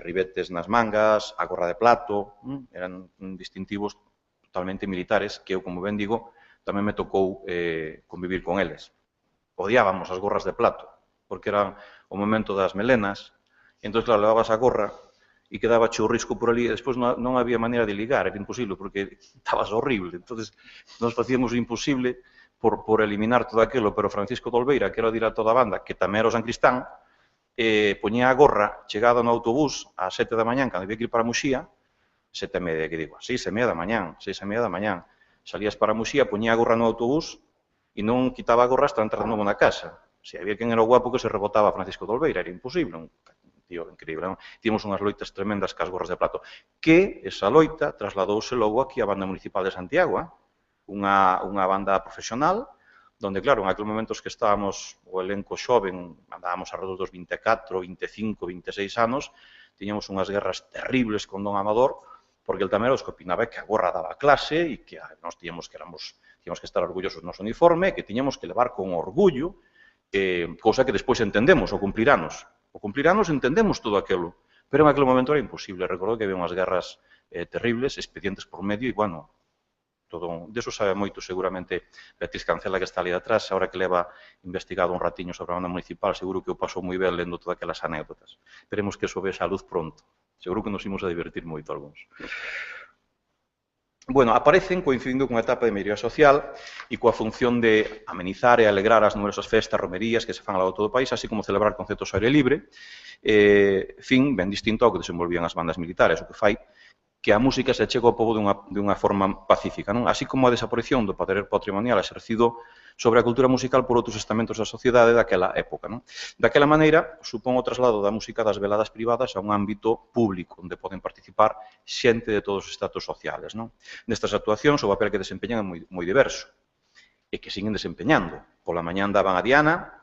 ribetes nas mangas, a gorra de plato, eran distintivos totalmente militares que eu, como ben digo, tamén me tocou convivir con eles. Odiábamos as gorras de plato, porque era o momento das melenas, e entón, claro, levabas a gorra e quedaba o risco por ali, e despois non había maneira de ligar, era imposible, porque estabas horrible. Entón, nos facíamos o imposible por eliminar todo aquilo, pero Francisco de Olveira, que era o director da banda, que tamén era o San Cristán, poñía a gorra chegada no autobús ás 7 da mañán, cando había que ir para Muxía, 7:30, que digo, 6:30 da mañán, salías para Muxía, poñía a gorra no autobús, e non quitaba a gorra hasta entrar de novo na casa. Se había quen era o guapo que se rebotaba a Francisco de Olveira, era imposible, un tío increíble, non? Tivemos unhas loitas tremendas cas gorras de plato, que esa loita trasladouse logo aquí á Banda Municipal de Santiago, unha banda profesional, donde, claro, en aquel momentos que estábamos o elenco xoven, andábamos alrededor dos 24, 25, 26 anos, tiñamos unhas guerras terribles con Don Amador, porque el tamén era os que opinaba que a gorra daba clase e que nós tiñamos que estar orgullosos do noso uniforme, que tiñamos que levar con orgullo, cousa que despois entendemos, o cumpliranos. O cumpliranos entendemos todo aquilo, pero en aquel momento era imposible. Recordo que había unhas guerras terribles, expedientes por medio, e, bueno, todo, deso sabe moito seguramente Beatriz Cancela, que está ali atrás, ahora que leva investigado un ratiño sobre a banda municipal, seguro que o pasou moi ben lendo todas aquelas anécdotas. Esperemos que eso vexa a luz pronto. Seguro que nos imos a divertir moito algúns. Bueno, aparecen coincidindo cunha etapa de maioría social e coa función de amenizar e alegrar as numerosas festas, romerías que se fan ao lado de todo o país, así como celebrar concertos ao aire libre, fin ben distinto ao que desenvolvían as bandas militares, o que fai que a música se chega ao pobo dunha forma pacífica, non? Así como a desaparición do poder patrimonial exercido sobre a cultura musical por outros estamentos da sociedade daquela época, non? Daquela maneira, supón o traslado da música das veladas privadas a un ámbito público, onde poden participar xente de todos os estratos sociales, non? Nestas actuacións, o papel que desempeñan é moi diverso, e que siguen desempeñando. Pola mañá daban a Diana,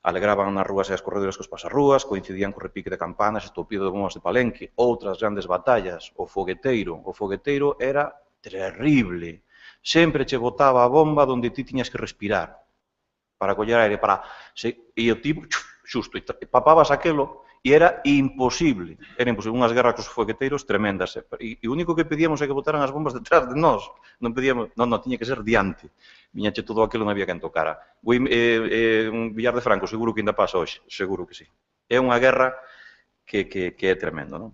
alegraban nas rúas e as corredores cos pasarrúas, coincidían co repique de campanas, estopido de bombas de Palenque, outras grandes batallas, o fogueteiro era terrible, sempre che botaba a bomba onde ti tiñas que respirar, para coller aire, e o tipo, xusto, e papabas aquelo, e era imposible, unhas guerras cos fogueteiros tremendas, e o único que pedíamos é que botaran as bombas detrás de nós, non pedíamos, non, tiña que ser diante, viñache todo aquilo, non había quen tocara. Un Villar de Franco, seguro que ainda pasa hoxe, seguro que sí. É unha guerra que é tremendo, non?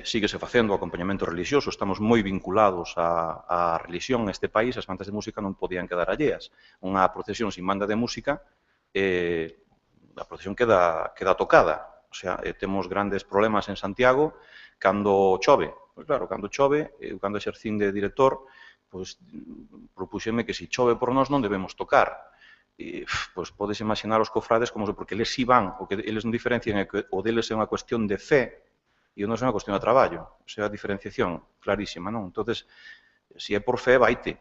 Síguese facendo o acompañamento religioso, estamos moi vinculados á religión neste país, as bandas de música non podían quedar alleas. Unha procesión sin banda de música, a procesión queda tocada. O sea, temos grandes problemas en Santiago cando chove. Pois claro, cando chove, cando exercín de director, pois propúxeme que se chove por nós non debemos tocar. Pois podes imaginar os cofrades como se, porque eles si van, o que eles non diferencian é que o deles é unha cuestión de fe e o non é unha cuestión de traballo. O sea, a diferenciación clarísima, non? Entonces, se é por fe, vaite.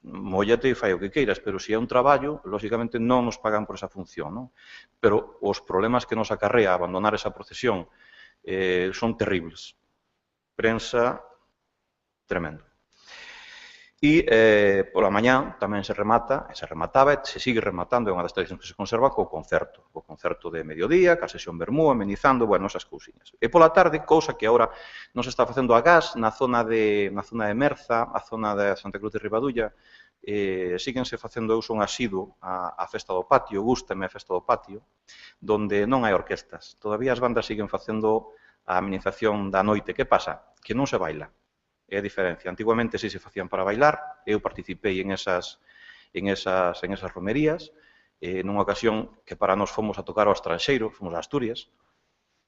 Móllate e fai o que queiras, pero se é un traballo, lógicamente non nos pagan por esa función, non? Pero os problemas que nos acarrea abandonar esa procesión son terribles. Prensa tremendo. E pola mañá tamén se remataba e se sigue rematando, é unha das tradicións que se conserva co concerto de mediodía, ca sesión vermú, amenizando, bueno, esas cousiñas. E pola tarde, cousa que agora non se está facendo a gas na zona de Merza, a zona de Santa Cruz de Ribadulla, síguense facendo, eu son asiduo a festa do patio, gústame a festa do patio, donde non hai orquestas. Todavía as bandas siguen facendo a amenización da noite. Que pasa? Que non se baila. É a diferencia. Antiguamente sí se facían para bailar, eu participei en esas romerías, nunha ocasión que para nós fomos a tocar ao estranxeiro, fomos a Asturias,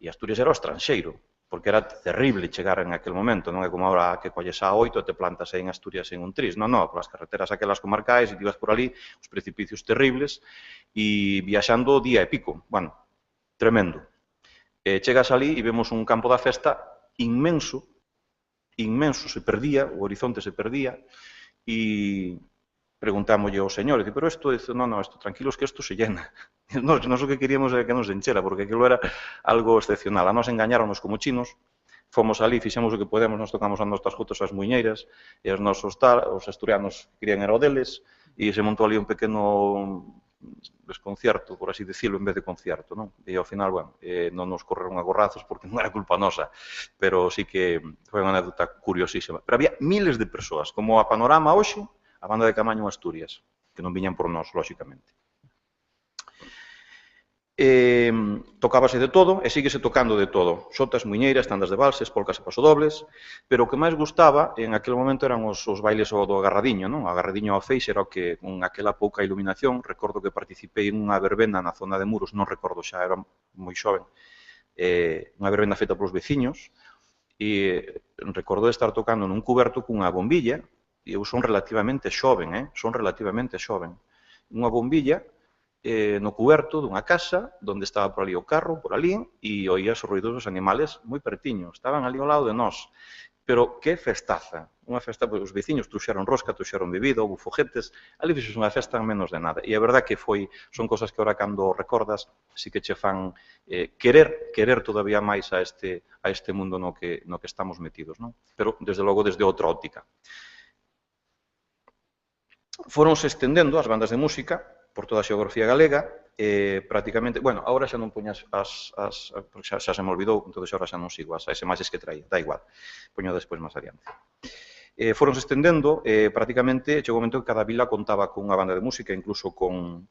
e Asturias era o estranxeiro, porque era terrible chegar en aquel momento, non é como agora que colles a 8 e te plantas aí en Asturias en un tris, non, polas carreteras aquelas comarcais, e te ibas por ali, os precipicios terribles, e viaxando día e pico, bueno, tremendo. Chegas ali e vemos un campo da festa inmenso, se perdía, o horizonte se perdía, e preguntámoslle ao señor, e pero isto, non, tranquilos que isto se llena. Nos o que queríamos era que nos enchera, porque aquilo era algo excepcional. A nos engañáronos como chinos, fomos ali, fixemos o que podemos, nos tocamos as nosas jotas as muiñeiras, e os asturianos querían era o deles, e se montou ali un pequeno desconcierto, por así decirlo, en vez de concierto, non? E ao final, bueno, non nos correron a gorrazos porque non era culpa nosa, pero sí que foi unha anécdota curiosísima. Pero había miles de persoas, como a Panorama hoxe, a banda de Camaño Asturias, que non viñan por nós, lógicamente. Tocábase de todo e síguese tocando de todo. Xotas, muiñeiras, tandas de valses, polcas e pasodobles, pero o que máis gustaba en aquel momento eran os bailes do agarradiño, non? O agarradiño ao feixe era o que, con aquela pouca iluminación, recordo que participei en unha verbena na zona de Muros, non recordo xa, era moi xoven, unha verbena feita polos veciños, e recordo de estar tocando nun cuberto cunha bombilla, eu son relativamente xoven, son relativamente xoven. Unha bombilla no cuberto dunha casa, onde estaba por ali o carro, por ali, e oías os ruidos dos animales moi pertiños, estaban ali ao lado de nós. Pero que festaza, unha festa, os veciños truxeron rosca, truxeron bebida, houve foguetes, ali fixos unha festa en menos de nada. E a verdad que son cosas que ahora cando recordas, sí que che fan querer todavía máis a este mundo no que estamos metidos, non? Pero, desde logo, desde outra óptica. Foronse estendendo as bandas de música por toda a xeografía galega, prácticamente, bueno, agora xa non poñas porque xa se me olvidou, entón agora xa non sigo as imaxes que traía, da igual, poño despois máis adiante. Foronse estendendo, prácticamente, chegou un momento que cada vila contaba con unha banda de música, incluso con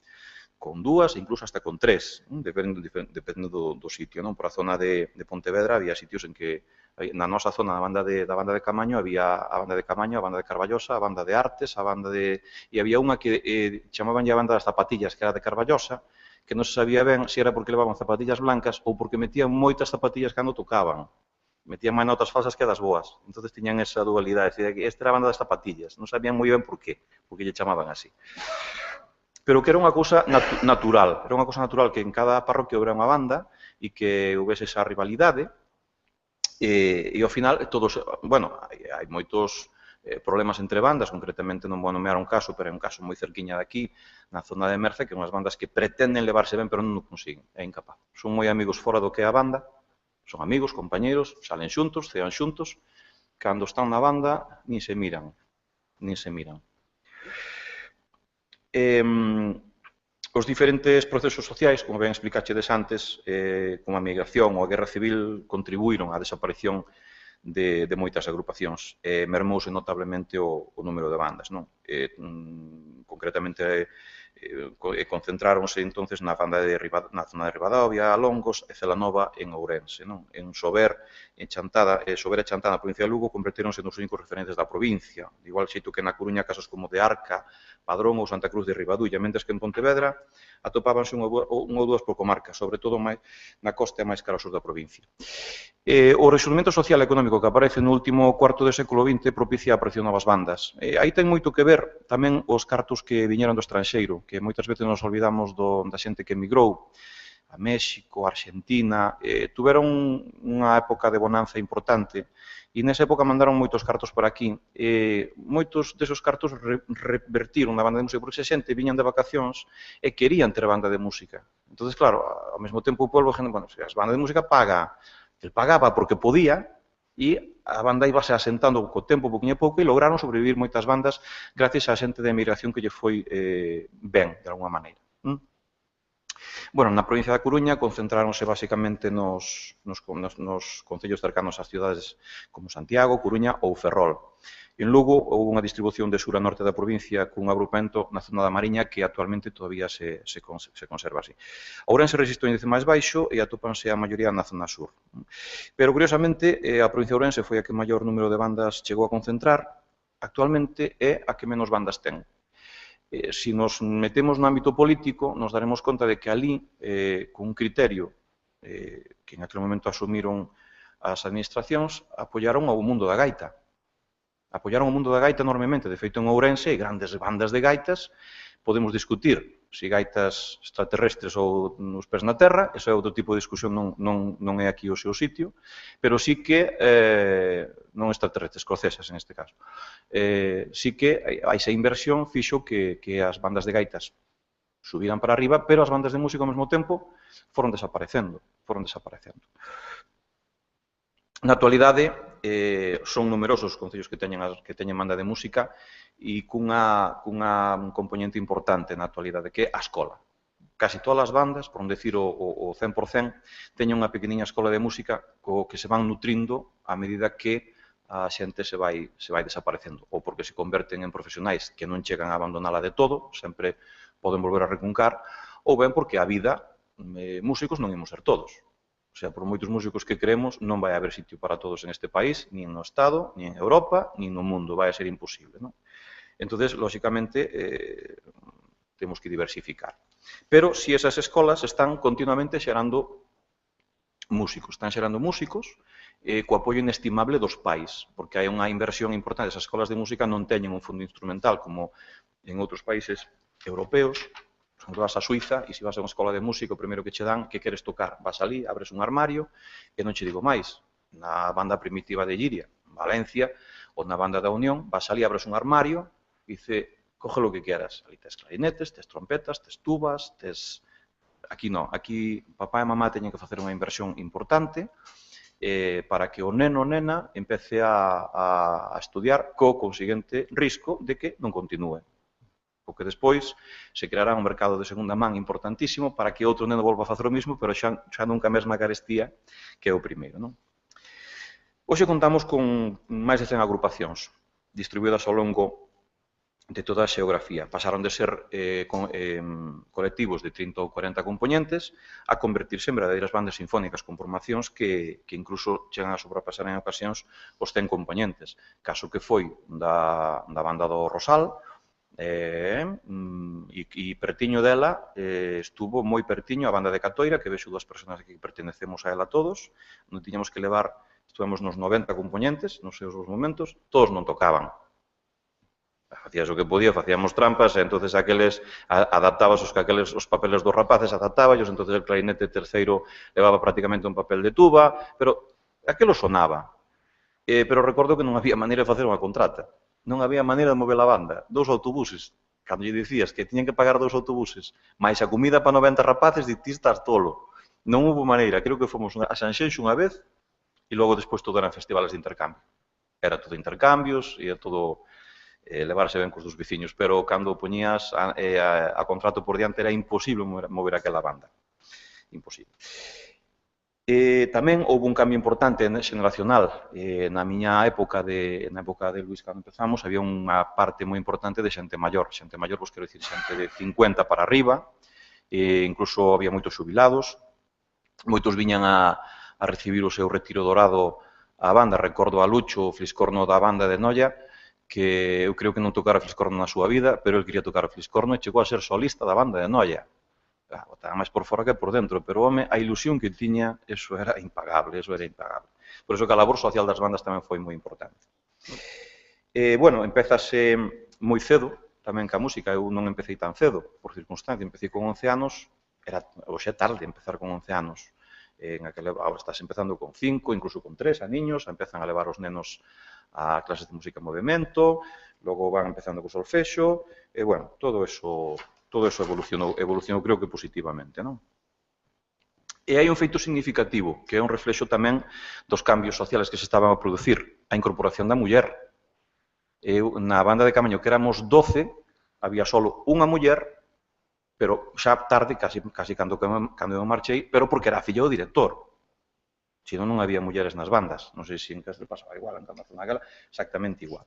dúas, incluso hasta con tres, depende do sitio, non? Por a zona de Pontevedra había sitios en que, na nosa zona, da banda de Camaño, había a banda de Camaño, a banda de Carballosa, a banda de Artes, e había unha que chamaban a banda das zapatillas, que era de Carballosa, que non se sabía ben se era porque levaban zapatillas blancas ou porque metían moitas zapatillas cando tocaban. Metían máis notas falsas que das boas. Entón, tiñan esa dualidade. Esta era a banda das zapatillas. Non sabían moi ben por qué, porque lle chamaban así. Pero que era unha cousa natural. Era unha cousa natural que en cada parroquia houbera unha banda e que houbese esa rivalidade. E ao final, todos, bueno, hai moitos problemas entre bandas, concretamente non vou nomear un caso, pero é un caso moi cerquiña de aquí, na zona de Merce, que unhas bandas que pretenden levarse ben, pero non o consiguen, é incapaz. Son moi amigos fora do que é a banda, son amigos, compañeros, salen xuntos, cean xuntos, cando están na banda, nin se miran, nin se miran. Os diferentes procesos sociais, como ben explicachedes antes, como a migración ou a guerra civil, contribuíron á desaparición de moitas agrupacións. Mermouse notablemente o número de bandas, non? Concretamente, concentráronse entonces na zona de Ribadavia, Longos e Celanova en Ourense, non? En Sober e Chantada, na provincia de Lugo, converteronse nos únicos referentes da provincia. De igual xeito que na Coruña, casos como de Arca, Padrón ou Santa Cruz de Ribadulla, mentres que en Pontevedra atopábanse unha ou dúas por comarca, sobre todo na costa e máis cara ao sur da provincia. O rexurdimento social e económico que aparece no último cuarto do século XX propicia a aparición de novas bandas. Aí ten moito que ver tamén os cartos que viñeron do estranxeiro, que moitas veces nos olvidamos da xente que emigrou a México, a Argentina, tuveron unha época de bonanza importante e nesa época mandaron moitos cartos por aquí. Moitos desos cartos revertiron na banda de música porque esa xente viñan de vacacións e querían ter banda de música. Entón, claro, ao mesmo tempo o povo, bueno, as bandas de música el pagaba porque podía e a banda íbase asentando co tempo, poquinho a pouco, e lograron sobrevivir moitas bandas gracias á xente de emigración que lle foi ben, de alguna maneira. Bueno, na provincia da Coruña concentráronse basicamente nos concellos cercanos ás cidades como Santiago, Coruña ou Ferrol. En Lugo houve unha distribución de sur a norte da provincia cun agrupamento na zona da Mariña que actualmente todavía se conserva así. Ourense rexistrou o índice máis baixo e atópanse a maioría na zona sur. Pero, curiosamente, a provincia de Ourense foi a que maior número de bandas chegou a concentrar, actualmente é a que menos bandas ten. Se nos metemos no ámbito político, nos daremos conta de que ali, con un criterio que en aquel momento asumiron as administracións, apoiaron ao mundo da gaita. Apoiaron o mundo da gaita enormemente. De feito, en Ourense hai grandes bandas de gaitas. Podemos discutir se gaitas extraterrestres ou nos pés na terra. Eso é outro tipo de discusión, non é aquí o seu sitio. Pero sí que, non extraterrestres, escocesas en este caso. Sí que esa inversión fixo que as bandas de gaitas subiran para arriba, pero as bandas de música ao mesmo tempo foron desaparecendo. Na actualidade, son numerosos os concellos que teñen banda de música e cunha componente importante na actualidade, que é a escola. Casi todas as bandas, por non decir o 100%, teñen unha pequeniña escola de música co que se van nutrindo a medida que a xente se vai desaparecendo, ou porque se converten en profesionais que non chegan a abandonala de todo, sempre poden volver a recuncar, ou ben porque a vida, músicos non imos ser todos. O sea, por moitos músicos que creemos, non vai haber sitio para todos en este país, nin no Estado, nin en Europa, nin no mundo. Vai a ser imposible, non? Entón, lóxicamente, temos que diversificar. Pero, si esas escolas están continuamente xerando músicos, co apoio inestimable dos pais, porque hai unha inversión importante. As escolas de música non teñen un fondo instrumental como en outros países europeos. Por exemplo, vas a Suiza e se vas a unha escola de música, o primeiro que che dan, que queres tocar? Vas ali, abres un armario e non che digo máis. Na banda primitiva de Lliria, en Valencia, ou na banda da Unión, vas ali, abres un armario e dice, coge lo que quieras. Ali tes clarinetes, tes trompetas, tes tubas, tes... Aquí non. Aquí papá e mamá teñen que facer unha inversión importante para que o neno ou nena empece a estudiar co consiguiente risco de que non continúe. Porque despois se creará un mercado de segunda man importantísimo para que outro neno volva a facer o mismo, pero xa nunca a mesma carestía que é o primeiro. Non? Hoxe contamos con máis de 100 agrupacións distribuídas ao longo de toda a xeografía. Pasaron de ser colectivos de 30 ou 40 componentes a convertirse en verdadeiras bandas sinfónicas con formacións que incluso chegan a sobrepasar en ocasións os 100 componentes. Caso que foi da banda do Rosal, e pertiño dela estuvo moi pertiño a banda de Catoira, que vexo dúas persoas que pertenecemos a ela todos, non tiñamos que levar, estuvemos nos 90 componentes, nos seus momentos, todos non tocaban. Facías o que podía, facíamos trampas, e entonces aqueles adaptabas os papeles dos rapaces, adaptáballos, entonces el clarinete terceiro levaba prácticamente un papel de tuba, pero aquelo sonaba. Pero recordo que non había maneira de facer unha contrata. Non había maneira de mover a banda. 2 autobuses. Cando lle dicías que tiñan que pagar 2 autobuses, máis a comida para 90 rapaces, ti estás tolo. Non houve maneira. Creo que fomos a Sanxenxo unha vez e logo despois todo eran festivales de intercambio. Era todo intercambios, e todo levarse ben cos dos veciños, pero cando poñías a contrato por diante era imposible mover aquela banda. Imposible. Tamén houve un cambio importante xeneracional. Na miña época de Luis, cando empezamos, había unha parte moi importante de xente maior. Xente maior, vos quero dicir, xente de 50 para arriba, incluso había moitos xubilados, moitos viñan a recibir o seu retiro dorado á banda. Recordo a Lucho, o fliscorno da banda de Noia, que eu creo que non tocara fliscorno na súa vida, pero el quería tocar o fliscorno e chegou a ser solista da banda de Noia. Estaba máis por fora que por dentro, pero, home, a ilusión que tiña, eso era impagable, Por iso que a labor social das bandas tamén foi moi importante. Bueno, empezase moi cedo, tamén ca música, eu non empecé tan cedo, por circunstancia, empecé con 11 anos, hoxe é tarde empezar con 11 anos, agora estás empezando con 5, incluso con 3 a niños, empezan a levar os nenos a clases de música en movimento, logo van empezando co solfexo, e, bueno, todo eso evolucionou creo que positivamente, non? E hai un feito significativo, que é un reflexo tamén dos cambios sociales que se estaban a producir, a incorporación da muller. Na banda de Camaño, que éramos 12, había solo unha muller, pero xa tarde, casi cando eu marchei, pero porque era a filla do director. Se non había mulleres nas bandas. Non sei se en Castel pasaba igual, en Camazo na Gala, exactamente igual.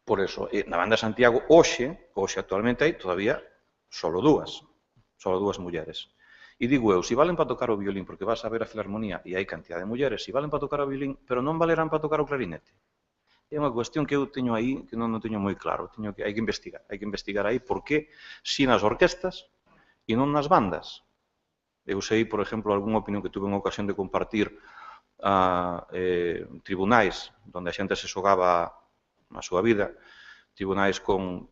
Por eso, na banda de Santiago, hoxe actualmente hai todavía solo dúas mulleres. E digo eu, se valen para tocar o violín, porque vas a ver a Filarmonía e hai cantidad de mulleres, se valen para tocar o violín, pero non valerán para tocar o clarinete. É unha cuestión que eu teño aí, que non teño moi claro. Hai que investigar aí por que si nas orquestas e non nas bandas. Eu sei, por exemplo, algunha opinión que tuve en ocasión de compartir tribunais onde a xente se xogaba a súa vida, tribunais con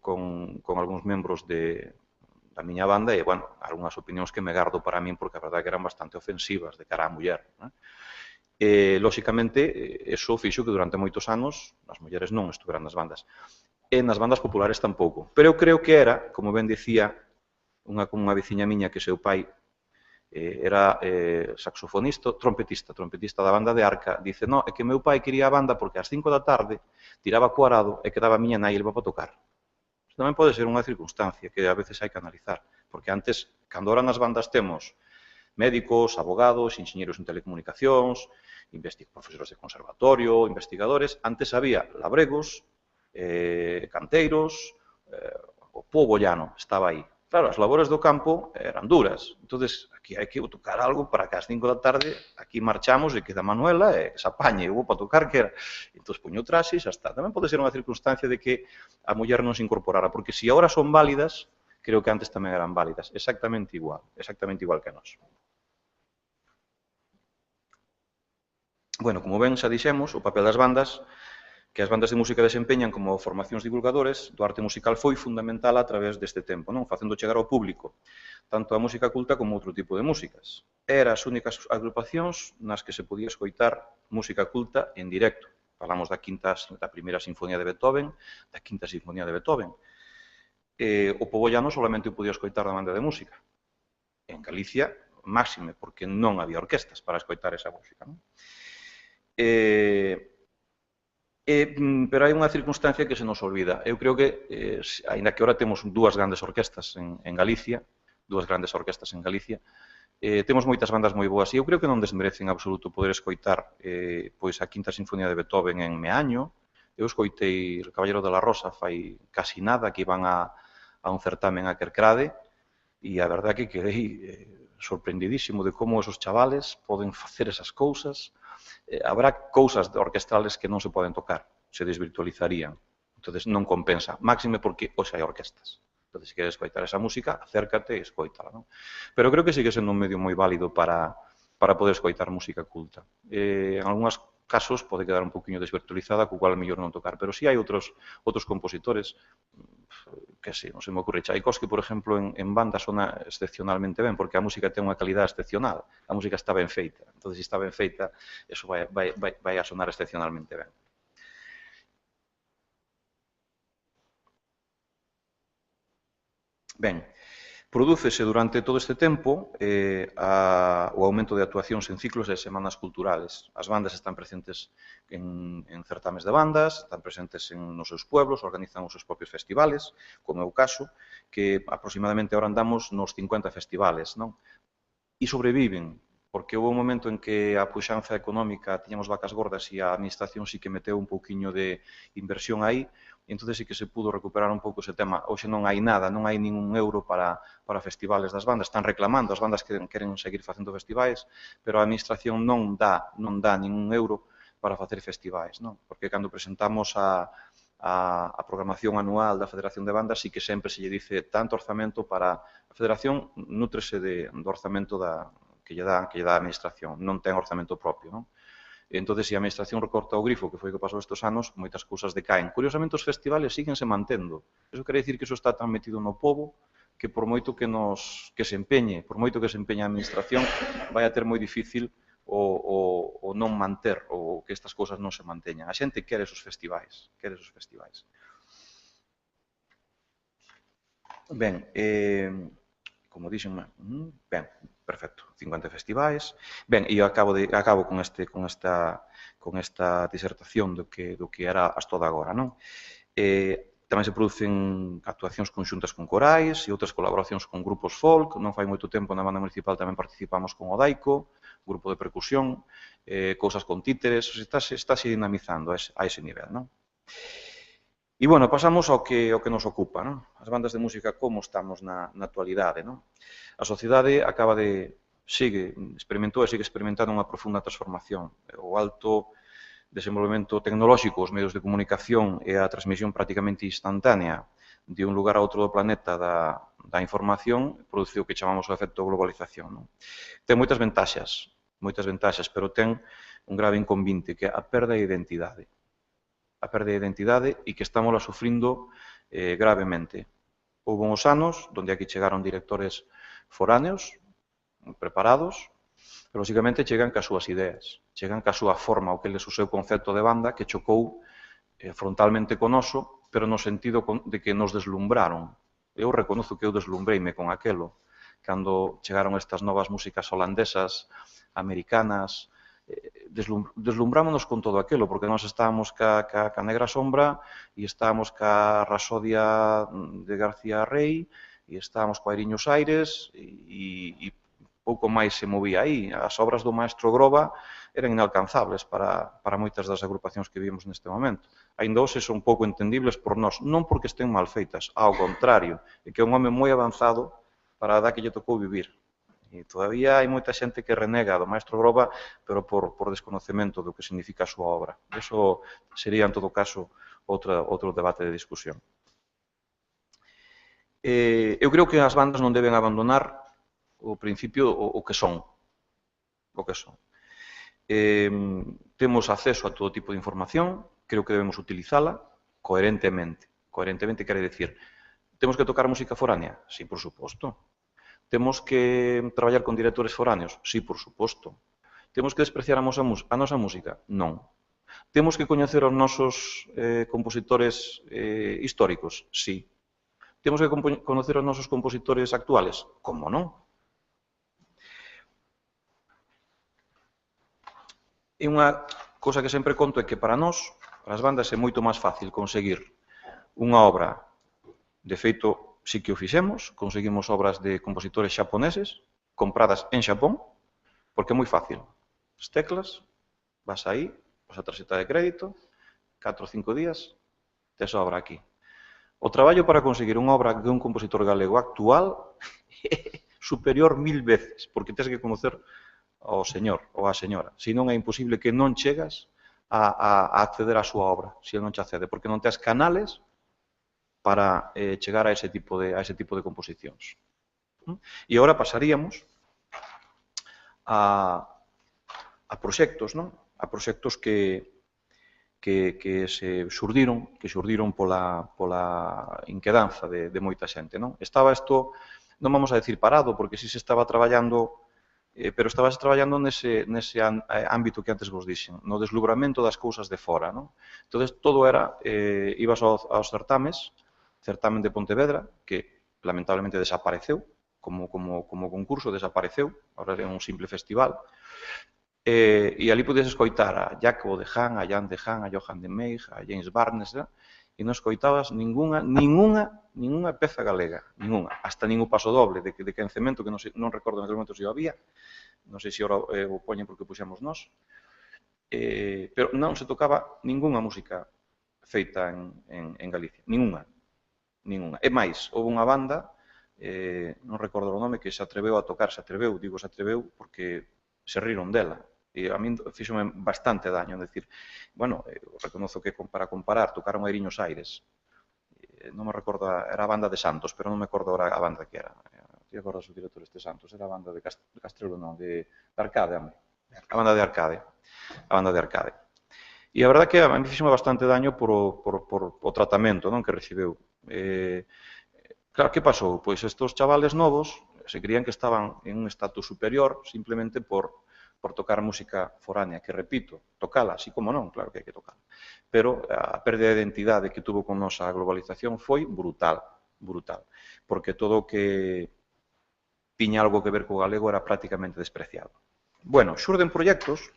algúns membros da miña banda e, bueno, algunhas opinións que me gardo para min porque a verdade que eran bastante ofensivas de cara á muller. Lóxicamente, eso fixo que durante moitos anos as mulleres non estuveran nas bandas. E nas bandas populares tampouco. Pero eu creo que era, como ben dicía unha veciña miña que seu pai era saxofonista, trompetista da banda de Arca, dice, no, é que meu pai quería a banda porque ás 5 da tarde tiraba co arado e quedaba a miña nai e leva para tocar. Isto tamén pode ser unha circunstancia que a veces hai que analizar, porque antes, cando ahora nas bandas temos médicos, abogados, enxeñeros en telecomunicacións, profesores de conservatorio, investigadores, antes había labregos, canteiros, o pobo llano estaba aí. Claro, as labores do campo eran duras. Entonces, aquí hai que tocar algo para que ás 5 da tarde aquí marchamos e queda Manuela e se apañe. Eu vou para tocar que era. Entón, poño traxe e xa está. Tamén pode ser unha circunstancia de que a muller non se incorporara, porque se agora son válidas, creo que antes tamén eran válidas. Exactamente igual que nós. Bueno, como ben xa dixemos, o papel das bandas, que as bandas de música desempeñan como formacións divulgadores do arte musical foi fundamental a través deste tempo, non? Facendo chegar ao público tanto a música culta como outro tipo de músicas. Eran as únicas agrupacións nas que se podía escoitar música culta en directo. Falamos da primeira sinfonía de Beethoven, da quinta sinfonía de Beethoven. O pobo llano solamente o podía escoitar da banda de música. En Galicia, máxime, porque non había orquestas para escoitar esa música, non? Pero hai unha circunstancia que se nos olvida. Eu creo que, aínda que ora temos dúas grandes orquestas en Galicia, temos moitas bandas moi boas, e eu creo que non desmerecen en absoluto poder escoitar pois a quinta sinfonía de Beethoven en Meaño. Eu escoitei O Caballero de la Rosa fai casi nada, que iban a un certamen a Kerkrade, e a verdade que quedei sorprendidísimo de como esos chavales poden facer esas cousas. Habrá cousas orquestrales que non se poden tocar, se desvirtualizarían. Entón, non compensa. Máxime porque hoxe hai orquestas. Entón, se queres escoitar esa música, acércate e escoitala, non? Pero creo que sigue sendo un medio moi válido para poder escoitar música culta. En algúns casos pode quedar un poquinho desvirtualizada, co cual mellor non tocar. Pero si hai outros compositores, que sei, non se me ocurre. Tchaikovsky, por exemplo, en banda sona excepcionalmente ben, porque a música ten unha calidad excepcional. A música está ben feita. Entón, se está ben feita, eso vai a sonar excepcionalmente ben. Ben, prodúcese durante todo este tempo o aumento de actuacións en ciclos e semanas culturales. As bandas están presentes en certames de bandas, están presentes nos seus pueblos, organizan os seus propios festivales, como é o caso, que aproximadamente ahora andamos nos 50 festivales, non? E sobreviven, porque houve un momento en que a puxanza económica tiñamos vacas gordas e a administración sí que meteu un pouquiño de inversión aí, e entón sí que se pudo recuperar un pouco ese tema. Hoxe non hai nada, non hai ningún euro para festivales das bandas. Están reclamando, as bandas que queren seguir facendo festivais, pero a administración non dá ningún euro para facer festivais, non? Porque cando presentamos a programación anual da Federación de Bandas sí que sempre se lle dice tanto orzamento para... A Federación nútrese do orzamento que lle dá a administración, non ten orzamento propio, non? Entón, se a administración recorta o grifo, que foi o que pasou estes anos, moitas cousas decaen. Curiosamente, os festivales síguense mantendo. Iso quere dicir que iso está tan metido no pobo que por moito que se empeñe, por moito que se empeñe a administración, vai a ter moi difícil o non manter, ou que estas cousas non se manteñan. A xente quere esos festivais, Ben, como dixen, ben, perfecto, 50 festivais. Ben, e acabo con esta disertación do que era hasta de agora, non? Tamén se producen actuacións conxuntas con corais e outras colaboracións con grupos folk. Non fai moito tempo na banda municipal tamén participamos con o Daico, grupo de percusión, cousas con títeres, estáse dinamizando a ese nivel, non? E, bueno, pasamos ao que nos ocupa, non? As bandas de música, como estamos na actualidade, non? A sociedade experimentou e sigue experimentando unha profunda transformación. O alto desenvolvemento tecnolóxico, os medios de comunicación e a transmisión prácticamente instantánea de un lugar a outro do planeta da información produciu o que chamamos o efecto globalización, non? Ten moitas ventaxas, pero ten un grave inconvinte, que é a perda de identidade. E que estamos sufrindo gravemente. Houve uns anos onde aquí chegaron directores foráneos, preparados, pero lógicamente chegan cas súas ideas, chegan cas súa forma, o seu concepto de banda, que chocou frontalmente con noso, pero no sentido de que nos deslumbraron. Eu reconozo que eu deslumbreime con aquelo, cando chegaron estas novas músicas holandesas, americanas, deslumbrámonos con todo aquilo, porque nós estábamos ca Negra Sombra e estábamos ca Rasodia de García Rey e estábamos co Airiños Aires e pouco máis se movía aí. As obras do maestro Groba eran inalcanzables para moitas das agrupacións que vivimos neste momento. Ainda hoxe son pouco entendibles por nós, non porque estén mal feitas, ao contrario, é que é un home moi avanzado para a edad que lle tocou vivir. E todavía hai moita xente que renega do maestro Groba, pero por desconocemento do que significa a súa obra. Eso sería, en todo caso, outro debate de discusión. Eu creo que as bandas non deben abandonar o principio o que son. temos acceso a todo tipo de información, creo que debemos utilizala coherentemente. Coherentemente quere decir, temos que tocar música foránea? Sí, por suposto. Temos que traballar con directores foráneos? Sí, por suposto. Temos que despreciar a nosa música? Non. Temos que coñecer os nosos compositores históricos? Sí. Temos que conocer os nosos compositores actuales? Como non? E unha cosa que sempre conto é que para nós, para as bandas, é moito máis fácil conseguir unha obra, de feito, sí que o fixemos, conseguimos obras de compositores xaponeses, compradas en Xapón, porque é moi fácil. As teclas, vas aí, vas a tarxeta de crédito, 4 ou 5 días, tes a obra aquí. O traballo para conseguir unha obra de un compositor galego actual é superior 1000 veces, porque tes que conocer ao señor ou á señora. Se non é imposible que non chegas a acceder á súa obra, se non che accede, porque non tes canales para chegar a ese tipo de composicións. E agora pasaríamos a proxectos, non? A proxectos que se xurdiron pola inquedanza de moita xente, non? Estaba isto, non vamos a decir parado, porque si se estaba traballando, pero estabas traballando nese ámbito que antes vos dixen, no deslubramento das cousas de fora, non? Entón, todo era, ibas aos certamen de Pontevedra, que lamentablemente desapareceu, como concurso desapareceu, agora é un simple festival, e ali podes escoitar a Jacobo de Han, a Jan de Han, a Johan de Meij, a James Barnes, e non escoitabas ninguna peza galega, ninguna, hasta ningún paso doble de quencemento, que non recordo naquele momento se o había, non sei se ora o poñen porque puxemos nós, pero non se tocaba ninguna música feita en Galicia, ninguna. E máis, houve unha banda, non recordo o nome, que se atreveu a tocar, digo se atreveu porque se riron dela. E a min fíxome bastante daño, decir, bueno, reconozo que para comparar, tocaron a Iriños Aires, non me recordo, era a banda de Santos, pero non me acordo agora a banda que era. Ti acordas o director este Santos? Era a banda de Castrelo, non, de Arcade, a banda de Arcade. E a verdade que a mí fíxome bastante daño por o tratamento que recibeu. Claro, que pasou? Pois estes chavales novos se creían que estaban en un estatus superior simplemente por tocar música foránea, que repito, tocala, así como non, claro que hai que tocala. Pero a pérdida de identidade que tuvo con nosa globalización foi brutal, porque todo o que tiña algo que ver co galego era prácticamente despreciado. Bueno, xurden proxectos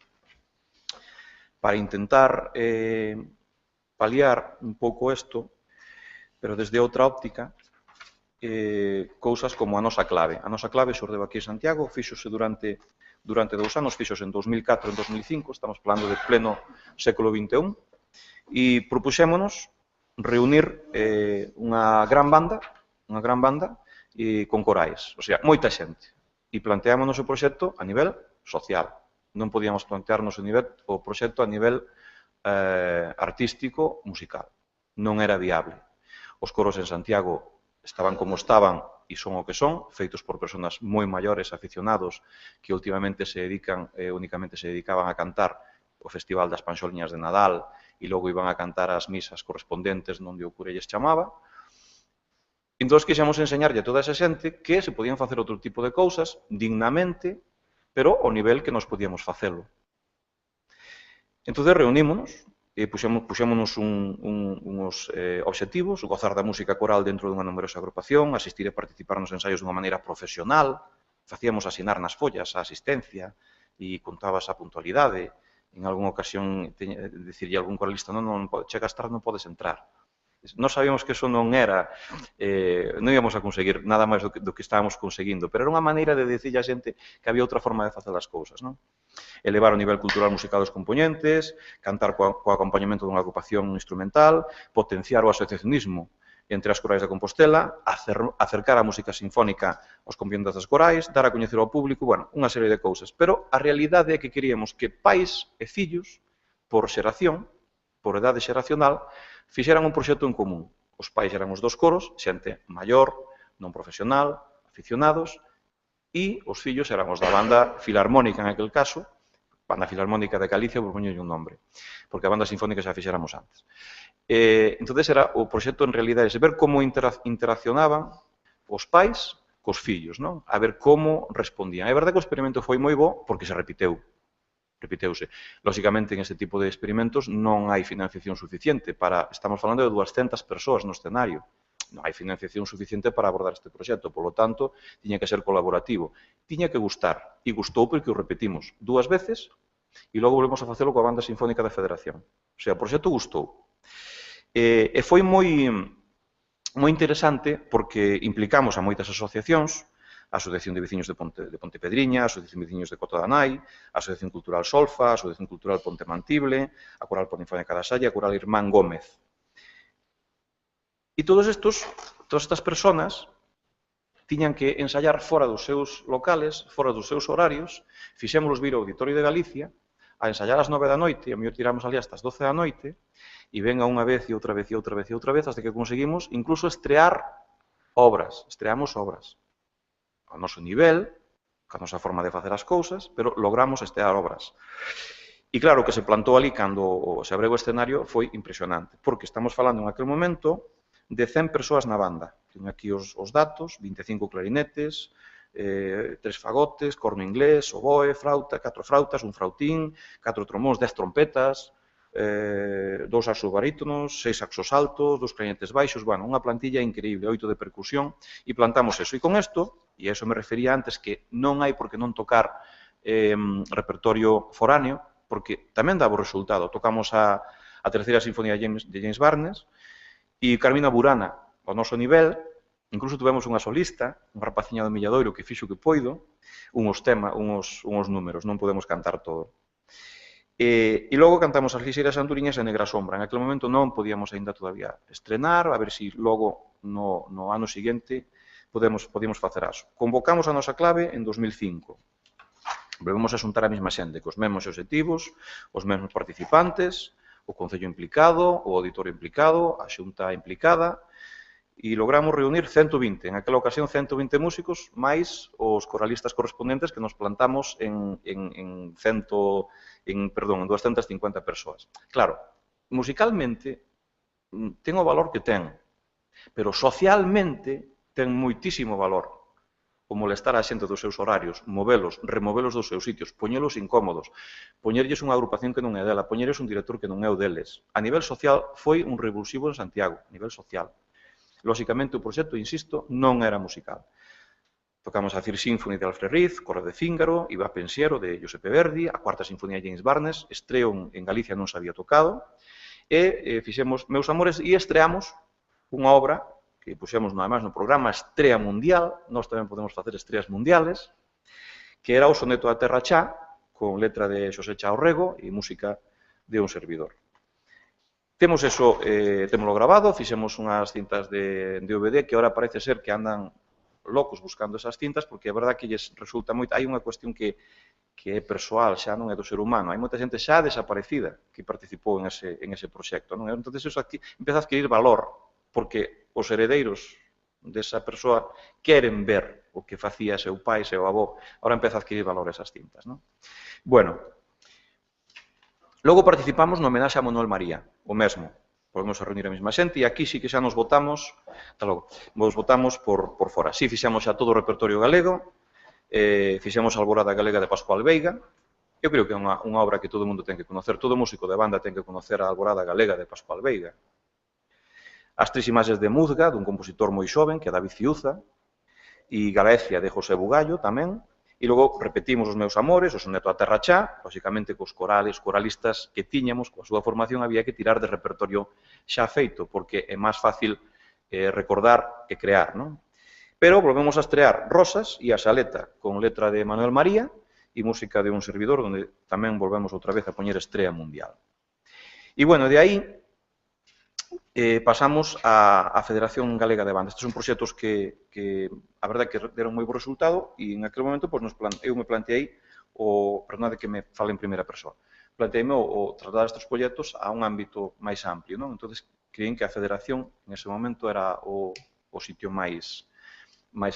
para intentar paliar un pouco isto, pero desde outra óptica, cousas como a nosa clave. A nosa clave xurdeu aquí en Santiago, fíxose durante 2 anos, fíxose en 2004 e en 2005, estamos falando de pleno século XXI, e propuxémonos reunir unha gran banda con corais, o sea, moita xente, e planteámonos o proxecto a nivel social. Non podíamos plantearnos o proxecto a nivel artístico, musical. Non era viable. Os coros en Santiago estaban como estaban e son o que son, feitos por personas moi maiores, aficionados, que últimamente únicamente se dedicaban a cantar o Festival das Panxoliñas de Nadal e logo iban a cantar as misas correspondentes onde o cura lles chamaba. Entón, quixemos enseñarlle a toda esa xente que se podían facer outro tipo de cousas dignamente, pero ao nivel que nos podíamos facelo. Entón, reunímonos, e puxémonos uns obxectivos, gozar da música coral dentro dunha numerosa agrupación, asistir e participar nos ensaios dunha maneira profesional, facíamos asinar nas follas a asistencia e contabas a puntualidade. En algunha ocasión, dicirlle a algún coralista, non chegas tarde, non podes entrar. Nós sabíamos que eso non era, non íbamos a conseguir nada máis do que estábamos conseguindo, pero era unha maneira de dicirlle a xente que había outra forma de facer as cousas, non? Elevar o nivel cultural musical dos componentes, cantar co acompañamento dunha agrupación instrumental, potenciar o asociacionismo entre as corais da Compostela, acercar a música sinfónica aos componentes das corais, dar a coñecer ao público, bueno, unha serie de cousas. Pero a realidade é que queríamos que pais e fillos, por xeración, por idade xeracional, fixeran un proxecto en común. Os pais eran os dos coros, xente maior, non profesional, aficionados, e os fillos eran os da banda filarmónica en aquel caso, Banda Filarmónica de Galicia, por poñerlle un nombre, porque a Banda Sinfónica xa fixéramos antes. Entón, era o proxecto en realidade, ver como interaccionaban os pais cos fillos, non? A ver como respondían. É verdade que o experimento foi moi bo porque se repiteuse. Lóxicamente, en este tipo de experimentos non hai financiación suficiente para, estamos falando de 200 persoas no escenario, non hai financiación suficiente para abordar este proxecto, polo tanto, tiña que ser colaborativo. Tiña que gustar, e gustou porque o repetimos 2 veces, e logo volvemos a facelo coa Banda Sinfónica da Federación. O sea, o proxecto gustou. E foi moi interesante porque implicamos a moitas asociacións, a Asociación de Veciños de Pontepedriña, a Asociación de Veciños de Coto da Nai, a Asociación Cultural Solfa, a Asociación Cultural Ponte Mantible, a Coral Polifónica da Salle, a Coral Irmán Gómez. E todas estas persoas tiñan que ensayar fora dos seus locales, fora dos seus horarios, fixémolos vir ao Auditorio de Galicia, a ensayar ás 9 da noite, e a mellor tiramos ali hasta as 12 da noite, e venga unha vez e outra vez e outra vez e outra vez, hasta que conseguimos incluso estreamos obras, ao noso nivel, ca nosa forma de facer as cousas, pero logramos estrear obras. E claro, o que se plantou ali cando se abreu o escenario foi impresionante, porque estamos falando en aquel momento de 100 persoas na banda. Teño aquí os datos, 25 clarinetes, 3 fagotes, corno inglés, oboe, flauta, 4 flautas, un frautín, 4 tromóns, 10 trompetas, 2 saxos barítonos, 6 saxos altos, 2 clarinetes baixos, bueno, unha plantilla increíble, 8 de percusión, e plantamos eso. E con isto, e a eso me refería antes, que non hai por que non tocar repertorio foráneo, porque tamén dá bo resultado. Tocamos a terceira sinfonía de James Barnes, e Carmina Burana, ao noso nivel, incluso tivemos unha solista, unha rapaciña do Milladoiro que fixo que poido, unhos números, non podemos cantar todo. E logo cantamos as Lixeiras Anduriñas e Negra Sombra. En aquel momento non podíamos aínda todavía estrenar, a ver se logo no ano seguinte podíamos facer aso. Convocamos a nosa clave en 2005. Volvemos a xuntar a mesma xente, cos mesmos obxectivos, os mesmos participantes, o Concello implicado, o Auditorio implicado, a Xunta implicada, e logramos reunir 120, en aquela ocasión 120 músicos, máis os coralistas correspondentes que nos plantamos en 250 persoas. Claro, musicalmente ten o valor que ten, pero socialmente ten moitísimo valor o molestar a xente dos seus horarios, movelos, removelos dos seus sitios, poñelos incómodos, poñerlles unha agrupación que non é dela, poñerlles un director que non é o deles. A nivel social foi un revulsivo en Santiago, a nivel social. Lóxicamente, o proxecto, insisto, non era musical. Tocamos a Third Symphony de Alfred Riz, Coro de Cíngaro, Iva Pensiero de Giuseppe Verdi, a Cuarta Sinfonía de James Barnes, estreo en Galicia non se había tocado, e fixemos Meus Amores e estreamos unha obra que puxemos además no programa Estrea Mundial, nós tamén podemos facer estreas mundiales, que era o Soneto da Terra Chá, con letra de Xosé Chá Orrego e música de un servidor. Temos eso, temoslo grabado, fixemos unhas cintas de DVD que ahora parece ser que andan locos buscando esas cintas, porque é verdad que lles resulta moito. Hai unha cuestión que é persoal, xa non é do ser humano. Hai moita xente xa desaparecida que participou en ese proxecto. Entón, eso empeza a adquirir valor, porque os heredeiros desa persoa queren ver o que facía seu pai, seu avó. Ahora empeza a adquirir valor esas cintas. Bueno, logo participamos no homenaxe a Manuel María, o mesmo. Volvemos a reunir a mesma xente e aquí sí que xa nos votamos, por fora. Sí, fixemos xa todo o repertorio galego, fixemos a Alborada Galega de Pascual Veiga. Eu creo que é unha obra que todo o mundo ten que conocer, todo músico de banda ten que conocer a Alborada Galega de Pascual Veiga. As 3 imaxes de Muzga, dun compositor moi xoven, que é David Ciuza, e Galaecia de José Bugallo tamén, e logo repetimos os Meus Amores, o Soneto a Terra Chá, lóxicamente cos coralistas que tiñamos, coa súa formación, había que tirar de repertorio xa feito, porque é máis fácil recordar que crear, non? Pero volvemos a estrear Rosas e a Saleta, con letra de Manuel María e música de un servidor, onde tamén volvemos outra vez a poñer Estrea Mundial. E, bueno, de aí pasamos á Federación Galega de Bandas. Estes son proxectos que a verdade que deron moi bo resultado e en aquel momento eu me planteei perdonade que me fale en primeira persoa, planteei-me o trasladar estes proxectos a un ámbito máis amplio, non? Entón, creín que a Federación en ese momento era o sitio máis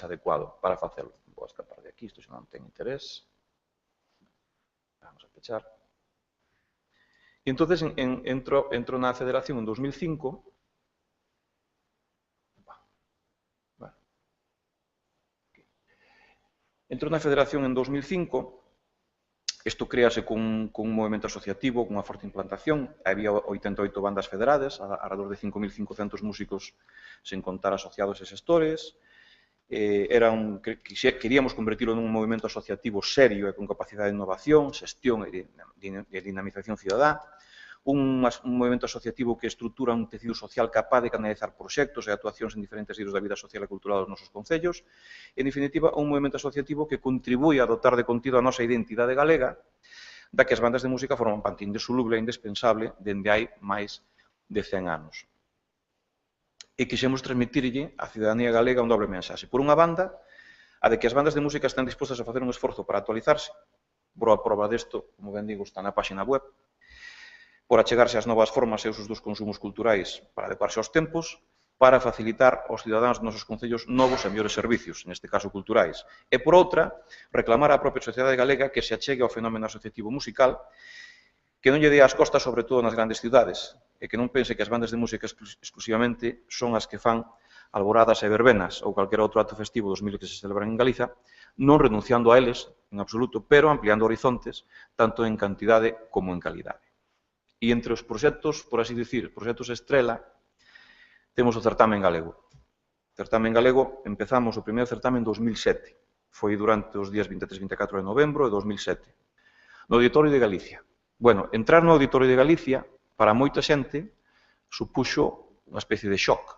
adecuado para facelo. Vou escapar de aquí, isto xa non ten interés. Vamos a pechar. E entonces entro na federación en 2005. Bueno. Entro na federación en 2005. Isto créase cun movimento asociativo, cunha forte implantación. Había 88 bandas federadas, alrededor de 5.500 músicos sen contar asociados e xestores. Queríamos convertirlo nun movimento asociativo serio e con capacidade de innovación, xestión e dinamización cidadá. Un movimento asociativo que estrutura un tecido social capaz de canalizar proxectos e actuacións en diferentes eidos da vida social e cultural dos nosos concellos. En definitiva, un movimento asociativo que contribúe a dotar de contido a nosa identidade galega, da que as bandas de música forman parte indisoluble e indispensable dende hai máis de 100 anos. E quixemos transmitirlle á cidadanía galega un doble mensaxe. Por unha banda, a de que as bandas de música están dispostas a facer un esforzo para actualizarse. Boa prova desto, como ben digo, está na página web, por achegarse ás novas formas e usos dos consumos culturais para adecuarse aos tempos, para facilitar aos cidadáns dos nosos concellos novos e mellores servicios, neste caso culturais. E, por outra, reclamar á propia sociedade galega que se achegue ao fenómeno asociativo musical, que non lle dé as costas, sobre todo nas grandes cidades, e que non pense que as bandas de música exclusivamente son as que fan alboradas e verbenas ou calquera outro acto festivo dos miles que se celebran en Galiza, non renunciando a eles, en absoluto, pero ampliando horizontes, tanto en cantidade como en calidade. E entre os proxectos, por así dicir, proxectos estrela, temos o certamen galego. O certamen galego, empezamos o primeiro certamen en 2007. Foi durante os días 23 e 24 de novembro de 2007. No Auditorio de Galicia. Bueno, entrar no Auditorio de Galicia, para moita xente, supuxo unha especie de shock,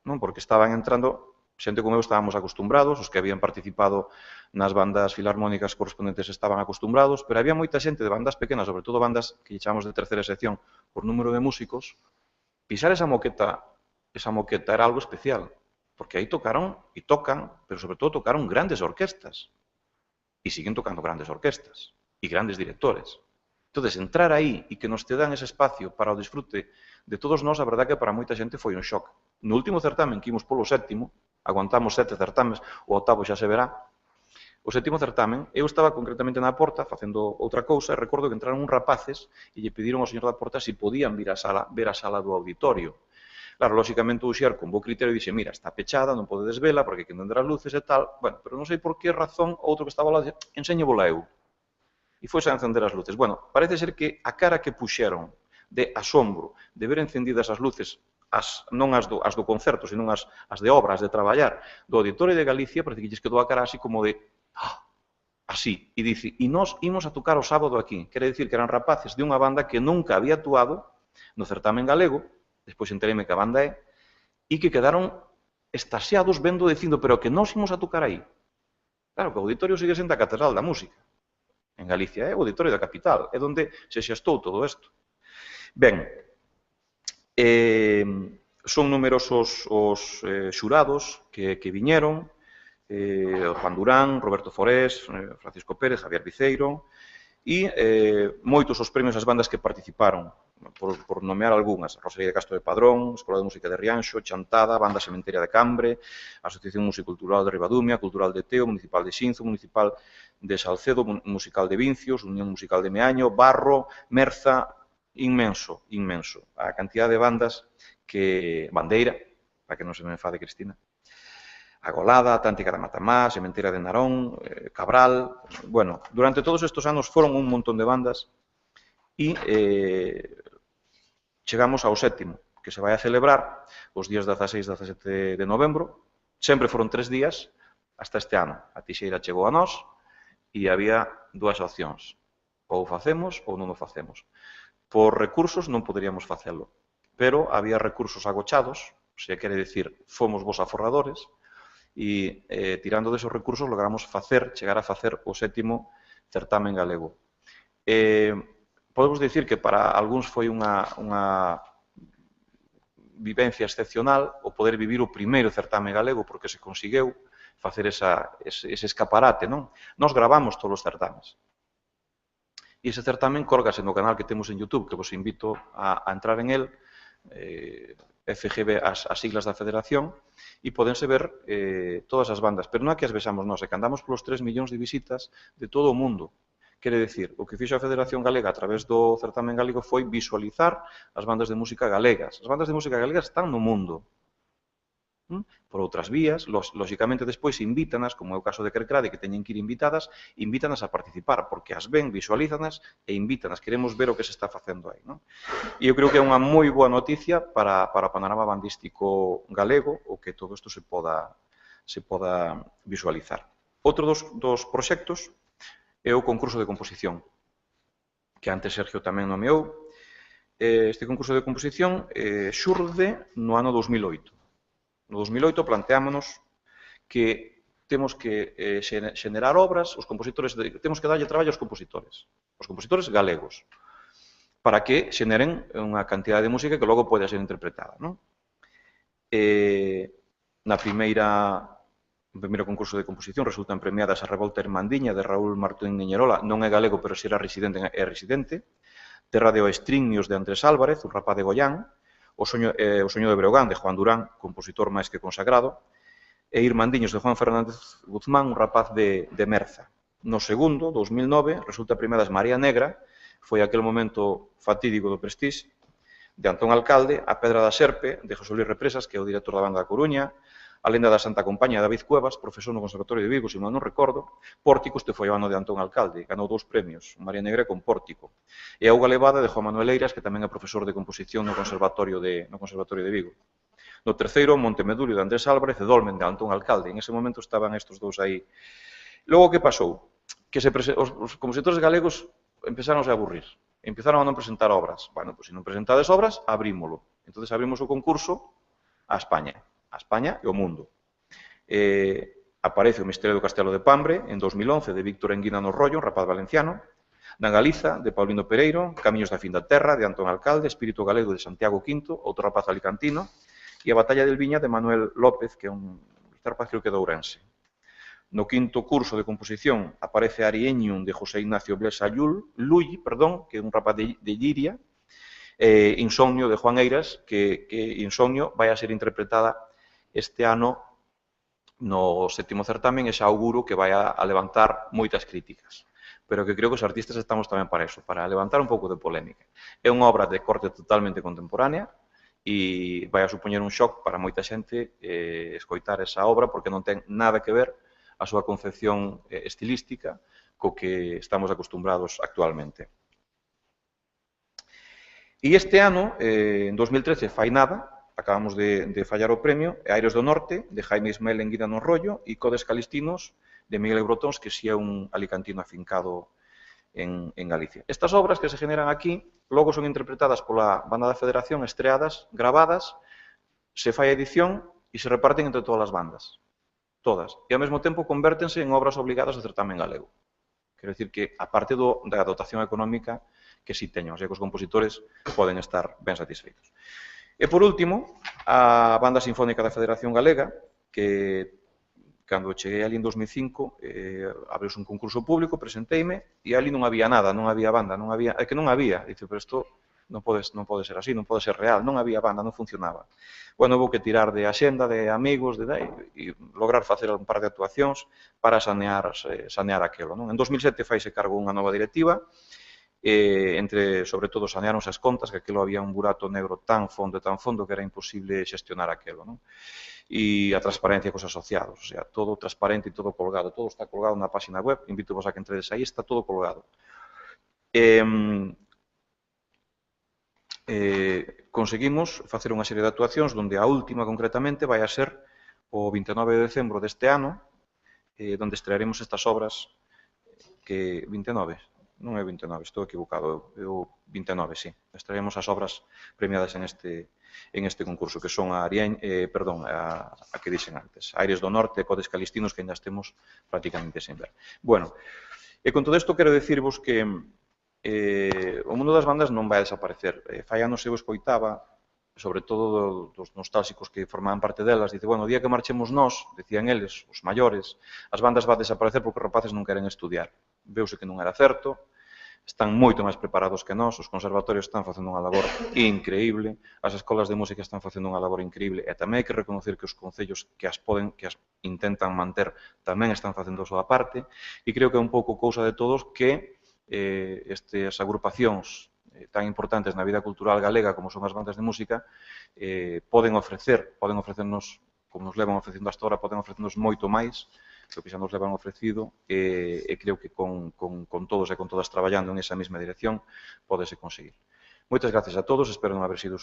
non? Porque estaban entrando, xente como eu estábamos acostumbrados, os que habían participado nas bandas filarmónicas correspondentes estaban acostumbrados, pero había moita xente de bandas pequenas, sobre todo bandas que chamamos de terceira sección por número de músicos. Pisar esa moqueta era algo especial, porque aí tocaron e tocan, pero sobre todo tocaron grandes orquestas, e siguen tocando grandes orquestas, e grandes directores. Entonces, entrar aí e que nos te dan ese espacio para o disfrute de todos nós, a verdade que para moita xente foi un shock. No último certamen, que imos polo sétimo, aguantamos 7 certames, o octavo xa se verá. O sétimo certamen, eu estaba concretamente na porta facendo outra cousa e recordo que entraron uns rapaces e lle pediron ao señor da porta se podían vir a sala, ver a sala do auditorio. Claro, lóxicamente o Uxier con bo criterio dixe, mira, está pechada, non podedes vela porque hai que encender as luces e tal. Bueno, pero non sei por que razón outro que estaba ao lado dixe, enséñovola eu. E foi a encender as luces. Bueno, parece ser que a cara que puxeron de asombro de ver encendidas as luces, non as do concerto, senón as de obra, as de traballar, do Auditorio de Galicia, parece que lles quedou a cara así como de... así. E dice, e nós imos a tocar o sábado aquí. Quere dicir que eran rapaces de unha banda que nunca había actuado no certamen galego, despois entereime que a banda é, e que quedaron estasiados vendo dicindo, pero que nós imos a tocar aí. Claro, que o auditorio sigue sendo a catedral da música. En Galicia é o auditorio da capital, é onde se xestou todo isto. Ben, son numerosos os xurados que viñeron, Juan Durán, Roberto Forés, Francisco Pérez, Javier Viceiro, e moitos os premios ás bandas que participaron, por nomear algunhas, Rosalía de Castro de Padrón, Escola de Música de Rianxo, Chantada, Banda Sementeria de Cambre, Asociación Musicultural de Ribadumia, Cultural de Teo, Municipal de Xinzo, Municipal de Salcedo, Musical de Vincios, Unión Musical de Meaño, Barro, Merza, inmenso, inmenso. A cantidad de bandas que... Bandeira, para que non se me enfade Cristina, Agolada, Atlántica de Matamá, Sementeira de Narón, Cabral... Bueno, durante todos estos anos foron un montón de bandas e chegamos ao sétimo, que se vai a celebrar os días 16 e 17 de novembro. Sempre foron 3 días hasta este ano. A Tixeira chegou a nós e había dúas opcións. Ou facemos ou non o facemos. Por recursos non poderíamos facelo, pero había recursos agochados, se quere dicir, fomos vos aforradores, e tirando desos recursos logramos chegar a facer o sétimo certamen galego. Podemos dicir que para algúns foi unha vivencia excepcional o poder vivir o primeiro certame galego porque se conseguiu facer ese escaparate, non? Nós gravamos todos os certames. E ese certamen córgase no canal que temos en YouTube, que vos invito a entrar en el, FGB, as siglas da Federación, e podense ver todas as bandas. Pero non é que as vexamos nós, é que andamos polos 3 millóns de visitas de todo o mundo, Quere dicir, o que fixo a Federación Galega a través do certamen galego foi visualizar as bandas de música galegas. As bandas de música galegas están no mundo. Por outras vías, lóxicamente despois invítanas, como é o caso de Crecrade, que teñen que ir invitadas, invítanas a participar, porque as ven, visualízanas e invítanas. Queremos ver o que se está facendo aí. Non? E eu creo que é unha moi boa noticia para o panorama bandístico galego, o que todo isto se poda visualizar. Outro dos proxectos é o concurso de composición, que antes Sergio tamén nomeou. Este concurso de composición xurde no ano 2008. No 2008 planteámonos que temos que xenerar obras, os compositores, temos que darlle traballo aos compositores galegos, para que xeneren unha cantidade de música que logo pode ser interpretada. Non? No primeiro concurso de composición resultan premiadas a Revolta Irmandiña de Raúl Martín Niñerola, non é galego, pero si era residente, é residente, Terra de Oestriños de Andrés Álvarez, un rapaz de Goián, O soño de Breogán de Juan Durán, compositor máis que consagrado, e Irmandiños de Juan Fernández Guzmán, un rapaz de Merza. No segundo, 2009, resulta premiadas María Negra, foi aquel momento fatídico do Prestige, de Antón Alcalde, A Pedra da Serpe, de José Luis Represas, que é o director da banda da Coruña, A Lenda da Santa Compaña, David Cuevas, profesor no Conservatorio de Vigo, se non recordo, Pórtico, este foi o ano de Antón Alcalde, ganou 2 premios, María Negra con Pórtico, e Auga Levada de Juan Manuel Eiras, que tamén é profesor de composición no Conservatorio de Vigo. No terceiro, Montemedulio de Andrés Álvarez e Dolmen de Antón Alcalde, en ese momento estaban estes dous aí. Logo, que pasou? Que os compositores galegos empezaron a aburrir, empezaron a non presentar obras. Bueno, pois se non presentades obras, abrímolo. Entón, abrimos o concurso a España e ao mundo. Aparece o Misterio do Castelo de Pambre, en 2011, de Víctor Enguina no Rollo, un rapaz valenciano, na Galiza, de Paulino Pereiro, Camiños da fin da terra, de Antón Alcalde, Espírito galego, de Santiago V, outro rapaz alicantino, e a Batalla del Viña, de Manuel López, que é un rapaz creo que de Ourense. No quinto curso de composición aparece Arieñum, de José Ignacio Blesa Luy, que é un rapaz de Lliria, Insomnio, de Juan Eiras, que Insomnio vai a ser interpretada este ano no sétimo certamen, e xa auguro que vai a levantar moitas críticas, pero que creo que os artistas estamos tamén para eso, para levantar un pouco de polémica. É unha obra de corte totalmente contemporánea e vai a supoñer un shock para moita xente escoitar esa obra, porque non ten nada que ver a súa concepción estilística co que estamos acostumbrados actualmente. E este ano, en 2013, fai nada, acabamos de fallar o premio, Aires do Norte, de Jaime Ismael Enguida no Rollo, e Codes Calistinos, de Miguel Brotons, que si é un alicantino afincado en Galicia. Estas obras que se generan aquí, logo son interpretadas pola banda da Federación, estreadas, gravadas, se fai a edición e se reparten entre todas as bandas. Todas. E ao mesmo tempo convértense en obras obligadas do certamen galego. Quero dicir que, aparte da dotación económica, que si teñen, o sea que os compositores poden estar ben satisfeitos. E, por último, a Banda Sinfónica da Federación Galega, que, cando cheguei ali en 2005, abriuse un concurso público, presenteime, e ali non había nada, non había banda, é que non había. Dice, pero isto non pode ser así, non pode ser real, non había banda, non funcionaba. Bueno, vou que tirar de axenda, de amigos, e lograr facer un par de actuacións para sanear aquelo. En 2007 faise cargo unha nova directiva, sobre todo sanearonse as contas, que aquilo había un burato negro tan fondo que era imposible xestionar aquelo. E a transparencia cos asociados, o sea, todo transparente e todo colgado, todo está colgado na página web, invito vos a que entredes aí, está todo colgado. Conseguimos facer unha serie de actuacións onde a última concretamente vai a ser o 29 de decembro deste ano, onde estrearemos estas obras que 29, non é 29, estou equivocado, é o 29, sí. Estrearemos as obras premiadas en este concurso, que son a que dixen antes, Aires do Norte e Codes Calistinos, que ainda estemos prácticamente sen ver. Bueno, e con todo isto quero dicirvos que o mundo das bandas non vai desaparecer. Fai anos eu escoitaba, sobre todo dos nostálxicos que formaban parte delas, dice, bueno, o día que marchemos nós, decían eles, os maiores, as bandas van desaparecer porque os rapaces non queren estudiar. Veuse que non era certo, están moito máis preparados que nós, os conservatorios están facendo unha labor increíble, as escolas de música están facendo unha labor increíble, e tamén hai que reconocer que os concellos que as intentan manter tamén están facendo a súa parte, e creo que é un pouco cousa de todos que estas agrupacións tan importantes na vida cultural galega como son as bandas de música, poden ofrecernos, como nos levan ofrecendo hasta ahora, poden ofrecernos moito máis do que xa nos levan ofrecido, e creo que con todos e con todas traballando en esa mesma dirección podese conseguir. Moitas gracias a todos, espero non haber sido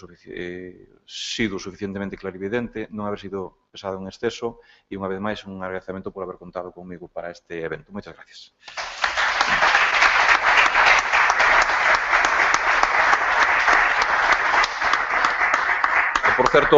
suficientemente clarividente, non haber sido pesado en exceso, e unha vez máis un agradecemento por haber contado comigo para este evento. Moitas gracias. Por certo,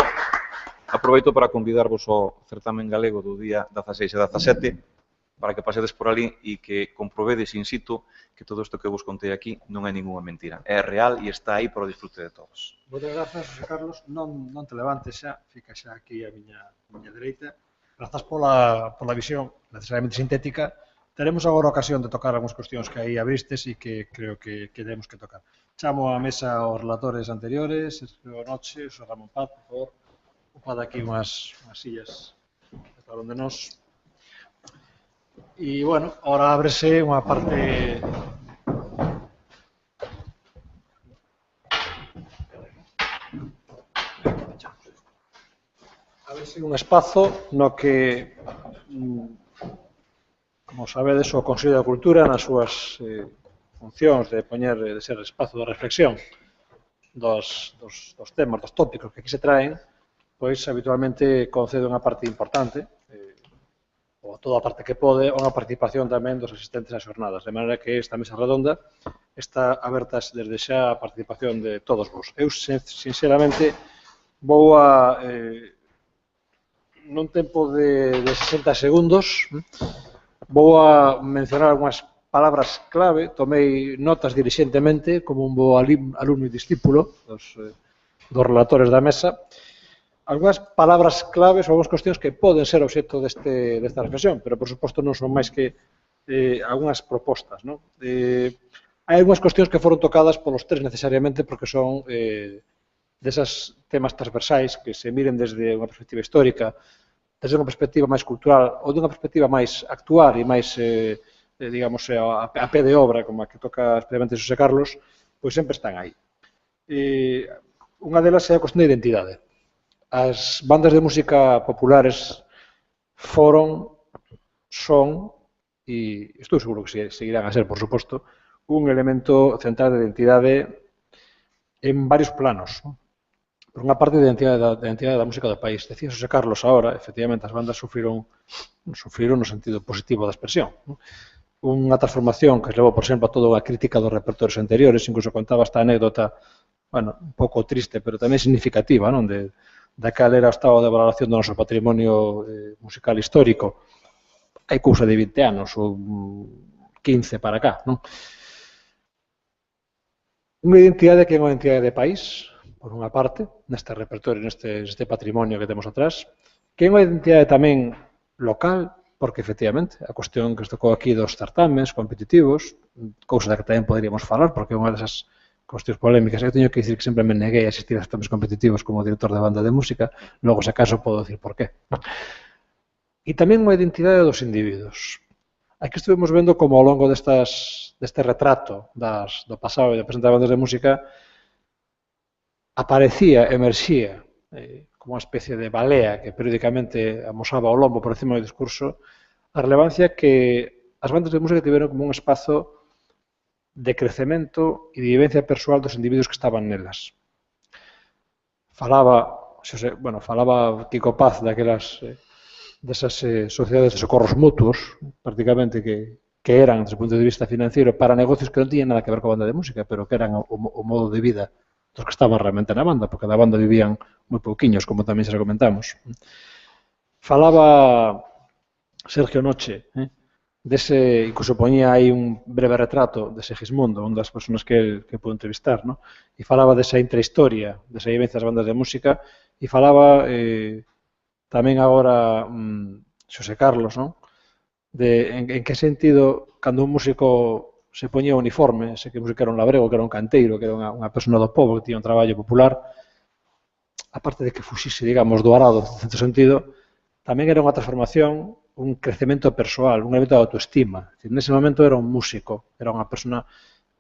aproveito para convidarvos ao certamen galego do día 16 e 17 para que pasedes por ali e que comprobedes in situ que todo isto que vos contei aquí non é ninguna mentira. É real e está aí para o disfrute de todos. Moitas grazas, José Carlos. Non te levantes xa, fica xa aquí a miña dereita. Grazas pola visión necesariamente sintética. Teremos agora a ocasión de tocar algúns cuestións que aí abristes e que creo que temos que tocar. Chamo a mesa aos relatores anteriores, Sergio Noche, José Ramón Paz, por favor. Ocupad aquí unhas sillas para onde nos. E, bueno, ahora ábrese unha parte... Ábrese un espazo no que, como sabedes, o Consello da Cultura, nas súas funcións de ser espazo de reflexión dos temas, dos tópicos que aquí se traen, pois habitualmente concede unha parte importante, ou toda a parte que pode, unha participación tamén dos asistentes ás jornadas, de maneira que esta mesa redonda está aberta desde xa a participación de todos vos. Eu, sinceramente, vou a, nun tempo de 60 segundos, vou a mencionar algunhas palabras clave, tomei notas dirixentemente, como un bo alumno e discípulo dos relatores da mesa, algunhas palabras claves ou algunhas cuestións que poden ser obxecto desta reflexión, pero, por suposto, non son máis que algunhas propostas. Hai algunhas cuestións que foron tocadas polos tres necesariamente porque son desas temas transversais que se miren desde unha perspectiva histórica, desde unha perspectiva máis cultural ou dunha perspectiva máis actual e máis digamos, a pé de obra, como a que toca especialmente José Carlos, pois sempre están aí. Unha delas é a cuestión de identidade. As bandas de música populares foron, son, e estou seguro que seguirán a ser, por suposto, un elemento central de identidade en varios planos. Por unha parte, de identidade da música do país. Decía José Carlos ahora, efectivamente, as bandas sufriron no sentido positivo da expresión. Unha transformación que levou, por exemplo, a toda unha crítica dos repertorios anteriores, incluso contaba esta anécdota, bueno, un pouco triste, pero tamén significativa, non? Da cal era o estado de valoración do noso patrimonio musical histórico. Hai cousa de 20 anos, ou 15 para cá, non? Unha identidade que é unha identidade de país, por unha parte, neste repertorio, neste patrimonio que temos atrás, que é unha identidade tamén local, porque, efectivamente, a cuestión que se tocou aquí dos certames competitivos, cousa da que tamén poderíamos falar, porque é unha desas cuestións polémicas. Eu teño que dicir que sempre me neguei a asistir a certames competitivos como director de banda de música, logo, se acaso, podo dicir por qué. E tamén unha identidade dos individuos. Aquí estuvemos vendo como ao longo deste retrato do pasado e da presente bandas de música aparecía, emerxía, como unha especie de balea que periódicamente amosaba o lombo por encima do discurso, a relevancia que as bandas de música tiveron como un espazo de crecemento e de vivencia persoal dos individuos que estaban nelas. Falaba Kiko Paz desas sociedades de socorros mutuos, prácticamente que eran, desde o punto de vista financiero, para negocios que non tiñan nada que ver coa banda de música, pero que eran o modo de vida dos que estaban realmente na banda, porque da banda vivían moi pouquiños, como tamén xa comentamos. Falaba Sergio Noche, incluso poñía aí un breve retrato de Segismundo, unha das persoas que pude entrevistar, e falaba desa intrahistoria, desa vivencia das bandas de música, e falaba tamén agora Xosé Carlos, en que sentido, cando un músico se poñía uniforme, se que o músico era un labrego, que era un canteiro, que era unha persona do povo, que tiña un traballo popular, aparte de que fuxise, digamos, do arado, en certo sentido, tamén era unha transformación un crecemento persoal, un elemento de autoestima. Nese momento era un músico, era unha persona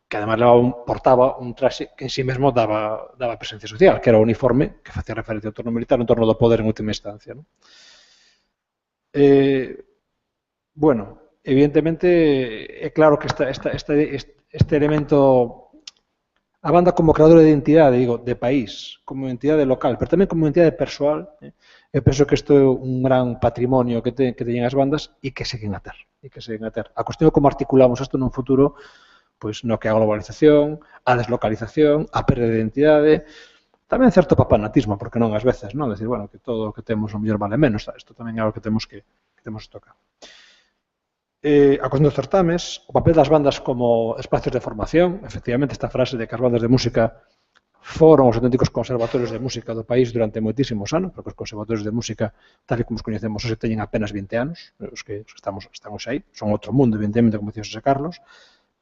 que además portaba un traxe que en sí mesmo daba presencia social, que era o uniforme, que facía referencia ao entorno militar, ao entorno do poder en última instancia. Bueno, evidentemente, é claro que este elemento, a banda como creadora de identidade, digo, de país, como identidade local, pero tamén como identidade persoal, eu penso que isto é un gran patrimonio que teñen as bandas e que seguen a ter. A cuestión é como articulamos isto nun futuro, pois no que a globalización, a deslocalización, a perda de identidade, tamén certo papanatismo, porque non ás veces, non? Decir, bueno, que todo o que temos o mellor vale menos, isto tamén é algo que temos que tocar. A cuestión dos certames, o papel das bandas como espacios de formación, efectivamente, esta frase de que as bandas de música foron os auténticos conservatorios de música do país durante moitísimos anos, porque os conservatorios de música, tal e como os coñecemos hoxe, teñen apenas 20 anos, os que estamos aí, son outro mundo, evidentemente, como dicía José Carlos,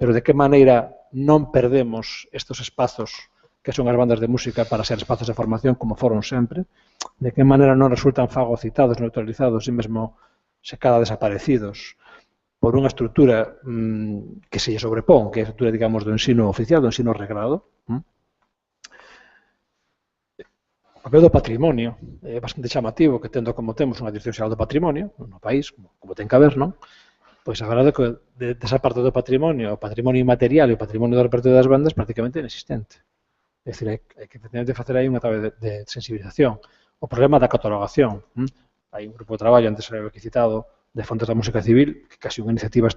pero de que maneira non perdemos estes espazos que son as bandas de música para ser espazos de formación como foron sempre, de que maneira non resultan fagocitados, neutralizados e mesmo se cada desaparecidos por unha estrutura que se lle sobrepón, que é a estrutura, digamos, do ensino oficial, do ensino reglado. O papel do patrimonio é bastante chamativo, que tendo como temos unha Dirección Xeral do Patrimonio no país, como ten que haber, non? Pois a verdade é que desa parte do patrimonio, o patrimonio inmaterial e o patrimonio do repertorio das bandas prácticamente inexistente. É dicir, hai que efectivamente facer aí unha trabe de sensibilización. O problema da catalogación. Hai un grupo de traballo, antes era aquí citado, de Fontes da Música Civil, que casi unha iniciativa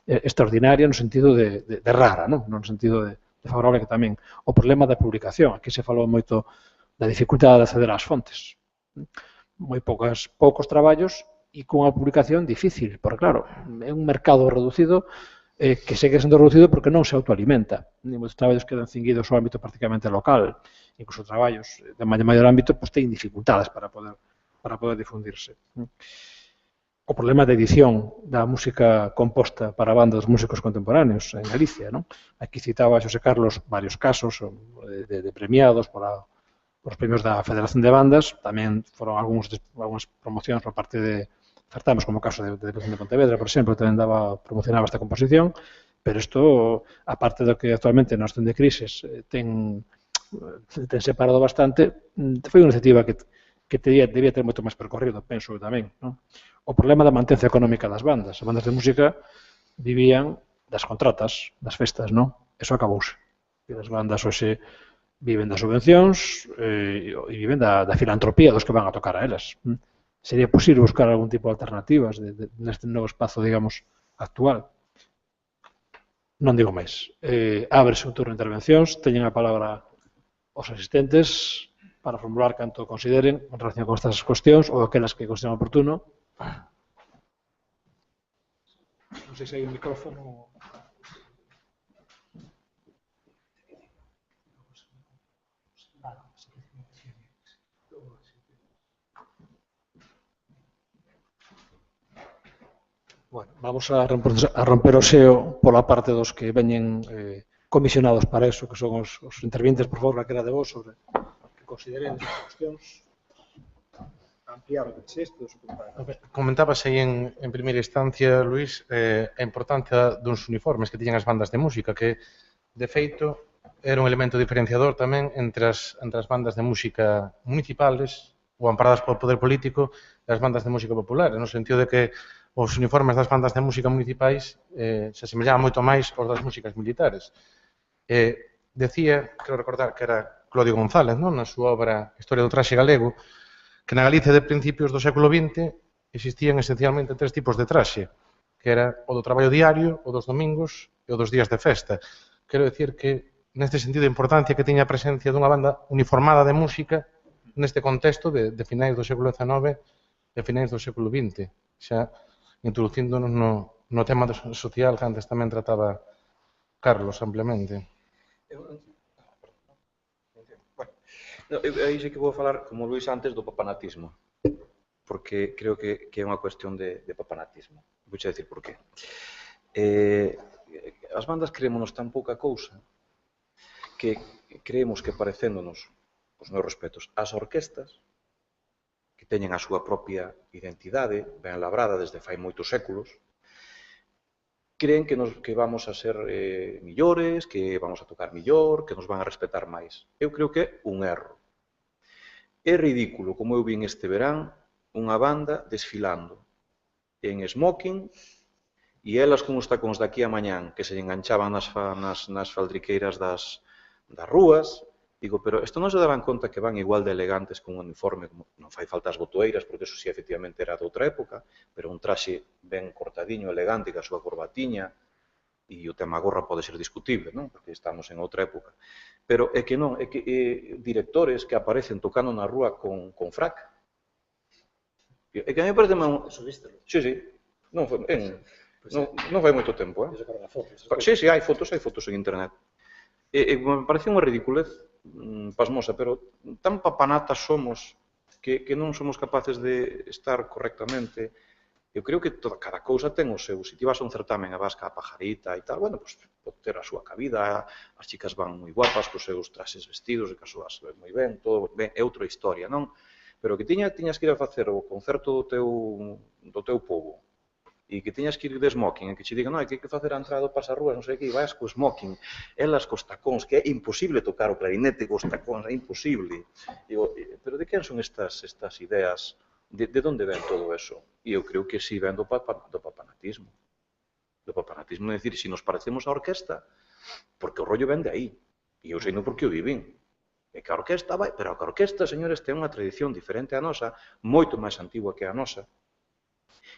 extraordinaria no sentido de rara, non? No sentido de favorable que tamén. O problema da publicación. Aquí se falou moito da dificultade de acceder ás fontes. Moi poucos traballos e cunha publicación difícil, porque claro, é un mercado reducido que segue sendo reducido porque non se autoalimenta. Moitos traballos quedan cinguidos ao ámbito prácticamente local, incluso traballos de maior ámbito teñen dificultades para poder difundirse. O problema de edición da música composta para bandas dos músicos contemporáneos en Galicia, non? Aquí citaba Xosé Carlos varios casos de premiados por os premios da Federación de Bandas, tamén foron algunhas promocións por parte de certames, como o caso de Deputación de Pontevedra, por exemplo, tamén promocionaba esta composición, pero isto, aparte do que actualmente na situación de crisis ten separado bastante, foi unha iniciativa que debía ter moito máis percorrido, penso tamén, non? O problema da mantenza económica das bandas. As bandas de música vivían das contratas, das festas, non? Eso acabouse. As bandas hoxe viven das subvencións e viven da filantropía dos que van a tocar a elas. Sería posible buscar algún tipo de alternativas neste novo espazo, digamos, actual. Non digo máis. Ábrese un turno de intervencións, teñen a palabra os asistentes para formular canto consideren en relación con estas cuestións ou aquelas que consideren oportuno. Non sei se hai un micrófono. Bueno, vamos a romper o xeo pola parte dos que veñen comisionados para eso, que son os interventes, por favor, que era de vos, sobre que consideren estas cuestións. Ampliar o texto. Comentabas aí en primeira instancia, Luís, a importancia dos uniformes que tiñan as bandas de música, que, de feito, era un elemento diferenciador tamén entre as bandas de música municipales ou amparadas polo poder político e as bandas de música popular, no sentido de que os uniformes das bandas de música municipais se asemellaban moito máis aos das músicas militares. Decía, quero recordar que era Claudio González, na súa obra Historia do traxe galego, que na Galicia de principios do século XX existían esencialmente tres tipos de traxe, que era o do traballo diario, o dos domingos e o dos días de festa. Quero dicir que, neste sentido, a importancia que tiña a presencia dunha banda uniformada de música neste contexto de finais do século XIX e finais do século XX, xa introducíndonos no tema social que antes tamén trataba Carlos ampliamente. Aí sí que vou falar, como Luís antes, do papanatismo, porque creo que é unha cuestión de papanatismo. Vou dicir por qué. As bandas creémonos tan pouca cousa que creemos que parecéndonos, os meus respetos, as orquestas, que teñen a súa propia identidade, ben labrada desde fai moitos séculos, creen que vamos a ser millores, que vamos a tocar millor, que nos van a respetar máis. Eu creo que é un erro. É ridículo, como eu vin este verán, unha banda desfilando en smoking e elas con os tacóns daqui a mañán que se enganchaban nas faldriqueiras das rúas. Digo, pero isto non se daban conta que van igual de elegantes con un uniforme, non fai falta as botoeiras, porque eso sí, efectivamente, era de outra época, pero un traxe ben cortadiño, elegante, que a súa corbatiña, e o tema gorra pode ser discutible, non? Porque estamos en outra época. Pero é que non, é que directores que aparecen tocando na rúa con frac. É que a mí parece... Eso vístelo. Sí, sí. Non fai moito tempo, Sí, hai fotos en internet. Me parece unha ridiculez pasmosa, pero tan papanatas somos que non somos capaces de estar correctamente. Eu creo que cada cousa ten o seu. Se ti vas a un certamen a Vasca, a Pajarita e tal, bueno, pois pode ter a súa cabida, as chicas van moi guapas cos seus traxes vestidos e as súas moi ben, todo ben, é outra historia, non? Pero que tiñas que ir a facer o concerto do teu povo e que tiñas que ir de smoking, e que che digan, non, hai que facer a entrada do pasarrúas, non sei que, e vais co smoking, elas cos tacóns, que é imposible tocar o clarinete cos tacóns, é imposible. Digo, pero de quen son estas ideas? De onde ven todo eso? E eu creo que si ven do papanatismo. Do papanatismo, é dicir, se nos parecemos á orquesta, porque o rollo ven de aí. E eu sei non porque o vivín. É que a orquesta vai, pero a orquesta, señores, ten unha tradición diferente á nosa, moito máis antigua que a nosa,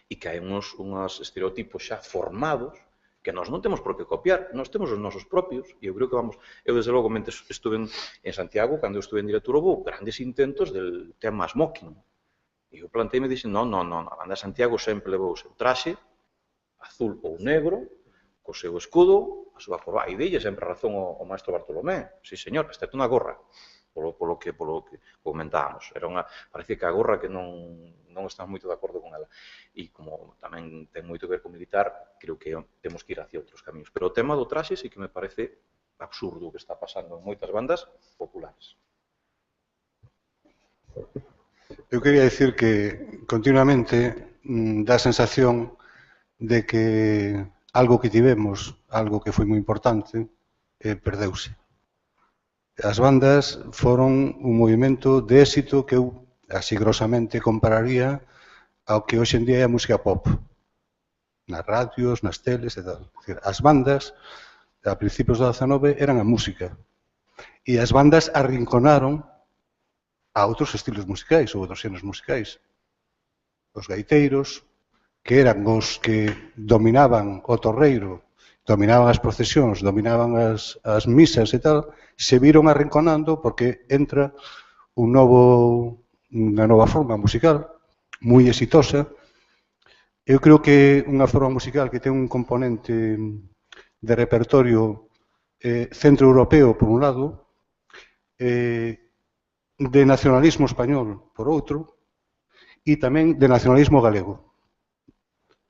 e que hai uns estereotipos xa formados que nós non temos por que copiar, nós temos os nosos propios, e eu creo que vamos... Eu, desde logo, estuve en Santiago, cando eu estuve en director, houve grandes intentos del tema smoking. E eu planteime e dixen, non, a banda de Santiago sempre levou o seu traxe, azul ou negro, co seu escudo, a súa corbata, e dille sempre a razón ao maestro Bartolomé. Sí, señor, excepto unha gorra, polo que comentábamos. Parecía que a gorra que non estamos moito de acordo con ela. E como tamén ten moito que ver con militar, creo que temos que ir hacia outros camiños. Pero o tema do traxe sí que me parece absurdo o que está pasando en moitas bandas populares. Eu quería dicir que continuamente dá a sensación de que algo que tivemos, algo que foi moi importante, perdeuse. As bandas foron un movimento de éxito que eu, así grosamente, compararía ao que hoxe en día é a música pop. Nas radios, nas teles e tal. As bandas, a principios do 19, eran a música. E as bandas arrinconaron a outros estilos musicais ou outros xéneros musicais. Os gaiteiros, que eran os que dominaban o torreiro, dominaban as procesións, dominaban as misas e tal, se viron arrinconando porque entra unha nova forma musical moi exitosa. Eu creo que unha forma musical que ten un componente de repertorio centroeuropeo, por un lado, de nacionalismo español, por outro, e tamén de nacionalismo galego.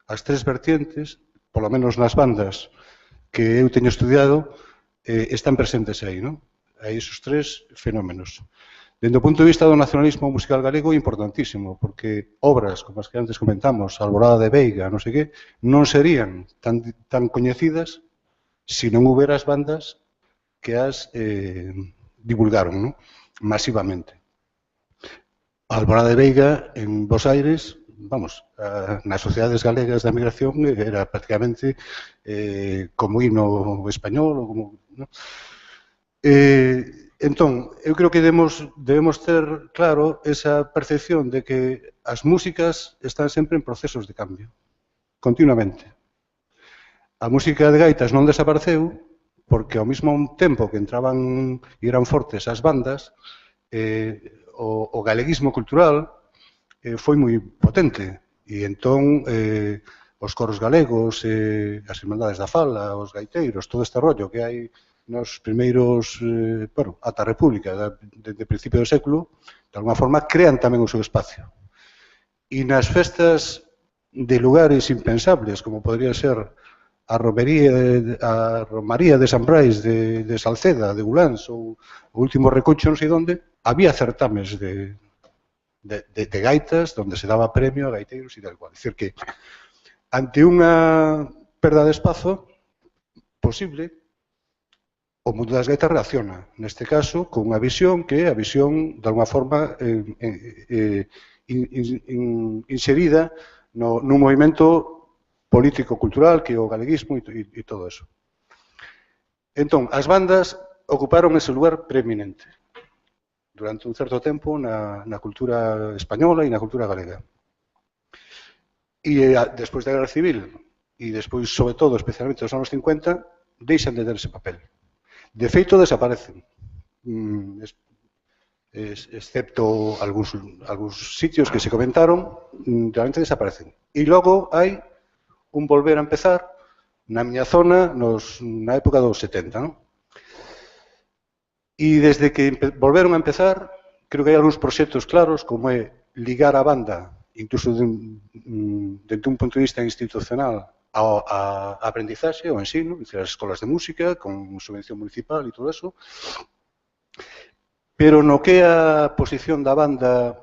As tres vertientes, polo menos nas bandas que eu teño estudiado, están presentes aí, non? Hai esos tres fenómenos. Dende o punto de vista do nacionalismo musical galego é importantísimo, porque obras, como as que antes comentamos, Alborada de Veiga, non sei que, non serían tan coñecidas se non houbera as bandas que as divulgaron, non? Masivamente. A Alborada de Veiga, en Bos Aires, vamos, nas sociedades galegas da migración era prácticamente como himno español, ou como... Entón, eu creo que debemos ter claro esa percepción de que as músicas están sempre en procesos de cambio, continuamente. A música de gaitas non desapareceu porque ao mesmo tempo que entraban e eran fortes as bandas, o galeguismo cultural foi moi potente. E entón, os coros galegos, as irmandades da fala, os gaiteiros, todo este rollo que hai nos primeiros, bueno, ata a República, desde o principio do século, de alguma forma, crean tamén o seu espacio. E nas festas de lugares impensables, como podría ser a Romaría de San Brais, de Salceda, de Uláns, ou o último Recocho, non sei onde, había certames de de gaitas, donde se daba premio a gaiteiros e tal cual. É dicir que, ante unha perda de espazo posible, o mundo das gaitas reacciona, neste caso, con unha visión que é a visión, de alguma forma, inserida nun movimento político-cultural que é o galeguismo e todo eso. Entón, as bandas ocuparon ese lugar preeminente durante un certo tempo na cultura española e na cultura galega. E despois da Guerra Civil e despois, sobre todo, especialmente nos anos 50, deixan de ter ese papel. De feito, desaparecen, excepto algúns sitios que se comentaron, realmente desaparecen. E logo hai un volver a empezar na miña zona na época dos 70, non? E desde que volveron a empezar, creo que hai algúns proxectos claros, como é ligar a banda, incluso dentro un punto de vista institucional, a aprendizaxe, ao ensino, as escolas de música, con subvención municipal e todo eso, pero no que é a posición da banda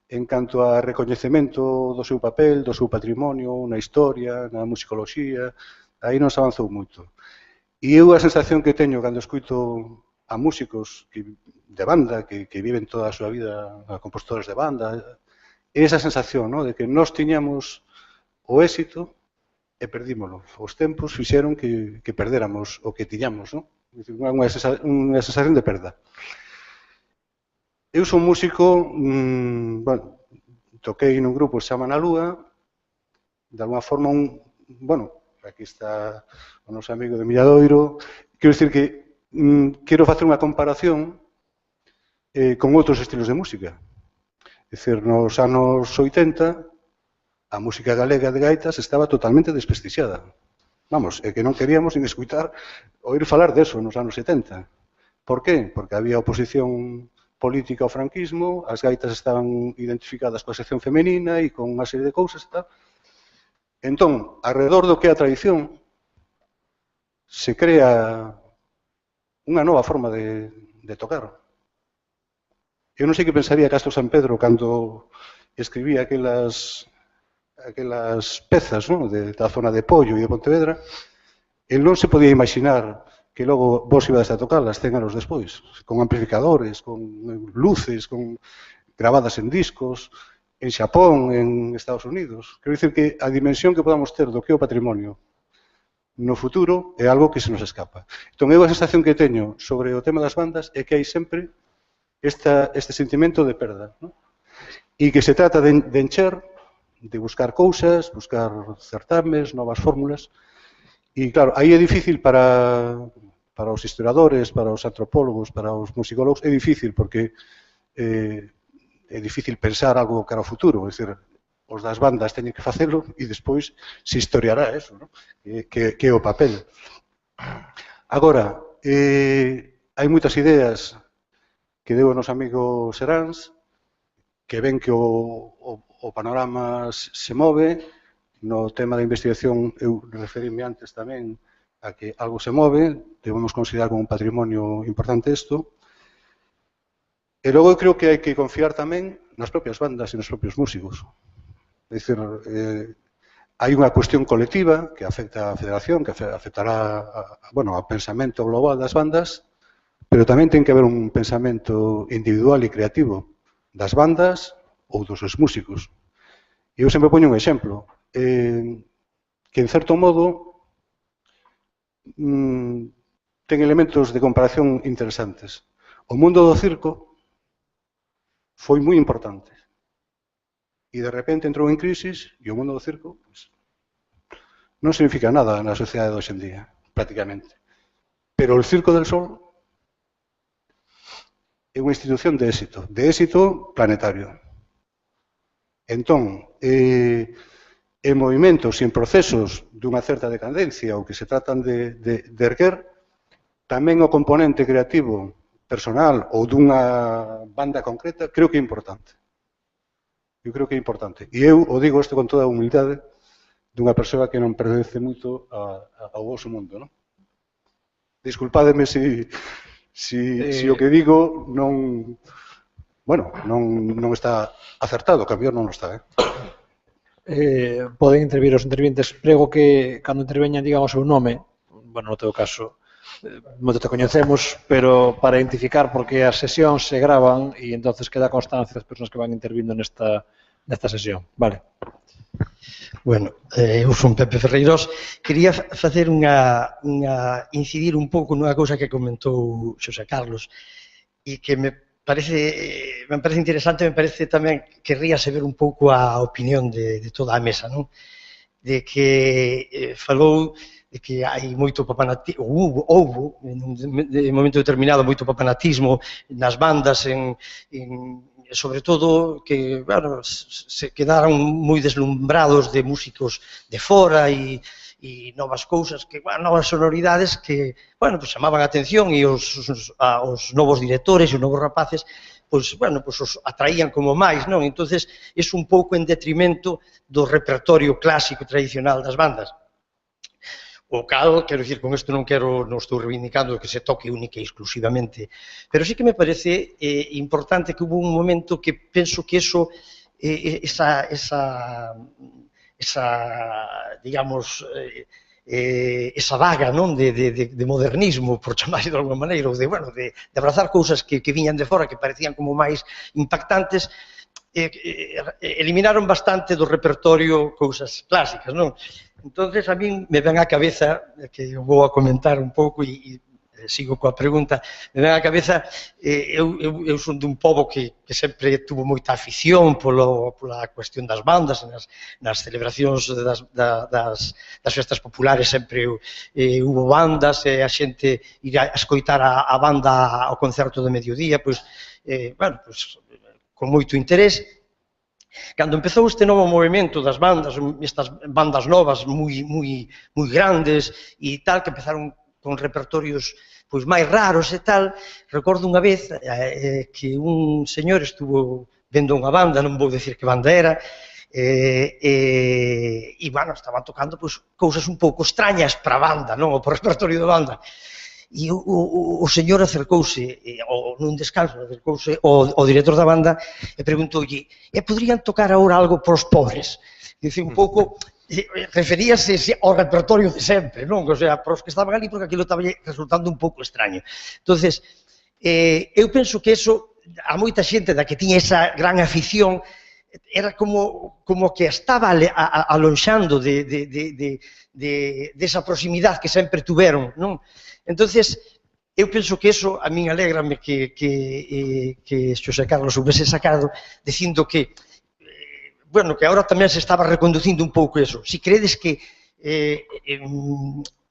en canto a recoñecemento do seu papel, do seu patrimonio, na historia, na musicoloxía, aí non se avanzou moito. E eu a sensación que teño cando escuito a músicos de banda que viven toda a súa vida a compositores de banda, é esa sensación, de que nós tiñamos o éxito e perdímolo. Os tempos fixeron que perdéramos o que tiñamos, unha sensación de perda. Eu son músico, toquei nun grupo que se chama Na Lúa, de alguma forma, aquí está o noso amigo de Milladoiro, quero dicir que quero facer unha comparación con outros estilos de música. É dicir, nos anos 80, a música galega de gaitas estaba totalmente desprestixiada. Vamos, é que non queríamos nin escutar, oír falar deso nos anos 70. Por qué? Porque había oposición política ao franquismo, as gaitas estaban identificadas coa sección femenina e con unha serie de cousas e tal. Entón, alrededor do que é a tradición, se crea unha nova forma de tocar. Eu non sei que pensaría Castro San Pedro cando escribía aquelas pezas da zona de Pollo e de Pontevedra. El non se podía imaginar que logo vos ibades a tocarlas 100 anos despois, con amplificadores, con luces, gravadas en discos, en Xapón, en Estados Unidos. Quero dicir que a dimensión que podamos ter do que é o patrimonio no futuro é algo que se nos escapa. Entón, eu a sensación que teño sobre o tema das bandas é que hai sempre este sentimento de perda, e que se trata de encher, de buscar cousas, buscar certames, novas fórmulas, e claro, aí é difícil para os historiadores, para os antropólogos, para os musicólogos, é difícil porque é difícil pensar algo cara ao futuro, é dicir, os das bandas teñen que facelo e despois se historiará eso, que é o papel. Agora, hai moitas ideas que deu o noso amigo Seráns, que ven que o panorama se move. No tema da investigación, eu referíme antes tamén a que algo se move, debemos considerar como un patrimonio importante isto. E logo eu creo que hai que confiar tamén nas propias bandas e nos propios músicos. É dicir, hai unha cuestión colectiva que afecta a federación, que afectará ao pensamento global das bandas, pero tamén ten que haber un pensamento individual e creativo das bandas ou dos seus músicos. Eu sempre poño un exemplo, que en certo modo ten elementos de comparación interesantes. O mundo do circo foi moi importante e de repente entrou en crisis e o mundo do circo non significa nada na sociedade de hoxe en día, prácticamente. Pero o Circo del Sol é unha institución de éxito planetario. Entón, en movimentos e en procesos dunha certa decadencia ou que se tratan de erguer, tamén o componente creativo personal ou dunha banda concreta, creo que é importante. Eu creo que é importante. E eu o digo isto con toda a humildade dunha persoa que non pertence moito ao vosso mundo, non? Disculpádeme se o que digo non bueno, non está acertado, o cambio non está, Poden intervir os interventes. Prego que, cando interveñan, digan o seu nome. Bueno, no teu caso, moito te coñecemos, pero para identificar, porque as sesións se gravan e entonces queda constancia das persoas que van intervindo nesta sesión. Vale. Bueno, eu son Pepe Ferreiros. Quería facer incidir un pouco nunha cousa que comentou Xosé Carlos e que me parece interesante, me parece tamén, querríase ver un pouco a opinión de toda a mesa, non? De que falou de que hai moito papanatismo, houbo, en un momento determinado, moito papanatismo nas bandas, sobre todo que, bueno, se quedaron moi deslumbrados de músicos de fora e novas cousas, novas sonoridades que, bueno, pues chamaban a atención e os novos directores e os novos rapaces, pues, bueno, pues os atraían como máis, non? Entonces, é un pouco en detrimento do repertorio clásico tradicional das bandas. O cal, quero dicir, con isto non estou reivindicando que se toque única e exclusivamente, pero sí que me parece importante que hubo un momento que penso que digamos, esa vaga, non, de modernismo, por chamarse de alguma maneira, ou de abrazar cousas que viñan de fora, que parecían como máis impactantes, eliminaron bastante do repertorio cousas clásicas, non? Entonces, a min me ven á cabeza, que eu vou a comentar un pouco e sigo coa pregunta, me ven á cabeza, eu son dun pobo que sempre tuvo moita afición pola cuestión das bandas, nas celebracións das festas populares sempre hubo bandas, e a xente ir a escoitar a banda ao concerto de mediodía, pois, bueno, pois, con moito interés. Cando empezou este novo movimento das bandas, estas bandas novas moi grandes e tal, que empezaron con repertorios pois máis raros e tal, recordo unha vez que un señor estuvo vendo unha banda, non vou dicir que banda era, e, bueno, estaban tocando pois cousas un pouco extrañas para a banda, non, ou para o repertorio da banda. E o señor acercouse, nun descanso, acercouse ao director da banda e preguntoulle: poderían tocar agora algo para os pobres? Dice, un pouco, referíase ao repertorio de sempre, non? O sea, para os que estaban ali, porque aquilo estaba resultando un pouco extraño. Entonces, eu penso que eso, a moita xente da que tiña esa gran afición, era como que estaba alonxando desa proximidade que sempre tuveron, non? Entonces, eu penso que eso, a min alégrame que Xosé Carlos houvese sacado, dicindo que, bueno, que agora tamén se estaba reconducindo un pouco eso. Si credes que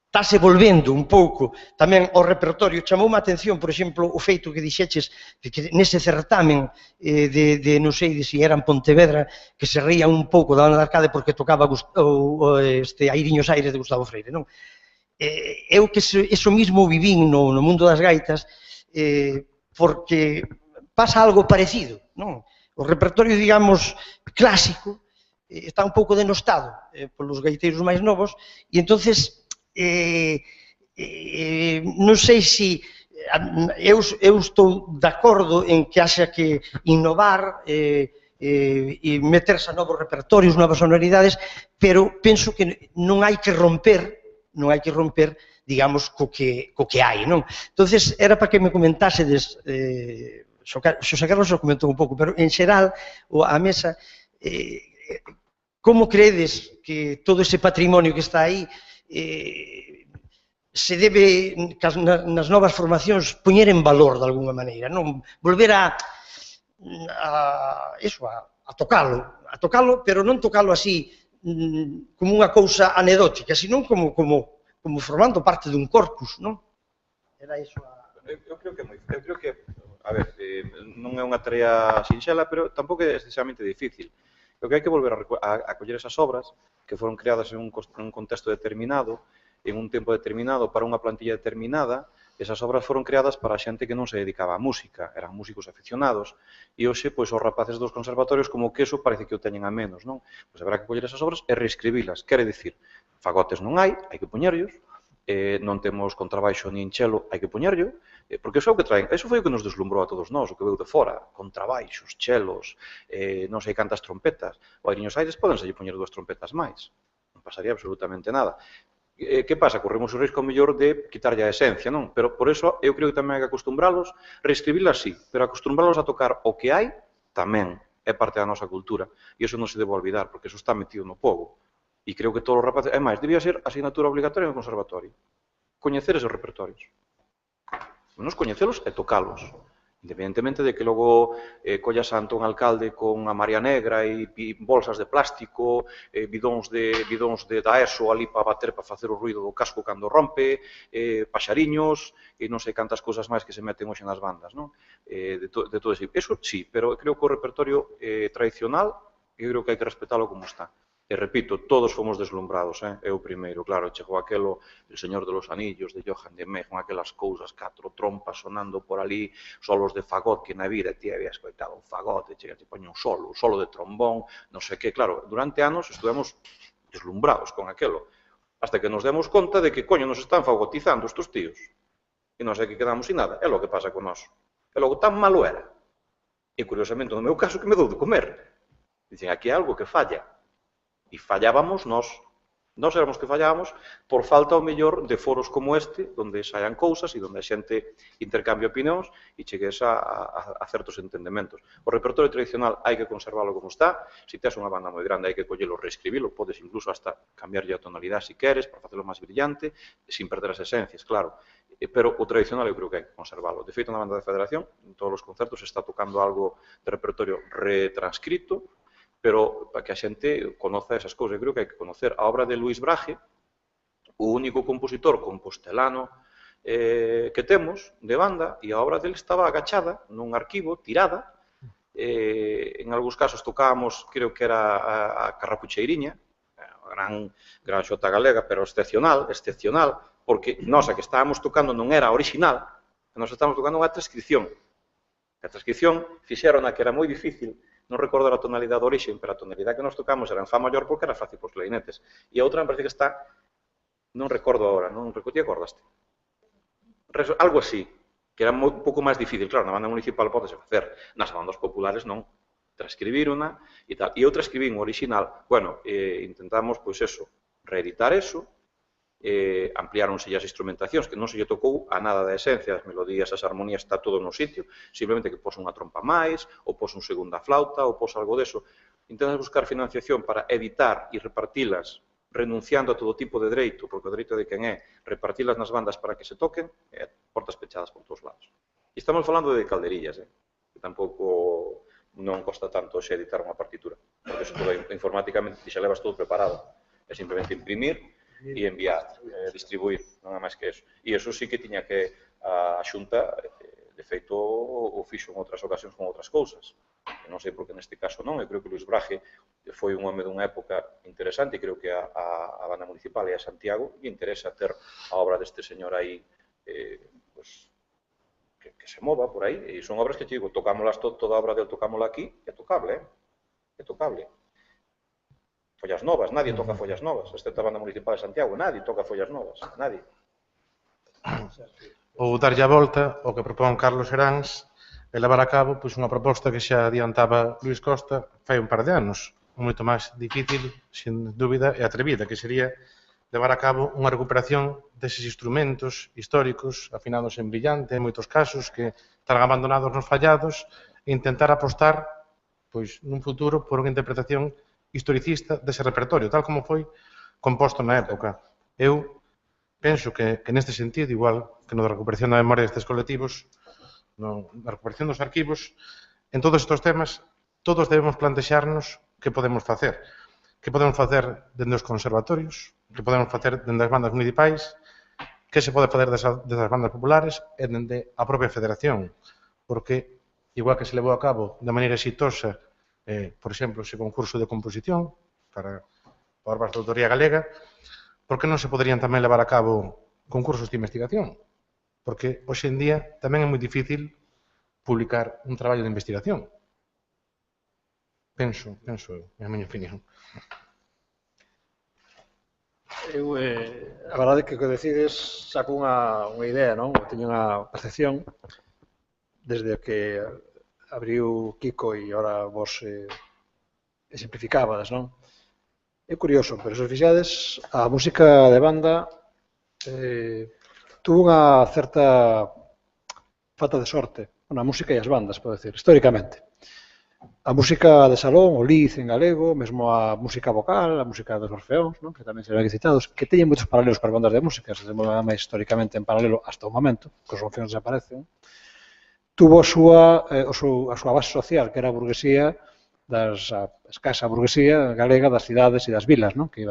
estase volvendo un pouco tamén ao repertorio, chamoume a atención, por exemplo, o feito que dixeches, que nese certamen non sei se era en Pontevedra, que se reían un pouco da banda de Arcade porque tocaba Airiños Aires de Gustavo Freire, non? Eu que eso mismo vivín no mundo das gaitas, porque pasa algo parecido, non? O repertorio, digamos, clásico está un pouco denostado polos gaiteiros máis novos e entonces non sei se eu estou de acordo en que haxa que innovar e meterse a novos repertorios, novas sonoridades, pero penso que non hai que romper, digamos, co que hai, non? Entonces, era para que me comentasedes, Xosé Carlos o comentou un pouco, pero en xeral, a mesa, como credes que todo ese patrimonio que está aí se debe, nas novas formacións, poñer en valor de alguna maneira, non? Volver a tocalo, pero non tocalo así, como unha cousa anedótica, senón como formando parte dun corpus, non? Era iso a... Eu creo que, a ver, non é unha tarea sinxela, pero tampouco é excesivamente difícil. O que hai que volver a coller esas obras que foron creadas en un contexto determinado, en un tempo determinado, para unha plantilla determinada. Esas obras foron creadas para a xente que non se dedicaba á música, eran músicos aficionados, e hoxe, pois, os rapaces dos conservatorios, como que eso parece que o teñen a menos, non? Pois haberá que coller esas obras e reescribilas. Quere dicir, fagotes non hai que poñerllos, non temos contrabaixo nin chelo, hai que poñerlo, porque iso é o que traen. Iso foi o que nos deslumbrou a todos nós, o que veu de fora, contrabaixos, chelos, non sei cantas trompetas. O Airiños Aires pódense poñer 2 trompetas máis, non pasaría absolutamente nada. Que pasa? Corremos o risco mellor de quitarlle a esencia, non? Pero por eso eu creo que tamén hai que acostumbralos, reescribilas sí, pero acostumbralos a tocar o que hai tamén é parte da nosa cultura. E iso non se debe olvidar, porque iso está metido no povo. E creo que todos os rapaces... É máis, debía ser asignatura obligatoria no conservatorio. Coñecer esos repertorios. Menos coñecelos e tocalos. Independentemente de que logo colla santo un alcalde con a María Negra e bolsas de plástico, bidóns de daeso ali para bater, para facer o ruido do casco cando rompe, paxariños e non sei cantas cousas máis que se meten hoxe nas bandas, non? De todo ese. Eso sí, pero creo que o repertorio tradicional, eu creo que hai que respetalo como está. E repito, todos fomos deslumbrados, é o primeiro, claro, chegou aquelo, El Señor de los Anillos, de Johann de Meij, con aquelas cousas, 4 trompas sonando por ali, solos de fagot, que na vida ti había escoitado un fagot, chega, te poñe un solo de trombón, non sei que, claro, durante anos estuvemos deslumbrados con aquelo, hasta que nos demos conta de que, coño, nos están fagotizando estos tíos, e non sei que quedamos sin nada, é lo que pasa con nós. E logo tan malo era, e curiosamente, no meu caso, que me dou de comer. Dicen, aquí hai algo que falla. E fallábamos nós. Nós éramos que fallábamos por falta, ao mellor, de foros como este, onde saian cousas e onde a xente intercambia opinións e chegues a certos entendementos. O repertorio tradicional hai que conservalo como está. Se tes unha banda moi grande, hai que collelo, reescribilo. Podes incluso hasta cambiarlle a tonalidade se queres, para facelo máis brillante, sin perder as esencias, claro. Pero o tradicional eu creo que hai que conservalo. De feito, na banda de Federación, en todos os concertos, está tocando algo de repertorio retranscrito, pero para que a xente conoza esas cousas. Eu creo que hai que conocer a obra de Luis Brahe, o único compositor compostelano que temos de banda, e a obra dele estaba agachada nun arquivo, tirada. En algúns casos tocábamos, creo que era a Carrapucheiriña, a gran xota galega, pero excepcional, porque nós a que estábamos tocando non era original, nós estábamos tocando unha transcripción. A transcripción fixeron a que era moi difícil. Non recordo a tonalidade de origen, pero a tonalidade que nos tocamos era en fa maior porque era fácil pos clarinetes. E a outra me parece que está, non recordo agora, non recordo, ti acordaste? Algo así, que era un pouco máis difícil. Claro, na banda municipal podese facer, nas bandas populares non. Transcribirona e tal. E eu transcribín o original. Bueno, intentamos, pois eso, reeditar eso, ampliáronse as instrumentacións, que non se lle tocou a nada da esencia, as melodías, as armonías, está todo no sitio, simplemente que pos unha trompa máis, ou pos un segunda flauta, ou pos algo deso. Intentas buscar financiación para editar e repartilas, renunciando a todo tipo de dereito, porque o dereito de quen é repartilas nas bandas para que se toquen, portas pechadas por todos lados. E estamos falando de calderillas, que tampouco non costa tanto xe editar unha partitura, porque eso todo informáticamente xa levas todo preparado, é simplemente imprimir e enviar, distribuir, non é máis que eso. E eso sí que tiña que a Xunta, de feito, o fixo en outras ocasións con outras cousas. Non sei porque neste caso non, eu creo que Luis Brahe foi un home dunha época interesante, e creo que a banda municipal e a Santiago lle interesa ter a obra deste señor aí, que se mova por aí, e son obras que, digo, tocámolas toda a obra del tocámola aquí, é tocable, é tocable. Follas novas, nadie toca follas novas, excepto a banda municipal de Santiago, nadie toca follas novas, nadie. Ou darlle a volta, o que propón Carlos Heráns, e levar a cabo unha proposta que xa adiantaba Luis Costa fai un par de anos, moito máis difícil, sin dúbida, e atrevida, que sería levar a cabo unha recuperación deses instrumentos históricos, afinados en brillante, en moitos casos, que están abandonados nos fallados, e intentar apostar, pois, nun futuro, por unha interpretación historicista dese repertorio, tal como foi composto na época. Eu penso que neste sentido, igual que no da recuperación da memoria destes colectivos, na recuperación dos arquivos, en todos estes temas, todos debemos plantexarnos que podemos facer. Que podemos facer dende os conservatorios, que podemos facer dende as bandas municipais, que se pode facer desde as bandas populares e dende a propia federación. Porque, igual que se levou a cabo de maneira exitosa, por exemplo, ese concurso de composición para obras de autoría galega, por que non se poderían tamén levar a cabo concursos de investigación? Porque hoxe en día tamén é moi difícil publicar un traballo de investigación. Penso, é a miña opinión. A verdade é que o que decides saco unha idea, non? Eu teño unha percepción desde que abriu Kiko e ora vos exemplificabades, non? É curioso, pero se fixades, a música de banda tuvo unha certa falta de sorte, a música e as bandas, pode decir, históricamente. A música de salón, o liz en galego, mesmo a música vocal, a música dos orfeóns, non? Que tamén se ven aquí citados, que teñen moitos paralelos con as bandas de música, se desenvolven máis históricamente en paralelo hasta o momento, que os orfeóns desaparecen, tuvo a súa base social, que era a burguesía, a escasa burguesía galega das cidades e das vilas, non? Que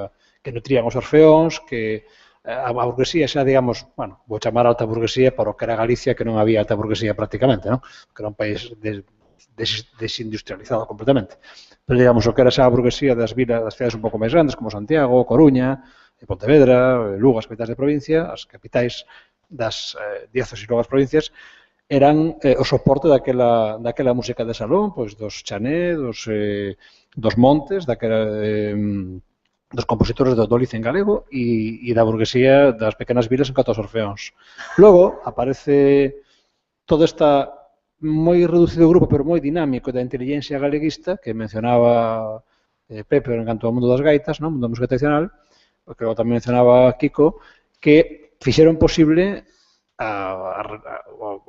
nutrían os orfeóns, que a burguesía xa, digamos, bueno, vou chamar alta burguesía para o que era Galicia, que non había alta burguesía prácticamente, non? Que era un país desindustrializado completamente. Pero, digamos, o que era xa a burguesía das vilas, das cidades un pouco máis grandes, como Santiago, Coruña, Pontevedra, Lugo, as capitais de provincia, as capitais das diezos e logo as provincias, eran o soporte daquela música de salón, pois dos Chané, dos Montes, dos compositores do liz en galego e da burguesía das pequenas vilas en canto aos orfeóns. Logo, aparece toda esta moi reducido grupo, pero moi dinámico da inteligencia galeguista, que mencionaba Pepe en canto ao mundo das gaitas, no mundo da música tradicional, que logo tamén mencionaba Kiko, que fixeron posible a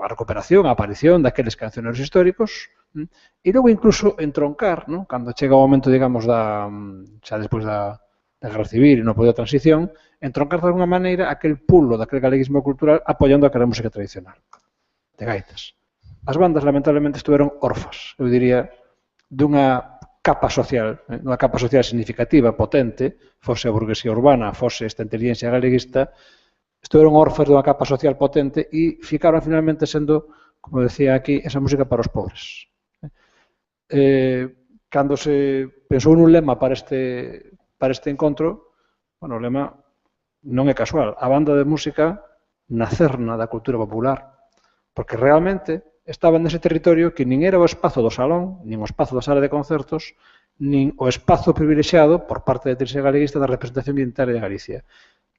recuperación, a aparición daqueles cancioneros históricos, e logo incluso entroncar, ¿no? Cando chega o momento, digamos, xa despois da Guerra Civil e no poder da transición, entroncar de alguna maneira aquel pulo daquele galeguismo cultural apoiando aquela música tradicional de gaitas. As bandas, lamentablemente, estuveron órfas, eu diría, dunha capa social significativa, potente, fose a burguesía urbana, fose esta inteligencia galeguista, estuveron órfas dunha capa social potente e ficaron finalmente sendo, como decía aquí, esa música para os pobres. Cando se pensou nun lema para este encontro, bueno, o lema non é casual. A banda de música na cerna da cultura popular, porque realmente estaba nese territorio que nin era o espazo do salón, nin o espazo da sala de concertos, nin o espazo privilexiado por parte da Igrexa Galeguista da representación identitaria de Galicia.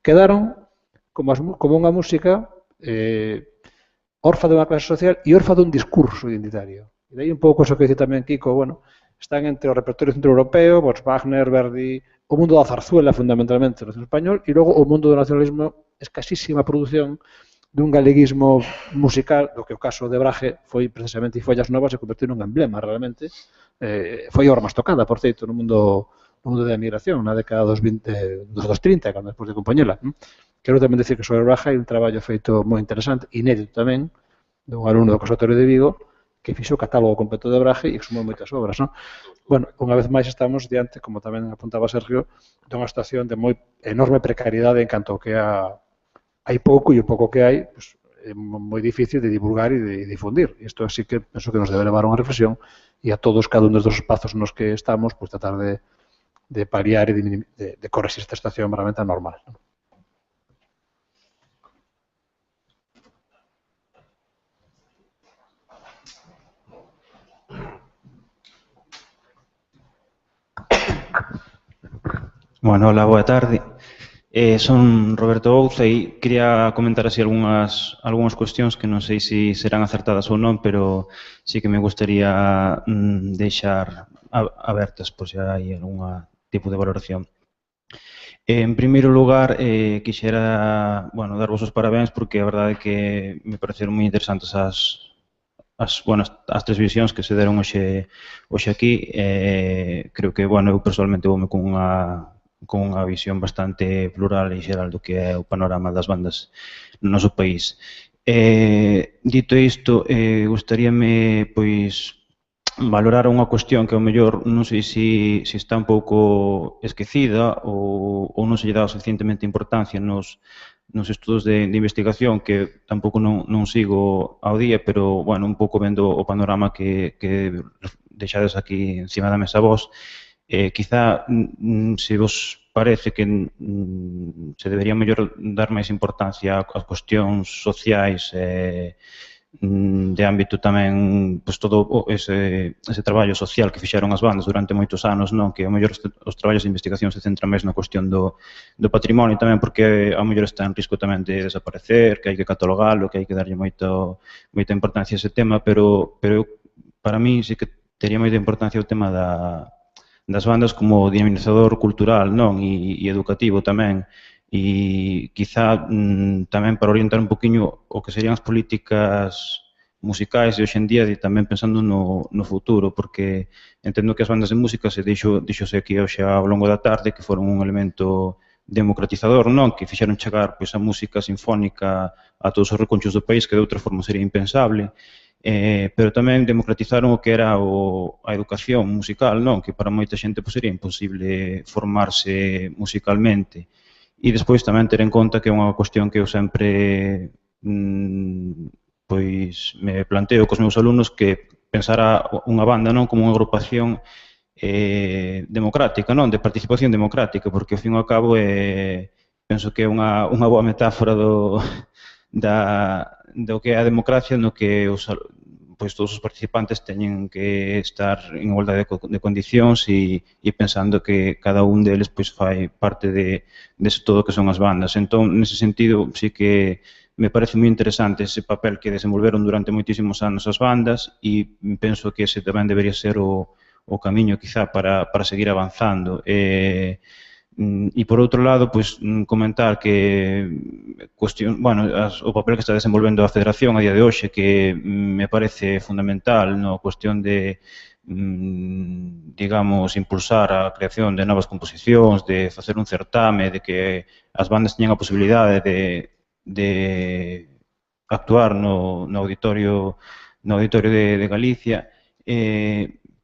Quedaron como unha música orfa dunha clase social e orfa dun discurso identitario. E daí un pouco eso que dice tamén Kiko, bueno, están entre o repertorio centroeuropeo, Wagner, Verdi, o mundo da zarzuela fundamentalmente, o español, e logo o mundo do nacionalismo, escasísima produción dun galeguismo musical, do que o caso de Brahe foi precisamente e Follas Novas se convertiu nun emblema realmente. Foi a obra máis tocada, por certo, no mundo da emigración, na década dos 30, cando despois de compoñela. Quero tamén dicir que sobre Brahe hai un traballo feito moi interesante, inédito tamén, dun alumno do Conservatorio de Vigo, que fixo o catálogo completo de Brahe e sumou moitas obras, non? Bueno, unha vez máis estamos diante, como tamén apuntaba Sergio, dunha situación de moi enorme precariedade en canto ao que hai pouco e o pouco que hai é moi difícil de divulgar e de difundir. Isto así que penso que nos debe levar a unha reflexión e a todos, cada un dos espazos nos que estamos, pues tratar de paliar e de corregir esta situación realmente anormal. Bueno, hola, boa tarde. Son Roberto Ouza e quería comentar así algunhas cuestións que non sei se serán acertadas ou non, pero sí que me gustaría deixar abertas por se hai algún tipo de valoración. En primeiro lugar, quixera darvos os parabéns porque a verdade é que me pareceron moi interesantes as tres visións que se deron hoxe aquí. Creo que, eu personalmente voume con unha visión bastante plural e xeral do que é o panorama das bandas no noso país. Dito isto, gustaríame, valorar unha cuestión que ao mellor non sei se está un pouco esquecida ou non se lle dá suficientemente importancia nos estudos de investigación, que tampouco non sigo ao día, pero, un pouco vendo o panorama que deixades aquí encima da mesa vos, quizá se vos parece que se debería mellor dar máis importancia ás cuestións sociais de ámbito tamén, pois todo ese traballo social que fixeron as bandas durante moitos anos, non? Que ao mellor os traballos de investigación se centran máis na cuestión do patrimonio tamén, porque ao mellor está en risco tamén de desaparecer, que hai que catalogalo, que hai que darlle moita importancia a ese tema, pero para mí sí que tería moita importancia o tema das bandas como dinamizador cultural, non? E educativo tamén. E quizá tamén para orientar un poquinho o que serían as políticas musicais de hoxendía e tamén pensando no futuro, porque entendo que as bandas de música se díxose aquí hoxe ao longo da tarde que foron un elemento democratizador, non? Que fixeron chegar pois a música sinfónica a todos os reconchos do país que de outra forma sería impensable, pero tamén democratizaron o que era a educación musical, non? Que para moita xente pois sería imposible formarse musicalmente. E despois tamén ter en conta que é unha cuestión que eu sempre pois me planteo cos meus alumnos, que pensar unha banda non como unha agrupación democrática, non? De participación democrática, porque ao fin e ao cabo penso que é unha boa metáfora do que é a democracia, no que pois todos os participantes teñen que estar en igualdade de condicións e pensando que cada un deles pois fai parte de todo o que son as bandas. Entón, nese sentido, sí que me parece moi interesante ese papel que desenvolveron durante moitísimos anos as bandas e penso que ese tamén debería ser o camiño, quizá, para seguir avanzando. E, por outro lado, pois, comentar que o papel que está desenvolvendo a Federación a día de hoxe, que me parece fundamental, no cuestión de, digamos, impulsar a creación de novas composicións, de facer un certame, de que as bandas teñan a posibilidade de actuar no auditorio de Galicia,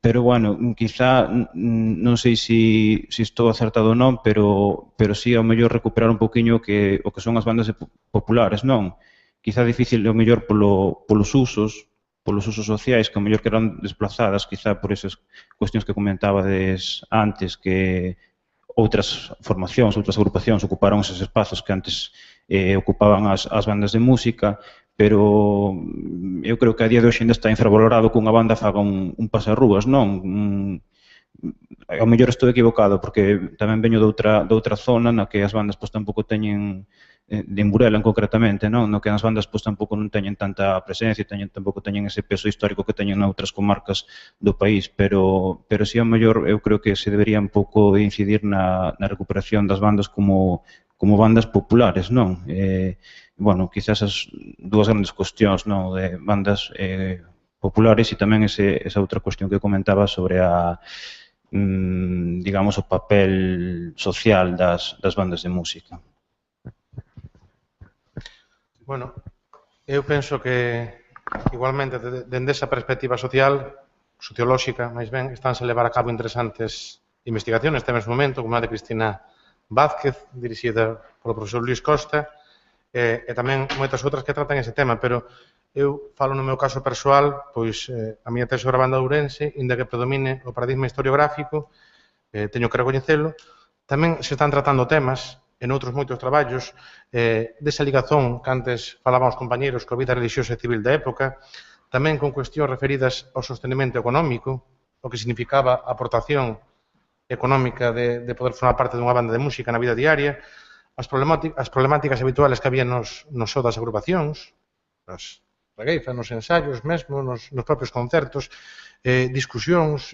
pero, bueno, quizá, non sei se estou acertado ou non, pero sí, ao mellor, recuperar un poquinho o que son as bandas populares, non? Quizá difícil, ao mellor, polos usos sociais, que ao mellor quedan desplazadas, quizá por esas cuestións que comentabades antes, que outras formacións, outras agrupacións ocuparon eses espazos que antes ocupaban as bandas de música, pero eu creo que a día de hoxe ainda está infravalorado que unha banda faga un pasarrúas, non? Ao mellor estou equivocado, porque tamén veño de outra zona na que as bandas pois tampouco teñen, de Burela concretamente, non? No que as bandas pois tampouco non teñen tanta presencia, tampouco teñen ese peso histórico que teñen noutras comarcas do país, pero si ao mellor eu creo que se debería un pouco incidir na recuperación das bandas como bandas populares, non? Bueno, quizás esas dúas grandes cuestións, non? De bandas populares e tamén esa outra cuestión que comentaba sobre digamos, o papel social das bandas de música. Bueno, eu penso que igualmente dende esa perspectiva social, sociolóxica, máis ben, estánse a levar a cabo interesantes investigacións neste mesmo momento, como a de Cristina Vázquez, dirixida polo profesor Luis Costa, e tamén moitas outras que tratan ese tema, pero eu falo no meu caso persoal, pois a miña tese sobre a banda de Ourense, inda que predomine o paradigma historiográfico, teño que recoñecelo, tamén se están tratando temas, en outros moitos traballos, desa ligazón que antes falaban os compañeros coa vida religiosa e civil da época, tamén con cuestións referidas ao sostenimento económico, o que significaba a aportación económica de poder formar parte dunha banda de música na vida diaria, as problemáticas habituales que había nos so das agrupacións, nas regueifas, nos ensaios mesmo, nos propios concertos, discusións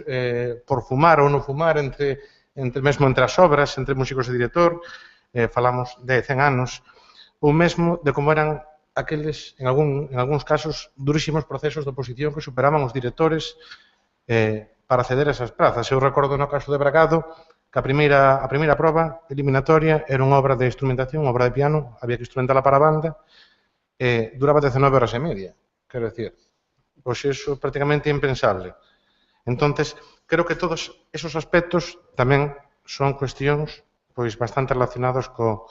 por fumar ou non fumar mesmo entre as obras, entre músicos e director, falamos de 100 anos, ou mesmo de como eran aqueles, en algúns casos, durísimos procesos de oposición que superaban os directores para ceder esas prazas. Eu recordo no caso de Bragado que a primeira proba eliminatoria era unha obra de instrumentación, unha obra de piano, había que instrumentala para a banda, duraba 19 horas e media. Quero dicir, pois iso é prácticamente impensable. Entonces, creo que todos esos aspectos tamén son cuestións pois bastante relacionados co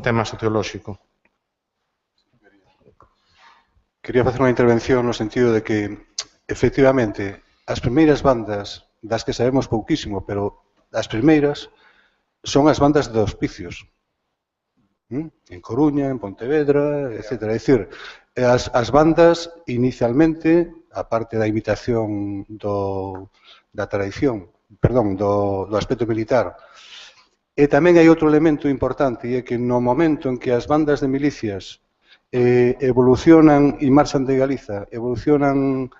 tema sociolóxico. Quería facer unha intervención no sentido de que, efectivamente, as primeiras bandas das que sabemos pouquísimo, pero as primeiras son as bandas de hospicios. En Coruña, en Pontevedra, etc. É dicir, As bandas, inicialmente, a parte da imitación da tradición, perdón, do aspecto militar, e tamén hai outro elemento importante, e é que no momento en que as bandas de milicias evolucionan e marchan de Galiza, evolucionan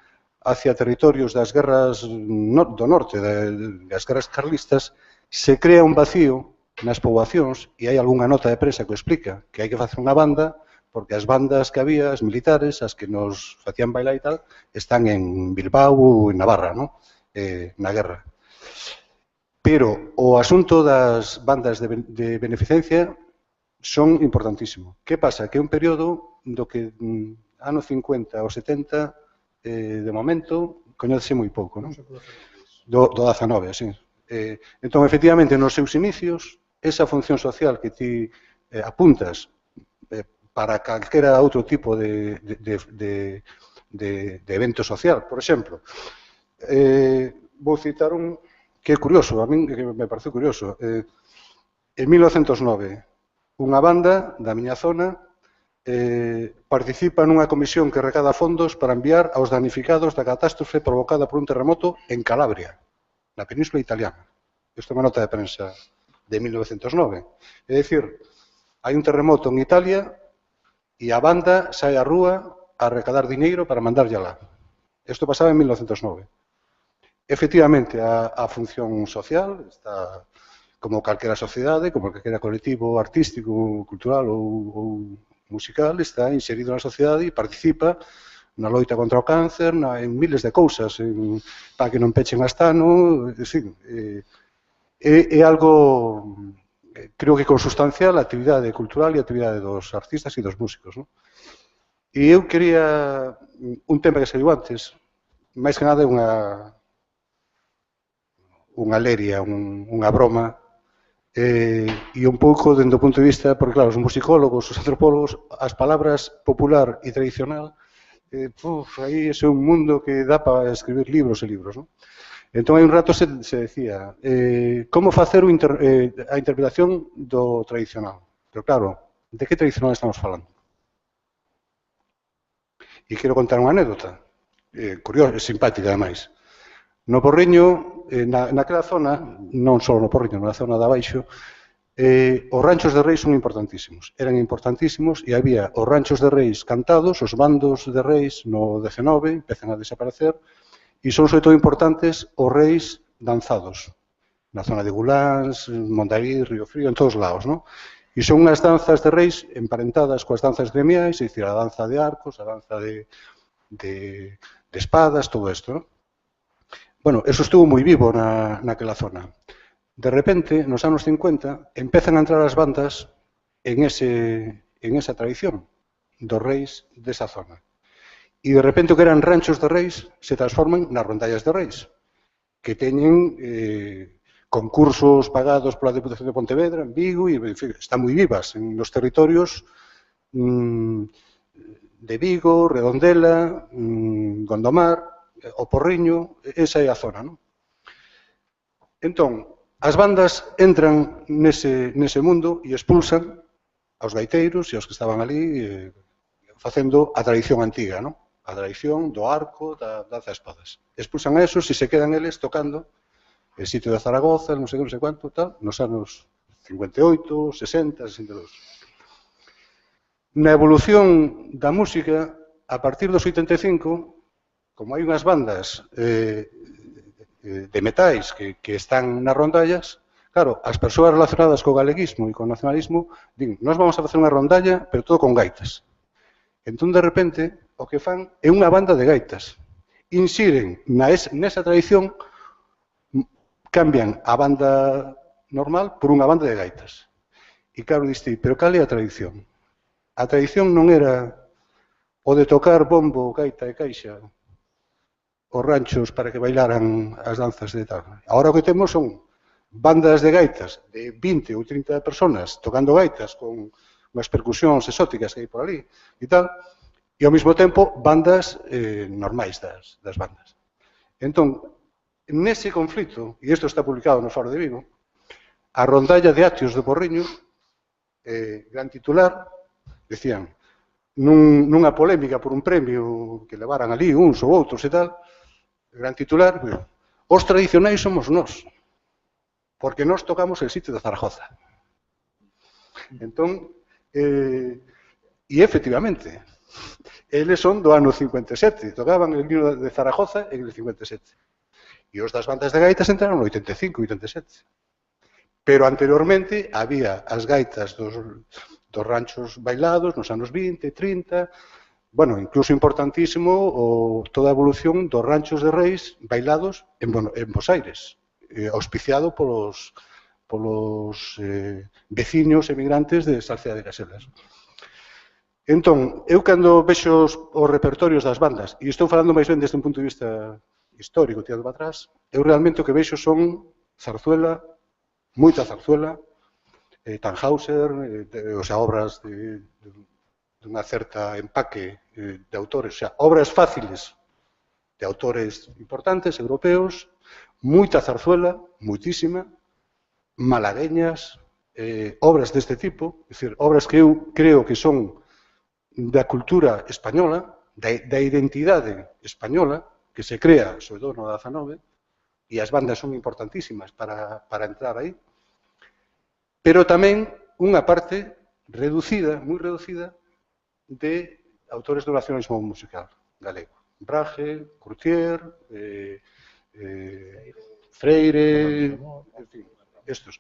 hacia territorios das guerras do norte, das guerras carlistas, se crea un vacío nas poboacións, e hai algunha nota de prensa que o explica, que hai que facer unha banda, porque as bandas que había, as militares, as que nos facían bailar e tal, están en Bilbao ou en Navarra, na guerra. Pero o asunto das bandas de beneficencia son importantísimo. Que pasa? Que é un período do que ano 50 ou 70, de momento, coñece moi pouco, non? Do 19, así. Entón, efectivamente, nos seus inicios, esa función social que ti apuntas para calquera outro tipo de evento social. Por exemplo, vou citar un que é curioso, a min me parece curioso. En 1909, unha banda da miña zona participa nunha comisión que recada fondos para enviar aos damnificados da catástrofe provocada por un terremoto en Calabria, na península italiana. Isto é unha nota de prensa de 1909. É dicir, hai un terremoto en Italia e a banda sai á rúa a recadar diñeiro para mandarlle alá. Isto pasaba en 1909. Efectivamente, a función social está, como calquera sociedade, como calquera colectivo artístico, cultural ou musical, está inserido na sociedade e participa na loita contra o cáncer, en miles de cousas, para que non pechen astano, é algo, creo que consustancial a actividade cultural e a actividade dos artistas e dos músicos. E eu quería un tema que saiu antes, máis que nada unha leria, unha broma, e un pouco dentro do punto de vista, porque claro, os musicólogos, os antropólogos, as palabras popular e tradicional, aí é un mundo que dá para escribir libros e libros, non? Entón, hai un rato se decía como facer a interpretación do tradicional. Pero claro, de que tradicional estamos falando? E quero contar unha anécdota, curiosa, simpática, ademais. No Porriño, naquela zona, non só no Porriño, na zona de abaixo, os ranchos de reis son importantísimos. Eran importantísimos e había os ranchos de reis cantados, os bandos de reis no 19, empezan a desaparecer, e son sobre todo importantes os reis danzados, na zona de Guláns, Mondarí, Río Frío, en todos lados, non? E son unhas danzas de reis emparentadas coas danzas gremiais, é dicir, a danza de arcos, a danza de espadas, todo isto, non? Bueno, eso estuvo moi vivo naquela zona. De repente, nos anos 50, empezan a entrar as bandas en esa tradición dos reis desa zona. E de repente o que eran ranchos de reis se transforman nas rondallas de reis, que teñen concursos pagados pola Deputación de Pontevedra, en Vigo, e en fin, están moi vivas nos territorios de Vigo, Redondela, Gondomar, o Porriño, esa é a zona, non? Entón, as bandas entran nese mundo e expulsan aos gaiteiros e aos que estaban ali facendo a tradición antiga, non? A tradición do arco, da danza de espadas. Expulsan a esos e se quedan eles tocando el sitio de Zaragoza, non sei quanto, tal, nos anos 58, 60, 62. Na evolución da música, a partir dos 85, como hai unhas bandas de metais que están nas rondallas, claro, as persoas relacionadas co galeguismo e co nacionalismo din, nós vamos a facer unha rondalla, pero todo con gaitas. Entón, de repente, o que fan é unha banda de gaitas. Insiren nesa tradición, cambian a banda normal por unha banda de gaitas. E claro, diste, pero cal é a tradición? A tradición non era o de tocar bombo, gaita e caixa os ranchos para que bailaran as danzas de tal. Agora o que temos son bandas de gaitas de 20 ou 30 personas tocando gaitas con unhas percusións exóticas que hai por ali e tal, e ao mesmo tempo bandas normais das bandas. Entón, nese conflito, e isto está publicado no Faro de Vigo, a rondalla de Atios do Porriño, gran titular, decían, nunha polémica por un premio que levaran ali uns ou outros e tal, o gran titular, os tradicionais somos nós, porque nós tocamos el sitio de Zaragoza. Entón, e efectivamente, eles son do ano 57, tocaban el himno de Zaragoza en el 57. E os das bandas de gaitas entraron no 85, 87. Pero anteriormente había as gaitas dos ranchos bailados nos anos 20, 30, bueno, incluso importantísimo toda a evolución dos ranchos de reis bailados en Bos Aires, auspiciado polos veciños emigrantes de Salceda de Caselas. Entón, eu cando vexo os repertorios das bandas, e estou falando máis ben desde un punto de vista histórico, tirando para atrás, eu realmente o que vexo son zarzuela, moita zarzuela, Tannhäuser, o sea, obras de unha certa empaque de autores, o sea, obras fáciles de autores importantes, europeos, moita zarzuela, moitísima, malagueñas, obras deste tipo, é dicir, obras que eu creo que son da cultura española, da identidade española, que se crea, sobre todo no 19, e as bandas son importantísimas para entrar aí, pero tamén unha parte reducida, moi reducida, de autores do nacionalismo musical galego. Brahe, Courtier, Freire, en fin, estos.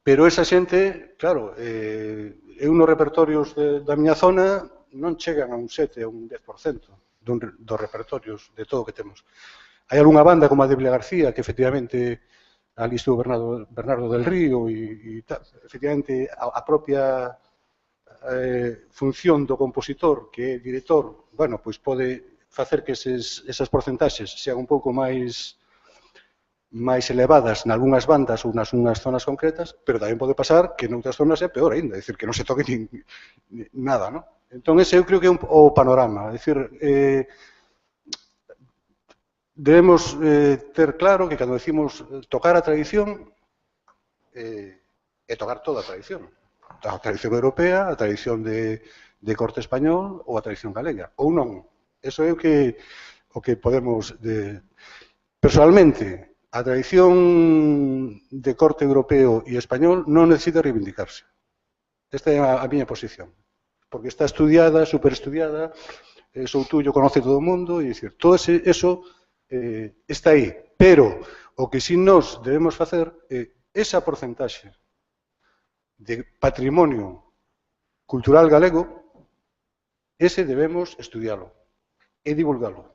Pero esa xente, claro, eu nos repertorios da miña zona non chegan a un 7 ou un 10% dos repertorios de todo o que temos. Hai algunha banda como a de Vila García que efectivamente ali estuvo Bernardo del Río e efectivamente a propia función do compositor que é director, bueno, pois pode facer que esas porcentaxes sean un pouco máis elevadas nalgúnas bandas ou nas unhas zonas concretas, pero tamén pode pasar que noutras zonas é peor ainda, é dicir, que non se toque nada, non? Entón, ese eu creo que é o panorama, é dicir, debemos ter claro que cando decimos tocar a tradición é tocar toda a tradición. A tradición europea, a tradición de corte español ou a tradición galega. Ou non. Eso é o que podemos... Personalmente, a tradición de corte europeo e español non necesita reivindicarse. Esta é a miña posición. Porque está estudiada, superestudiada, Soutullo conoce todo o mundo, e dicir, todo eso está aí, pero o que si nós debemos facer é esa porcentaxe de patrimonio cultural galego, ese debemos estudialo e divulgalo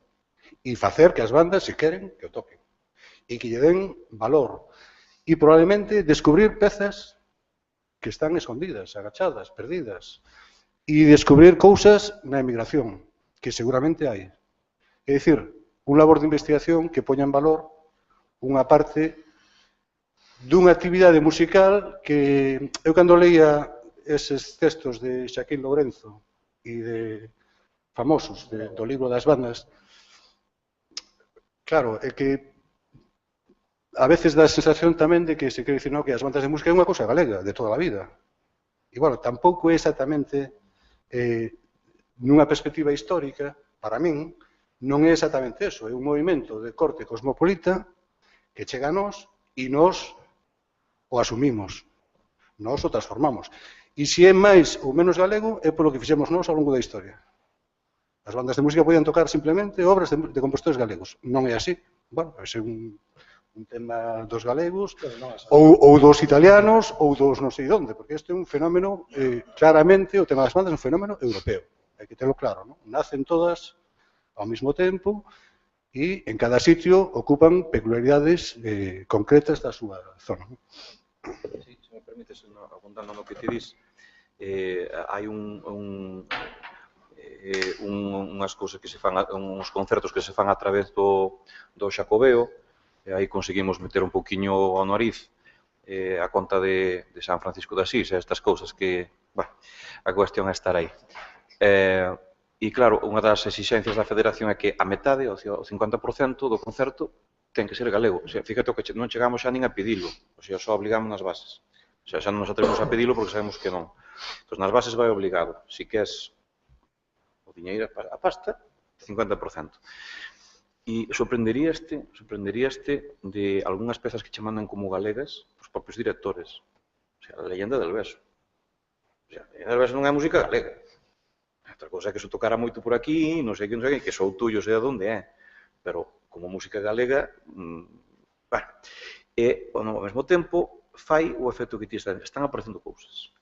e facer que as bandas, se queren, que o toquen e que lle den valor e probablemente descubrir pezas que están escondidas, agachadas, perdidas e descubrir cousas na emigración que seguramente hai. É dicir, un labor de investigación que poña en valor unha parte dunha actividade musical que eu cando leía eses textos de Xaquín Lourenzo e de famosos do libro das bandas, claro, é que a veces dá a sensación tamén de que se quere dicir que as bandas de música é unha cousa galega, de toda a vida. E, bueno, tampouco é exactamente nunha perspectiva histórica, para min, non é exactamente eso, é un movimento de corte cosmopolita que chega a nós e nós o asumimos, nós o transformamos. E se é máis ou menos galego é polo que fixemos nós ao longo da historia. As bandas de música podían tocar simplemente obras de compositores galegos. Non é así. Bueno, é un tema dos galegos ou dos italianos ou dos non sei onde, porque este é un fenómeno, claramente, o tema das bandas é un fenómeno europeo. Hai que terlo claro, non? Nacen todas ao mesmo tempo e en cada sitio ocupan peculiaridades concretas da súa zona. Sí, se me permites, abundando no que te dis, hai unhas cousas que se fan, uns concertos que se fan a través do Xacobeo, e aí conseguimos meter un pouquiño ao nariz a conta de San Francisco de Asís, estas cousas que, bueno, a cuestión é estar aí. E claro, unha das exixencias da Federación é que a metade, o 50% do concerto, ten que ser galego. O sea, fíjate que non chegamos xa nin a pedilo, o sea, só obligamos nas bases. O sea, xa non nos atrevemos a pedilo porque sabemos que non. Entón, nas bases vai obligado. Si queres Piñeira, a pasta, 50%. E sorprenderíaste de algunhas pezas que che mandan como galegas os propios directores. O sea, a leyenda del beso. O sea, a leyenda del beso non é música galega. Outra cousa é que se tocara moito por aquí, non sei que sou tuyo, sei de onde é. Pero, como música galega, bueno, e, ao mesmo tempo, fai o efecto que ti están aparecendo cousas.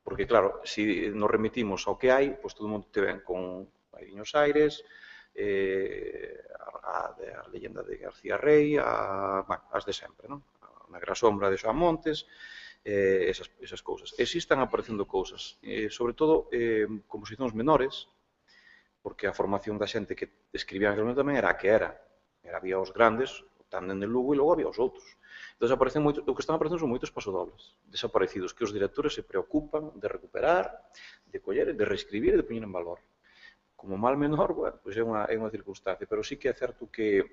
Porque, claro, se nos remitimos ao que hai, pois todo o mundo te ven con Bairiños Aires, a leyenda de García Rey, as de sempre, non? A Negra Sombra de Xoán Montes, esas cousas. E si están aparecendo cousas, sobre todo composicións menores, porque a formación da xente que escribía realmente tamén era a que era. Había os grandes, o Tándem de Lugo, e logo había os outros. Entón, o que están aparecendo son moitos pasodobles desaparecidos, que os directores se preocupan de recuperar, de coller, de reescribir e de poñer en valor. Como mal menor, bueno, pois é unha circunstancia, pero sí que é certo que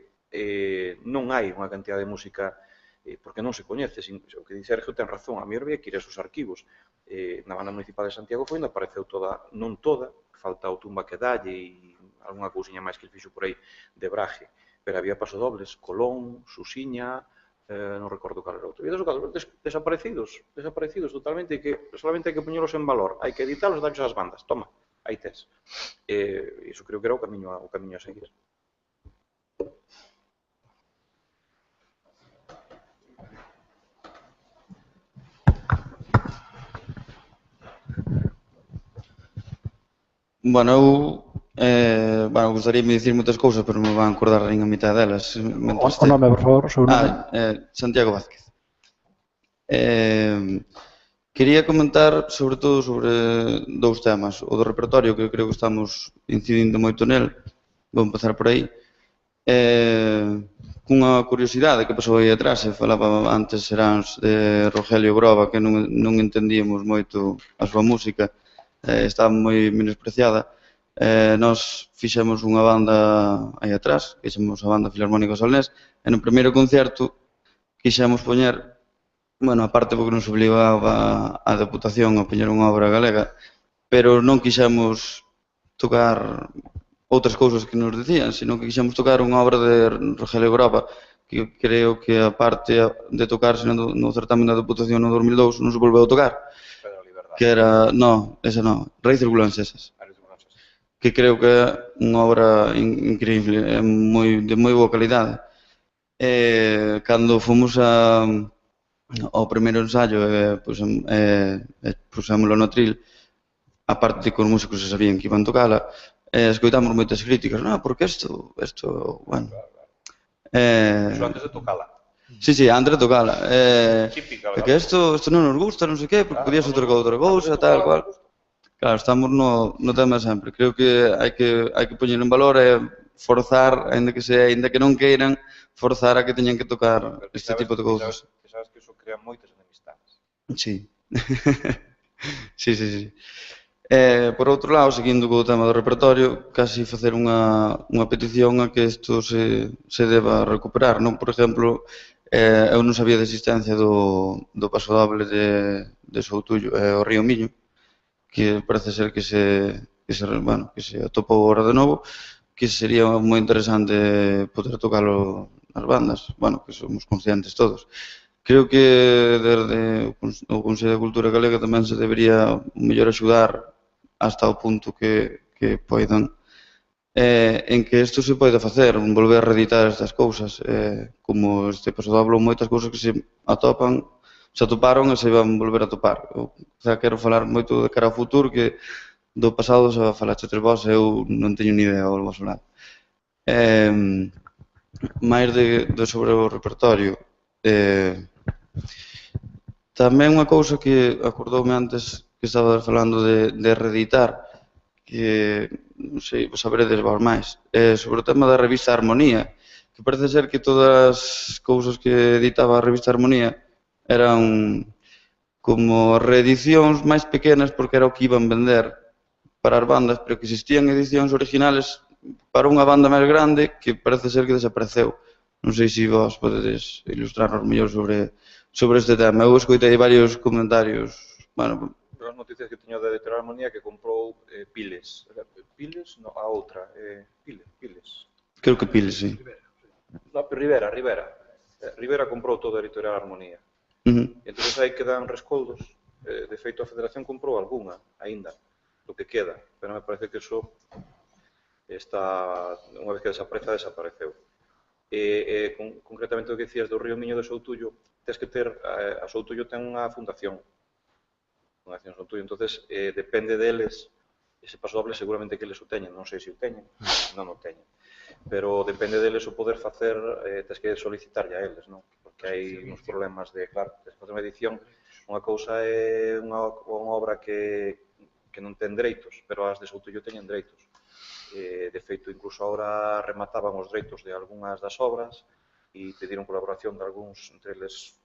non hai unha cantidad de música porque non se coñece. O que dice Sergio ten razón, a mí había que ir a esos arquivos. Na banda municipal de Santiago foi onde apareceu toda, non toda, falta o Tumba que dalle e algunha cousiña máis que el fixo por aí de Braje, pero había pasodobles, Colón, Susiña, non recordo cal era outro. E desaparecidos totalmente, que solamente hai que poñelos en valor, hai que editalos e darlos ás bandas, toma. Aí tes. Iso creo que era o camiño a seguir. Bueno, eu gustaríame dicir moitas cousas, pero non me van acordar nin a mitad delas. O nome, por favor, sobre o nome. Santiago Vázquez. Quería comentar, sobre todo, sobre dous temas. O do repertorio, que eu creo que estamos incidindo moito nel. Vou empezar por aí. Cunha curiosidade que pasou aí atrás, e falaba antes Seráns de Rogelio Groba, que non entendíamos moito a súa música, estaba moi menospreciada. Nós fixemos unha banda aí atrás, fixemos a banda Filarmónica Solnés, e no primeiro concerto quixemos poñer, bueno, aparte porque nos obligaba a Deputación a poñer unha obra galega, pero non quixemos tocar outras cousas que nos decían, sino que quixemos tocar unha obra de Rogelio Groba, que creo que aparte de tocarse no certamen da Deputación no 2002 non se volveu a tocar, que era, non, esa non, Raíces Gulanxesas, que creo que é unha obra increíble, de moi boa calidade. Cando fomos ao primeiro ensaio pusémoslo no atril, aparte de que os músicos se sabían que iban tocala, escoitamos moitas críticas, porque isto, bueno... Iso antes de tocala. Sí, antes de tocala. Que isto non nos gusta, non sei que, porque podías outra cousa, tal, cual. Claro, estamos no tema sempre. Creo que hai que poñer en valor e forzar, ainda que non queiran, forzar a que teñan que tocar este tipo de cousas. Sabes que iso crea moitas enemistades. Sí. Sí. Por outro lado, seguindo co tema do repertorio, casi facer unha petición a que isto se deba recuperar, non? Por exemplo, eu non sabía da existencia do pasodoble de Soutullo, o Río Miño, que parece ser que se atopou agora de novo, que sería moi interesante poder tocalo nas bandas, bueno, que somos conscientes todos. Creo que desde o Consello de Cultura Galega tamén se debería mellor axudar hasta o punto que poidan en que isto se pode facer, volver a reeditar estas cousas, como este pasodoble, moitas cousas que se atoparon e se van volver a topar. Quero falar moito de cara ao futuro, que do pasado se falaste tres vos, eu non teño ni idea ao vosso lado. Mais sobre o repertorio, tamén unha cousa que acordoume antes que estaba falando de reeditar, que non sei, vos saberedes vos máis, sobre o tema da revista Armonía, que parece ser que todas as cousas que editaba a revista Armonía eran como reedicións máis pequenas porque era o que iban vender para as bandas, pero que existían edicións originales para unha banda máis grande que parece ser que desapareceu. Non sei se vos podedes ilustrarnos mellor sobre este tema. Eu escoitei varios comentarios, bueno, as noticias que teño da Editorial Armonía que comprou Piles. Piles? No, a outra. Piles. Creo que Piles, sí. No, Rivera. Rivera comprou toda a Editorial Armonía. Entón aí quedan rescoldos. De feito, a Federación comprou algunha, aínda, do que queda. Pero me parece que iso está, unha vez que desapareceu. Concretamente o que dicías do Río Miño de Soutullo, tens que ter, a Soutullo ten unha fundación. Entonces, depende deles, ese paso doble seguramente que eles o teñen, non sei se o teñen, non o teñen. Pero depende deles o poder facer, tens que solicitarlle a eles, non? Porque hai uns problemas de, claro, tens que facer unha edición, unha cousa é unha obra que non ten dereitos, pero as de Soutullo teñen dereitos. De feito, incluso agora remataban os dereitos de algunhas das obras e pediron colaboración de algúns, entre eles,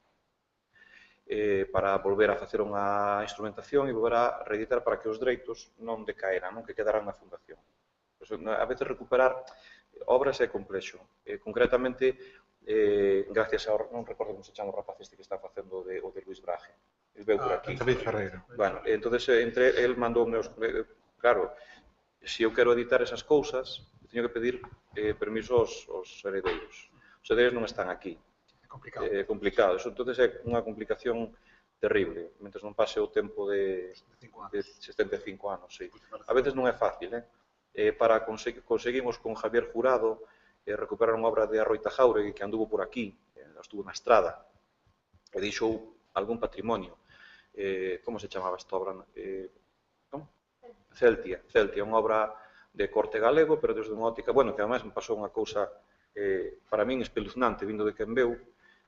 para volver a facer unha instrumentación e volver a reeditar para que os dereitos non decaeran, non que quedaran na fundación. A veces recuperar obras é complexo. Concretamente, gracias a, non recordo como se chama o rapaz este que está facendo o de Luis Braje. El veu por aquí. David Ferreiro. Bueno, entonces, el mandoume os... Claro, se eu quero editar esas cousas, teño que pedir permiso aos heredeiros. Os heredeiros non están aquí. É complicado. Eso, entonces, é unha complicación terrible, mentre non pase o tempo de 75 anos, sí. A veces non é fácil, para conseguimos con Javier Jurado recuperar unha obra de Arroita Jauregui que anduvo por aquí, estuvo na estrada, e deixou algún patrimonio. Como se chamaba esta obra? Celtia, unha obra de corte galego, pero desde unha óptica, bueno, que además me pasou unha cousa para min espeluznante, vindo de quen veu,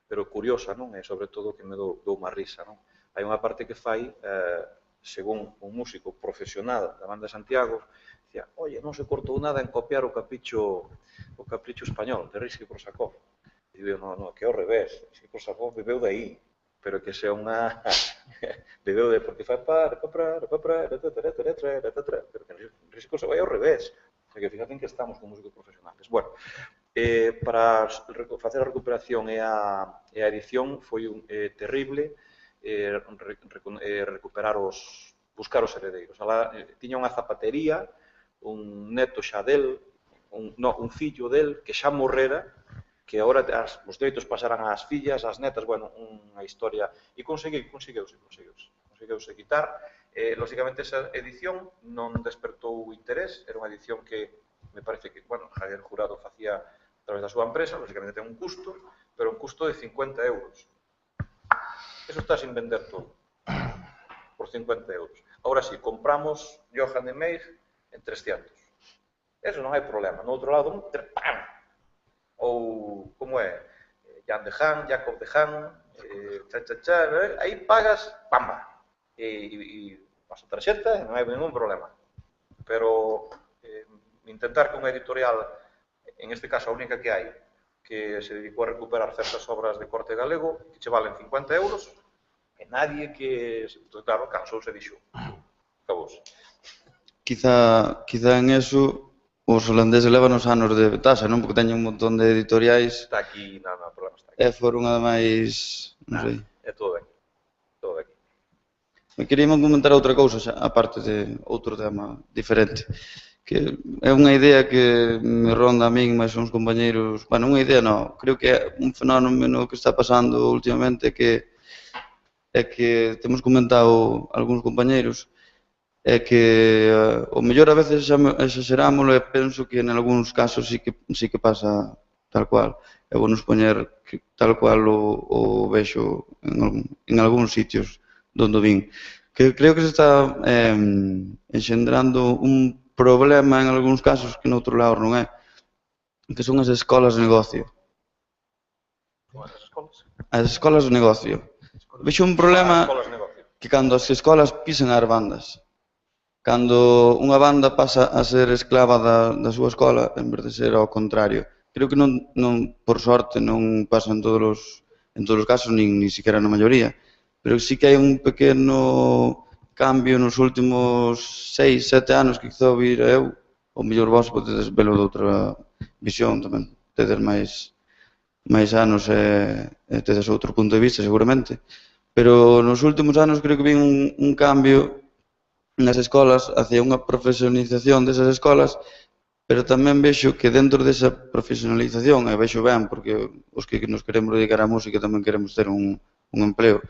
pero curiosa, non? E sobre todo que me dou unha risa, non? Hai unha parte que fai, según un músico profesional da banda de Santiago, dicía, oye, non se cortou nada en copiar o capricho español de Rimsky-Korsakov. E digo, no, que é ao revés, Rimsky-Korsakov viveu de aí, pero que sea unha... viveu de porque fai pero que Rimsky-Korsakov é ao revés. O que fíjate que estamos con músicos profesionales. Bueno, para facer a recuperación e a edición foi terrible recuperar buscar os heredeiros. Tiña unha zapatería, un neto xa del, un fillo del, que xa morrera, que agora os dereitos pasarán ás fillas, ás netas, bueno, unha historia. E conseguiuse quitar. Lógicamente, esa edición non despertou interés, era unha edición que me parece que, bueno, Javier Jurado facía a través da súa empresa, lógicamente ten un custo, pero un custo de 50 euros. Eso está sin vender todo, por 50 euros. Ahora sí, compramos Johann de Meir en 300. Eso non hai problema. No outro lado, ¡pam! Ou, como é? Jan de Han, Jacob de Han, aí pagas, pamba. E paso a tarxeta e non hai ningún problema. Pero intentar que unha editorial, en este caso a única que hai, que se dedicou a recuperar certas obras de corte galego, que che valen 50 euros, e nadie que, claro, cansouse e dixo, acabouse. Quizá en eso os holandeses levan os anos de tasa, non? Porque teñen un montón de editoriais. Está aquí, non, o problema está aquí. E foron ademais, non sei. É todo aquí. Todo aquí. Me quería comentar outra cousa, aparte de outro tema diferente, que é unha idea que me ronda a min máis uns compañeiros, bueno, unha idea non, creo que é un fenómeno que está pasando últimamente que temos comentado algúns compañeiros, é que o mellor a veces exagerámoslo e penso que en algúns casos sí que pasa tal cual. É vou nos poñer tal cual o vexo en algúns sitios donde vin. Que creo que se está enxendrando un problema en algúns casos que noutro lado non é, que son as escolas de negocio. As escolas de negocio. Vexo un problema que cando as escolas pisen as bandas, cando unha banda pasa a ser esclava da súa escola, en vez de ser ao contrario. Creo que non, por sorte, non pasa en todos os casos, nin siquiera na maioría, pero sí que hai un pequeno cambio nos últimos 6-7 anos que quizá vira eu, ou mellor vos podedes velo de outra visión tamén, tedes máis anos e tedes outro punto de vista seguramente, pero nos últimos anos creo que vin un cambio nas escolas, hacia unha profesionalización desas escolas, pero tamén vexo que dentro desa profesionalización, e vexo ben, porque os que nos queremos dedicar á música tamén queremos ter un empleo,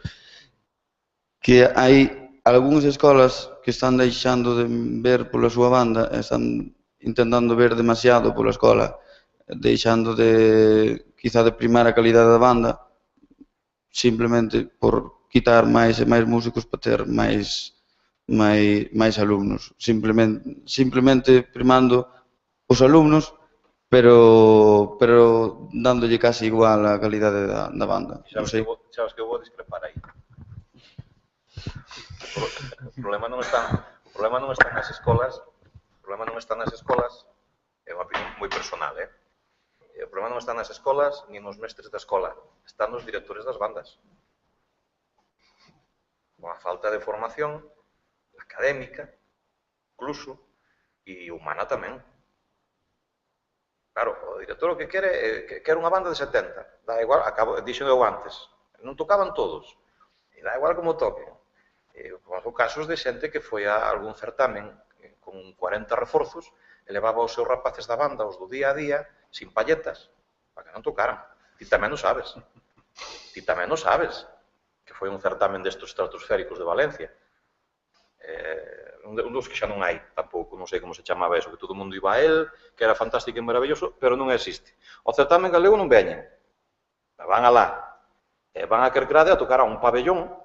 que hai algúns escolas que están deixando de ver pola súa banda, están intentando ver demasiado pola escola, deixando de, quizá, de primar a calidade da banda, simplemente por quitar máis e máis músicos para ter máis alumnos. Simplemente primando os alumnos, pero dándolle casi igual a calidade da banda. Sabes que eu vou discrepar aí. O problema non está nas escolas, é unha opinión moi personal, o problema non está nas escolas ni nos mestres da escola, está nos directores das bandas. Con a falta de formación académica, incluso, e humana tamén. Claro, o director o que quere unha banda de 70, dá igual, dixo eu antes, non tocaban todos, e dá igual como toquen. Conozco casos de xente que foi a algún certamen con 40 reforzos e levaba os seus rapaces da banda, os do día a día, sin palletas, para que non tocaran. Ti tamén non sabes. Que foi un certamen destes estratosféricos de Valencia. Un dos que xa non hai, tampouco, non sei como se chamaba eso, que todo o mundo iba a él, que era fantástico e maravilloso, pero non existe. O certamen galego non veñen. Van alá. Van a Kerkrade a tocar a un pabellón,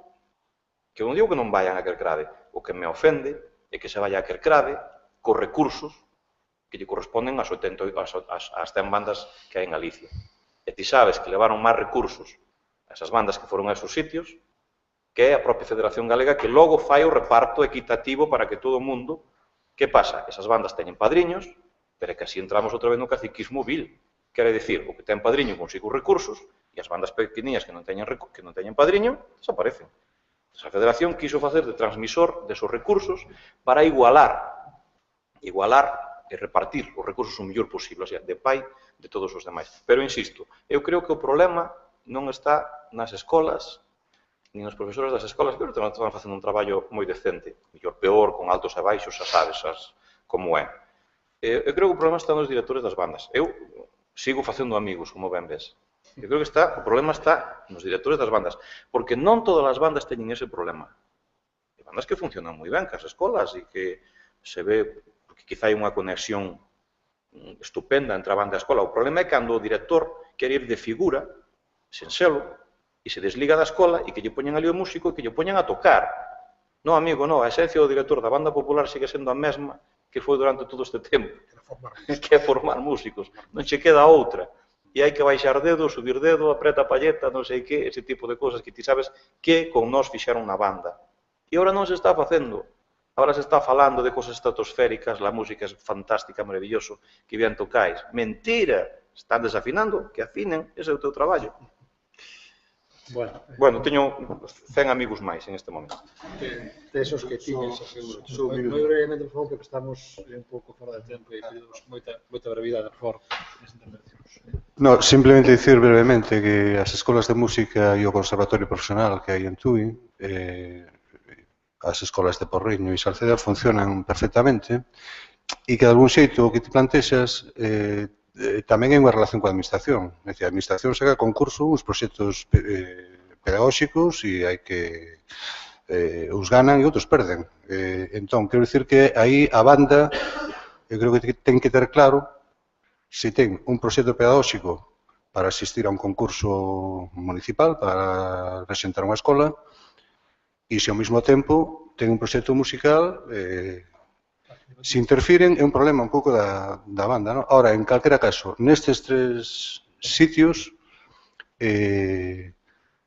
que non digo que non vayan a Kerkrade, o que me ofende é que se vaya a Kerkrade cos recursos que lle corresponden ás 100 bandas que hai en Galicia. E ti sabes que levaron máis recursos a esas bandas que foron a esos sitios que é a propia Federación Galega que logo fai o reparto equitativo para que todo o mundo... Que pasa? Esas bandas teñen padriños, pero é que así entramos outra vez no caciquismo vil. Quere dicir, o que ten padriño consigo os recursos e as bandas pequeniñas que non teñen padriño desaparecen. A Federación quiso facer de transmisor desos recursos para igualar e repartir os recursos o mellor posible, o sea, de pai de todos os demais. Pero, insisto, eu creo que o problema non está nas escolas, nin nos profesores das escolas, que están facendo un traballo moi decente, mellor peor, con altos e baixos, xa sabes como é. Eu creo que o problema está nos directores das bandas. Eu sigo facendo amigos, como ben ves. Eu creo que o problema está nos directores das bandas, porque non todas as bandas teñen ese problema. Hai bandas que funcionan moi ben cas escolas e que se ve, porque quizá hai unha conexión estupenda entre a banda e a escola. O problema é cando o director quere ir de figura, sen selo, e se desliga da escola e que lle poñen ali o músico e que lle poñen a tocar. Non, amigo, non, a esencia do director da banda popular sigue sendo a mesma que foi durante todo este tempo, que é formar músicos. Non che queda outra. E hai que baixar dedo, subir dedo, apreta a palleta, non sei que, ese tipo de cosas que ti sabes que con nós fixeron na banda. E agora non se está facendo. Agora se está falando de cosas estratosféricas, la música é fantástica, maravilloso, que bien tocáis. Mentira! Están desafinando, que afinen, ese é o teu traballo. Bueno, teño 100 amigos máis en este momento. De esos que tiñes, aseguro. Moi brevemente, por favor, porque estamos un pouco fora de tempo e pedimos moita brevidade, por favor, nas intervencións. No, simplemente dicir brevemente que as escolas de música e o conservatorio profesional que hai en Tui, as escolas de Porriño e Salceda funcionan perfectamente e que de algún xeito o que te plantexas tamén hai unha relación coa administración. É dicir, a administración saca a concurso uns proxectos pedagóxicos e hai que uns ganan e outros perden. Entón, quero dicir que aí a banda eu creo que ten que ter claro se ten un proxecto pedagóxico para asistir a un concurso municipal, para presentar unha escola, e se ao mesmo tempo ten un proxecto musical, se interfiren é un problema un pouco da banda. No? Ahora, en calquera caso, nestes tres sitios,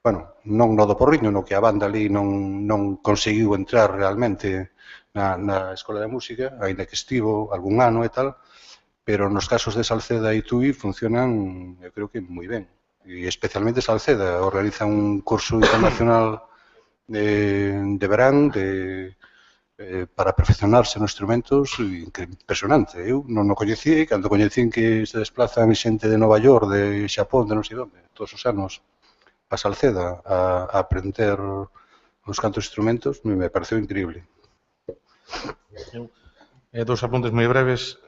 bueno, non no do Porriño, no que a banda ali non conseguiu entrar realmente na escola de música, ainda que estivo algún ano e tal, pero nos casos de Salceda e Tui funcionan, eu creo que moi ben. E especialmente Salceda organiza un curso internacional de verán para perfeccionarse nos instrumentos impresionante. Eu non o coñecía e cando coñecín que se desplazan xente de Nova York, de Xapón, de non sei onde, todos os anos a Salceda a aprender os cantos instrumentos, me pareceu increíble. Dous apuntes moi breves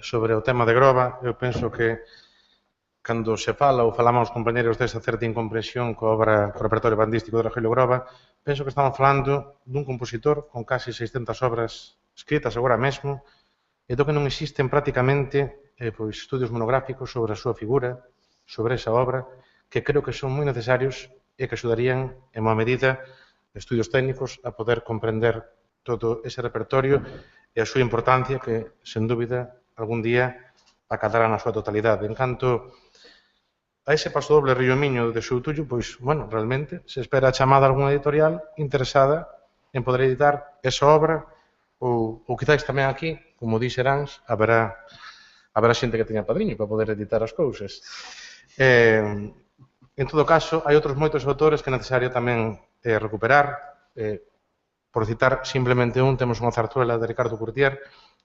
sobre o tema de Groba. Eu penso que cando se fala ou falamos os compañeros desta certa incomprensión coa obra, co repertorio bandístico de Rogelio Groba, penso que estamos falando dun compositor con casi 600 obras escritas agora mesmo e do que non existen prácticamente estudios monográficos sobre a súa figura, sobre esa obra, que creo que son moi necesarios e que axudarían en unha medida estudios técnicos a poder comprender todo ese repertorio e a súa importancia que, sen dúbida, algún día acadará na súa totalidade. En canto a ese paso doble Río Miño de Soutullo, pois, bueno, realmente se espera a chamada algunha editorial interesada en poder editar esa obra ou quizáis tamén aquí, como di Seráns, haberá xente que teña padriño para poder editar as cousas. En todo caso, hai outros moitos autores que é necesario tamén recuperar. Por citar simplemente un, temos unha zarzuela de Ricardo Curtier,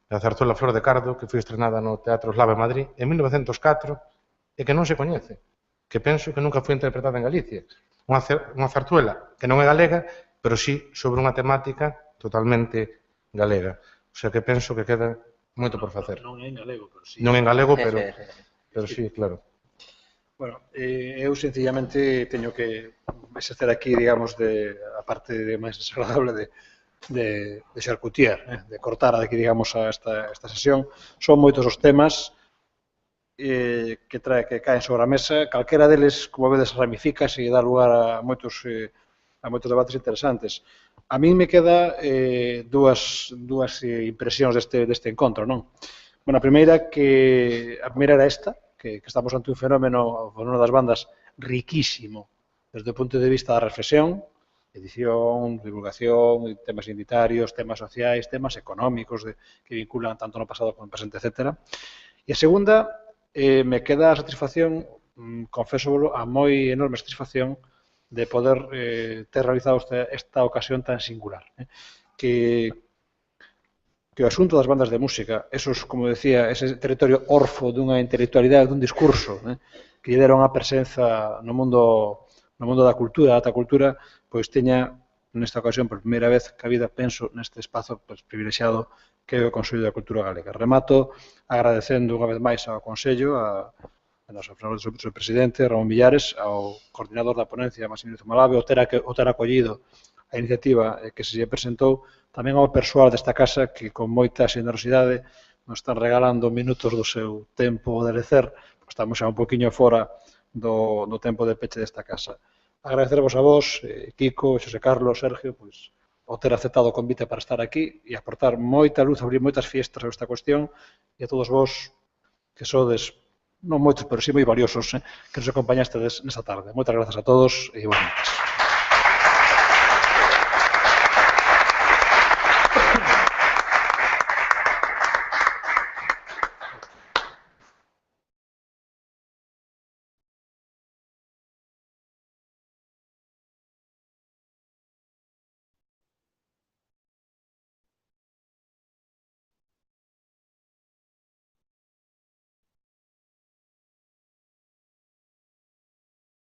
a zarzuela Flor de Cardo, que foi estrenada no Teatro Eslava en Madrid en 1904 e que non se coñece, que penso que nunca foi interpretada en Galicia. Unha zarzuela que non é galega, pero sí sobre unha temática totalmente galega. O sea que penso que queda moito por facer. Non é en galego, pero sí. Non en galego, pero sí, claro. Bueno, eu sencillamente teño que exercer aquí, digamos, a parte máis desagradable de xarcutier, de cortar aquí, digamos, esta sesión. Son moitos os temas que caen sobre a mesa. Calquera deles, como vedes, ramifícase e dá lugar a moitos debates interesantes. A min me queda dúas impresións deste encontro, non? Bueno, a primeira era esta, que estamos ante un fenómeno das bandas riquísimo desde o punto de vista da reflexión, edición, divulgación, temas identitarios, temas sociais, temas económicos que vinculan tanto no pasado como no presente, etc. E a segunda, me queda a satisfacción, confésovolo, a moi enorme satisfacción de poder ter realizado esta ocasión tan singular. Que o asunto das bandas de música, esos, como decía, ese territorio orfo dunha intelectualidade, dun discurso, que lle deron a presenza no mundo da cultura, da alta cultura, pois teña, nesta ocasión, por primeira vez, cabida, penso, neste espazo privilexiado que é o Consello da Cultura Galega. Remato agradecendo unha vez máis ao Consello, a noso presidente, Ramón Villares, ao coordinador da ponencia, Maximiliano Zumalave, o ter acollido a iniciativa que se lle presentou, tamén ao persoal desta casa que con moita xenerosidade nos están regalando minutos do seu tempo de lecer, estamos xa un poquinho fora do tempo de peche desta casa. Agradecervos a vos, Kiko, Xosé Carlos, Sergio, pois, o ter aceptado o convite para estar aquí e aportar moita luz, abrir moitas fiestas a esta cuestión, e a todos vos que sodes, non moitos, pero sí moi valiosos, que nos acompañastes nesta tarde. Moitas grazas a todos e boas noites.